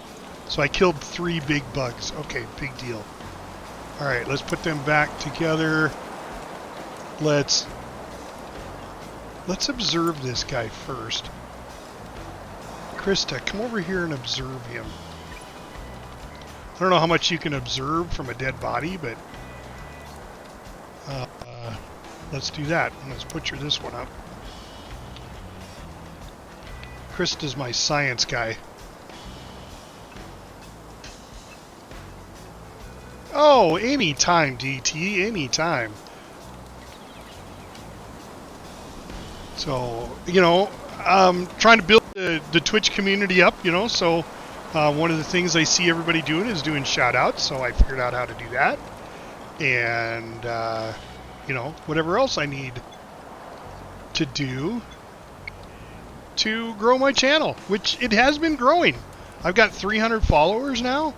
So I killed 3 big bugs. Okay, big deal. Alright, let's put them back together. Let's observe this guy first. Krista, come over here and observe him. I don't know how much you can observe from a dead body, but let's do that. Let's butcher this one up. Krista's my science guy. Oh, anytime, DT, anytime. So, you know, trying to build the Twitch community up, you know, so one of the things I see everybody doing is doing shout-outs, so I figured out how to do that. And, you know, whatever else I need to do to grow my channel, which it has been growing. I've got 300 followers now,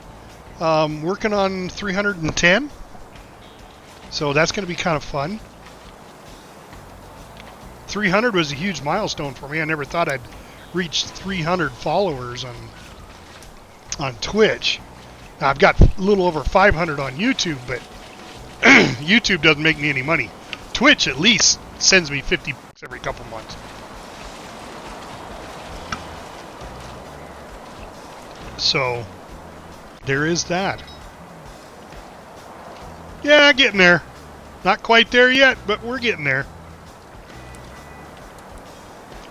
working on 310, so that's going to be kind of fun. 300 was a huge milestone for me. I never thought I'd reach 300 followers on Twitch. Now, I've got a little over 500 on YouTube, but YouTube doesn't make me any money. Twitch at least sends me 50 bucks every couple months. So, there is that. Yeah, getting there. Not quite there yet, but we're getting there.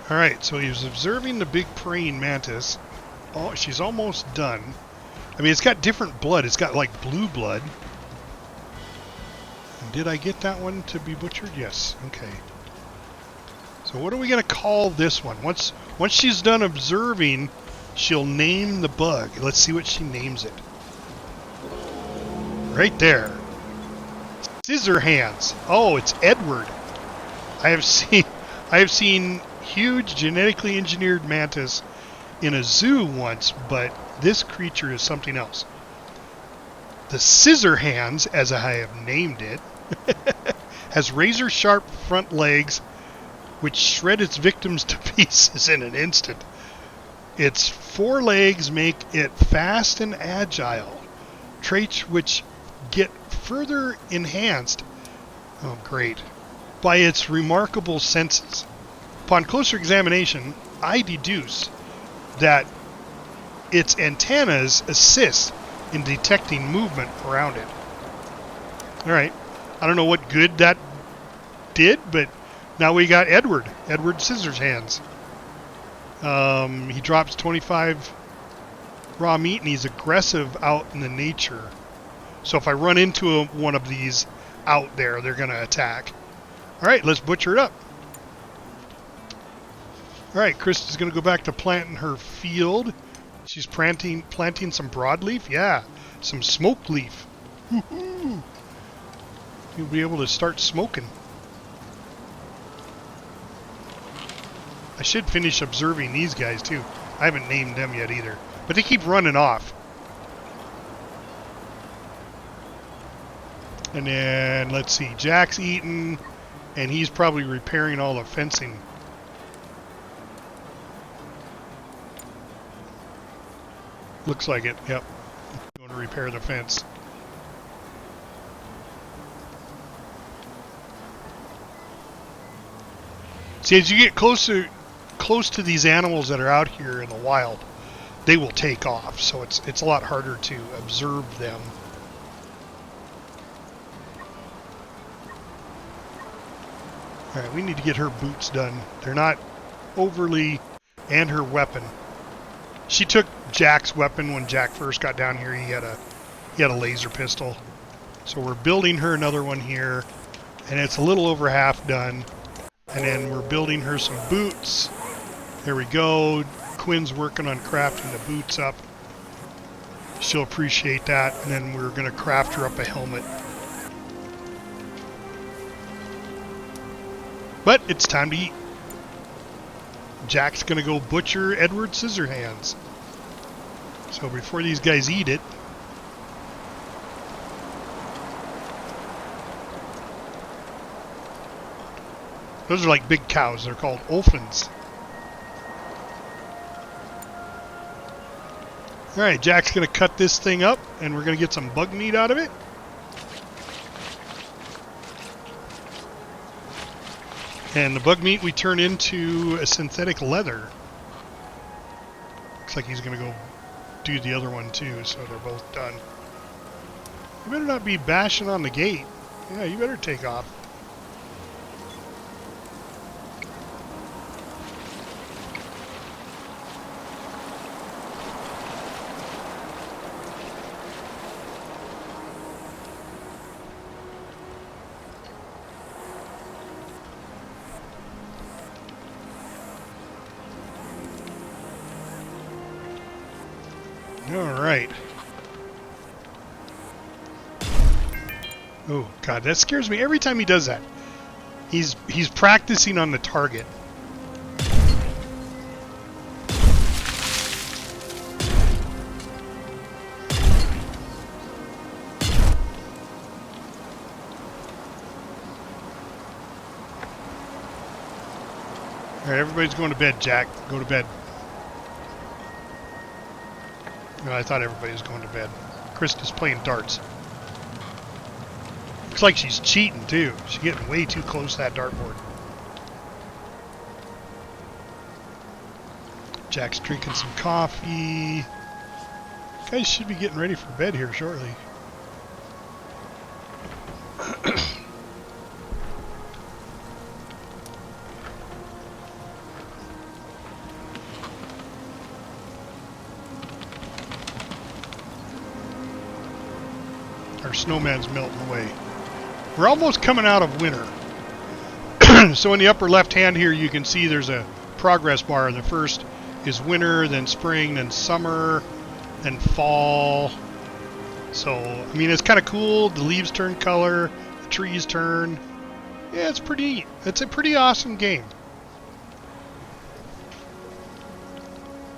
Alright, so he was observing the big praying mantis. Oh, she's almost done. I mean, it's got different blood. It's got, like, blue blood. And did I get that one to be butchered? Yes. Okay. So what are we going to call this one? Once she's done observing, she'll name the bug. Let's see what she names it. Right there. Scissor hands. Oh, it's Edward. I have seen huge genetically engineered mantis in a zoo once, but this creature is something else. The scissor hands, as I have named it, has razor sharp front legs which shred its victims to pieces in an instant. Its 4 legs make it fast and agile, traits which get further enhanced, oh great, by its remarkable senses. Upon closer examination, I deduce that its antennas assist in detecting movement around it. Alright, I don't know what good that did, but now we got Edward Scissors Hands. He drops 25 raw meat and he's aggressive out in the nature. So if I run into one of these out there, they're going to attack. Alright, let's butcher it up. Alright, Krista's going to go back to planting her field. She's planting some broadleaf. Yeah, some smoke leaf. Woohoo! You'll be able to start smoking. I should finish observing these guys too. I haven't named them yet either. But they keep running off. And then, let's see, Jack's eating, and he's probably repairing all the fencing. Looks like it, yep. Going to repair the fence. See, as you get close to these animals that are out here in the wild, they will take off, so it's a lot harder to observe them. Alright, we need to get her boots done. They're not overly... and her weapon. She took Jack's weapon when Jack first got down here. He had a laser pistol. So we're building her another one here, and it's a little over half done. And then we're building her some boots. There we go. Quinn's working on crafting the boots up. She'll appreciate that, and then we're going to craft her up a helmet. But it's time to eat. Jack's going to go butcher Edward Scissorhands. So before these guys eat it, those are like big cows. They're called Olfins. Alright, Jack's going to cut this thing up, and we're going to get some bug meat out of it. And the bug meat we turn into a synthetic leather. Looks like he's going to go do the other one too, so they're both done. You better not be bashing on the gate. Yeah, you better take off. All right. Oh God, that scares me every time he does that. He's practicing on the target. All right, everybody's going to bed. Jack, go to bed. I thought everybody was going to bed. Krista's playing darts. Looks like she's cheating too. She's getting way too close to that dartboard. Jack's drinking some coffee. Guys should be getting ready for bed here shortly. Our snowman's melting away. We're almost coming out of winter. So in the upper left hand here you can see there's a progress bar. The first is winter, then spring, then summer, then fall. So, I mean, it's kind of cool. The leaves turn color, the trees turn. Yeah, it's pretty neat. It's a pretty awesome game.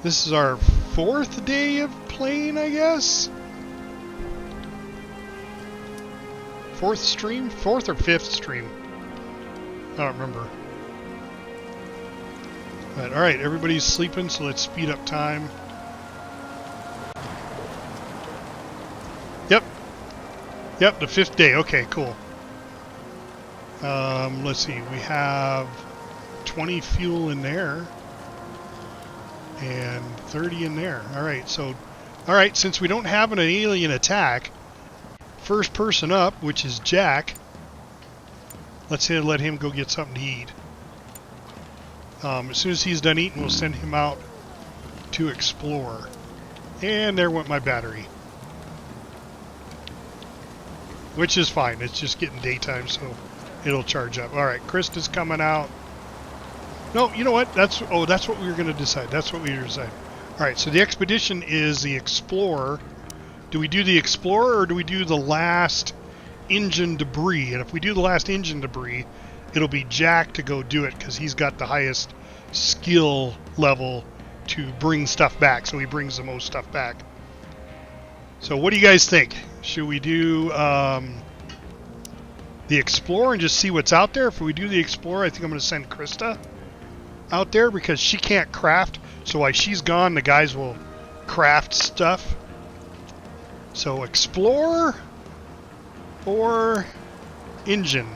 This is our 4th day of playing, I guess. 4th stream? 4th or 5th stream? I don't remember. But alright, everybody's sleeping, so let's speed up time. Yep. Yep, the 5th day. Okay, cool. Let's see. We have 20 fuel in there. And 30 in there. Alright, so... Alright, since we don't have an alien attack... First person up, which is Jack. Let's let him go get something to eat. As soon as he's done eating, we'll send him out to explore. And there went my battery. Which is fine. It's just getting daytime, so it'll charge up. Alright, Krista's coming out. No, you know what? That's what we were going to decide. That's what we were going to decide. Alright, so the expedition is the explorer. Do we do the explorer or do we do the last engine debris? And if we do the last engine debris, it'll be Jack to go do it because he's got the highest skill level to bring stuff back. So he brings the most stuff back. So what do you guys think? Should we do the explorer and just see what's out there? If we do the explorer, I think I'm going to send Krista out there because she can't craft. So while she's gone, the guys will craft stuff. So explorer or engine?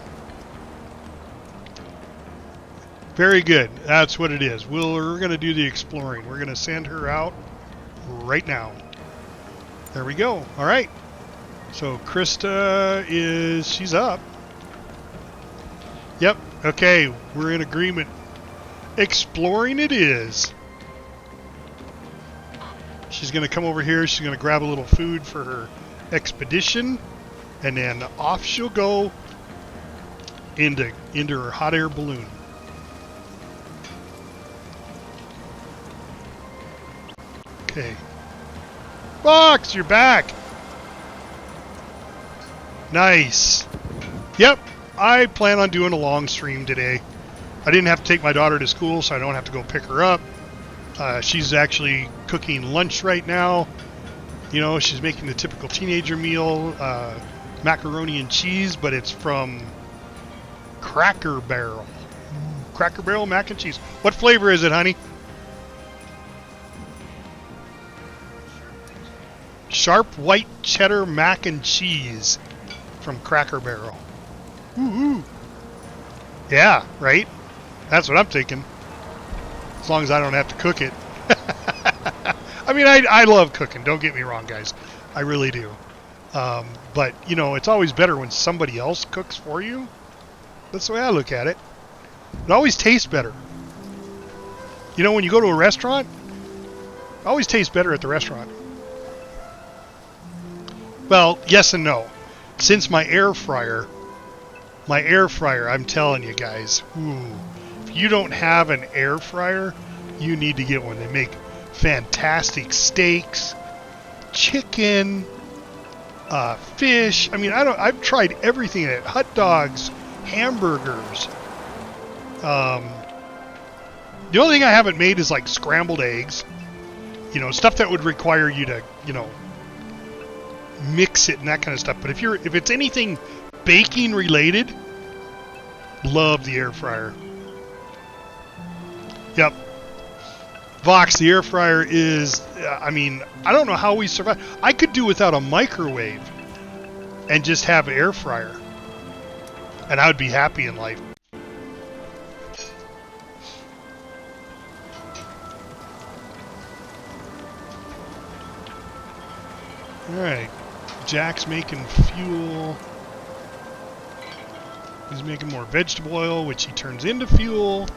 Very good. That's what it is. We're going to do the exploring. We're going to send her out right now. There we go. All right. So Krista she's up. Yep. Okay. We're in agreement. Exploring it is. She's going to come over here. She's going to grab a little food for her expedition. And then off she'll go into her hot air balloon. Okay. Fox, you're back. Nice. Yep, I plan on doing a long stream today. I didn't have to take my daughter to school, so I don't have to go pick her up. She's actually cooking lunch right now. You know, she's making the typical teenager meal, macaroni and cheese, but it's from Cracker Barrel. Cracker Barrel mac and cheese. What flavor is it, honey? Sharp white cheddar mac and cheese from Cracker Barrel. Woo-hoo. Yeah, right? That's what I'm thinking. As long as I don't have to cook it. I mean, I love cooking. Don't get me wrong, guys. I really do. But, you know, it's always better when somebody else cooks for you. That's the way I look at it. It always tastes better. You know, when you go to a restaurant, it always tastes better at the restaurant. Well, yes and no. Since my air fryer, I'm telling you guys, if you don't have an air fryer, you need to get one. They make fantastic steaks, chicken, fish. I mean, I've tried everything in it. Hot dogs, hamburgers. The only thing I haven't made is like scrambled eggs. You know, stuff that would require you to, you know, mix it and that kind of stuff. But if it's anything baking related, love the air fryer. Yep. Vox, the air fryer is, I mean, I don't know how we survive. I could do without a microwave and just have an air fryer. And I would be happy in life. Alright. Jack's making fuel. He's making more vegetable oil, which he turns into fuel.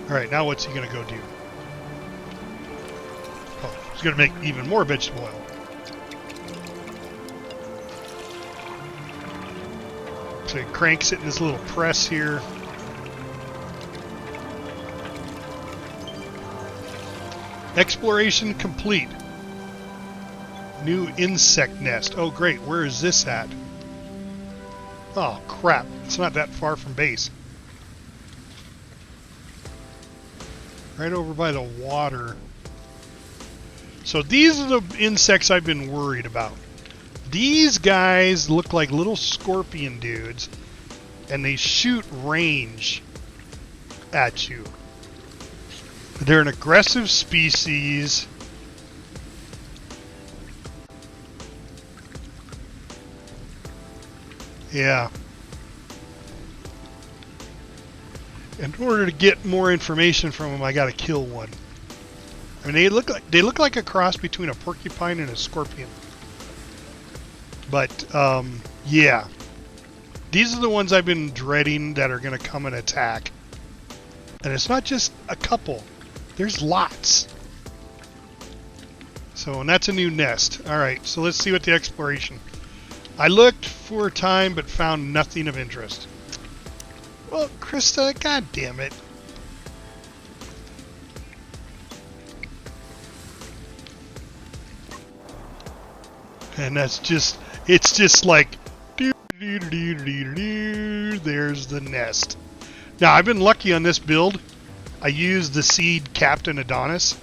Alright, now what's he going to go do? Oh, he's going to make even more vegetable oil. So he cranks it in this little press here. Exploration complete. New insect nest. Oh great, where is this at? Oh crap, it's not that far from base. Right over by the water. So these are the insects I've been worried about. These guys look like little scorpion dudes, and they shoot range at you. They're an aggressive species. Yeah. In order to get more information from them, I gotta kill one. I mean, they look like a cross between a porcupine and a scorpion. But yeah, these are the ones I've been dreading that are gonna come and attack. And it's not just a couple; there's lots. So, and that's a new nest. All right, so let's see what the exploration. I looked for a time, but found nothing of interest. Well, Krista, god damn it. And that's just, it's just like, there's the nest. Now, I've been lucky on this build. I used the seed Captain Adonis,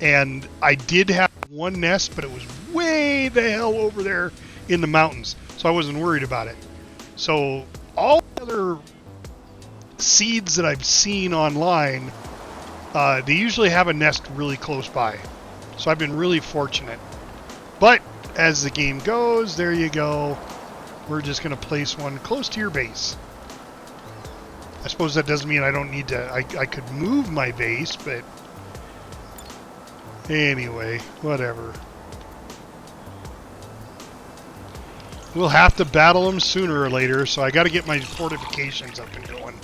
and I did have one nest, but it was way the hell over there in the mountains, so I wasn't worried about it. So all the other seeds that I've seen online, they usually have a nest really close by, so I've been really fortunate. But as the game goes, there you go, we're just going to place one close to your base. I suppose that doesn't mean I don't need to, I could move my base, but anyway, whatever. We'll have to battle them sooner or later, so I got to get my fortifications up and going.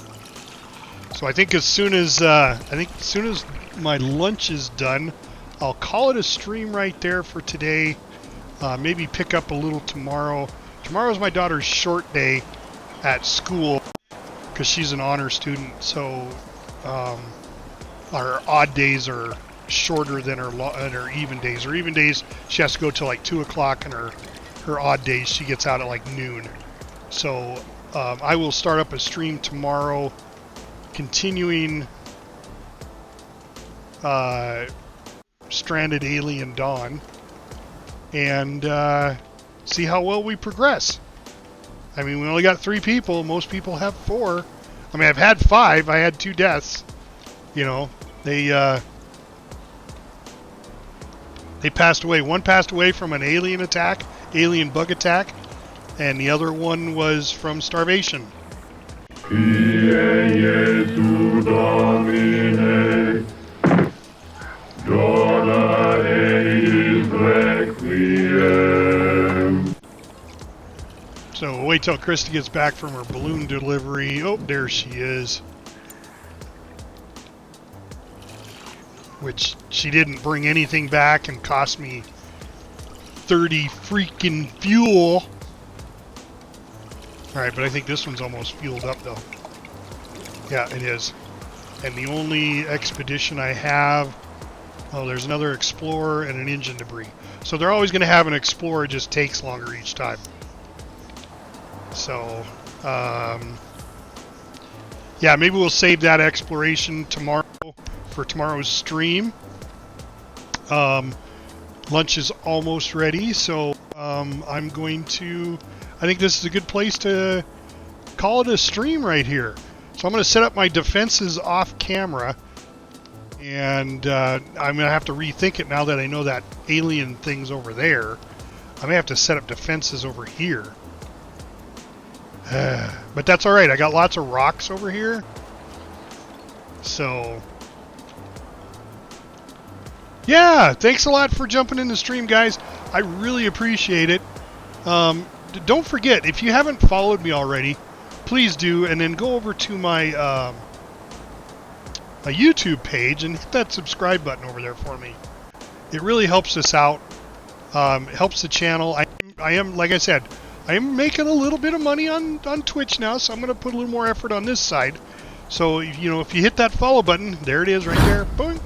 So I think as soon as my lunch is done, I'll call it a stream right there for today. Maybe pick up a little tomorrow. Tomorrow's my daughter's short day at school because she's an honor student. So our odd days are shorter than her even days. Her even days, she has to go till like 2 o'clock, and her odd days, she gets out at like noon. So I will start up a stream tomorrow, continuing Stranded Alien Dawn, and see how well we progress. I mean, we only got 3 people. Most people have 4. I mean, I've had 5. I had 2 deaths. You know, they passed away. One passed away from an alien bug attack, and the other one was from starvation. So we'll wait till Krista gets back from her balloon delivery. Oh, there she is. Which she didn't bring anything back and cost me 30 freaking fuel. Alright, but I think this one's almost fueled up though. Yeah, it is. And the only expedition I have... Oh, there's another explorer and an engine debris. So they're always going to have an explorer, it just takes longer each time. So, yeah, maybe we'll save that exploration tomorrow for tomorrow's stream. Lunch is almost ready, so I'm going to... I think this is a good place to call it a stream right here. So I'm going to set up my defenses off camera, and I'm going to have to rethink it now that I know that alien thing's over there. I may have to set up defenses over here. But that's alright, I got lots of rocks over here. So... yeah, thanks a lot for jumping in the stream, guys. I really appreciate it. Don't forget, if you haven't followed me already, please do, and then go over to my my YouTube page and hit that subscribe button over there for me. It really helps us out. It helps the channel. I am, like I said, I am making a little bit of money on Twitch now, so I'm going to put a little more effort on this side. So, you know, if you hit that follow button, there it is right there. Boom.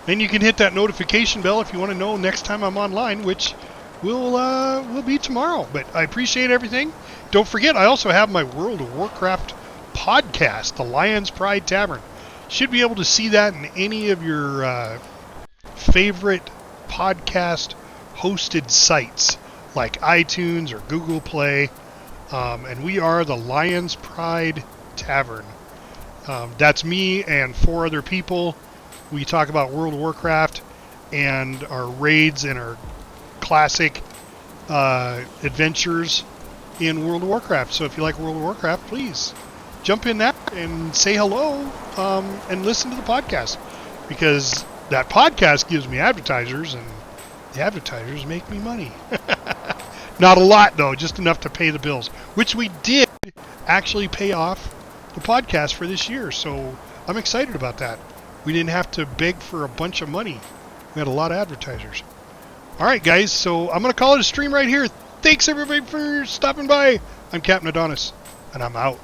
And you can hit that notification bell if you want to know next time I'm online, which will be tomorrow. But I appreciate everything. Don't forget, I also have my World of Warcraft podcast, The Lion's Pride Tavern. Should be able to see that in any of your favorite podcast hosted sites like iTunes or Google Play. And we are The Lion's Pride Tavern. That's me and 4 other people. We talk about World of Warcraft and our raids and our classic adventures in World of Warcraft. So if you like World of Warcraft, please jump in that and say hello and listen to the podcast. Because that podcast gives me advertisers, and the advertisers make me money. Not a lot, though, just enough to pay the bills. Which we did actually pay off the podcast for this year. So I'm excited about that. We didn't have to beg for a bunch of money. We had a lot of advertisers. Alright, guys, so I'm going to call it a stream right here. Thanks, everybody, for stopping by. I'm Captain Adonis, and I'm out.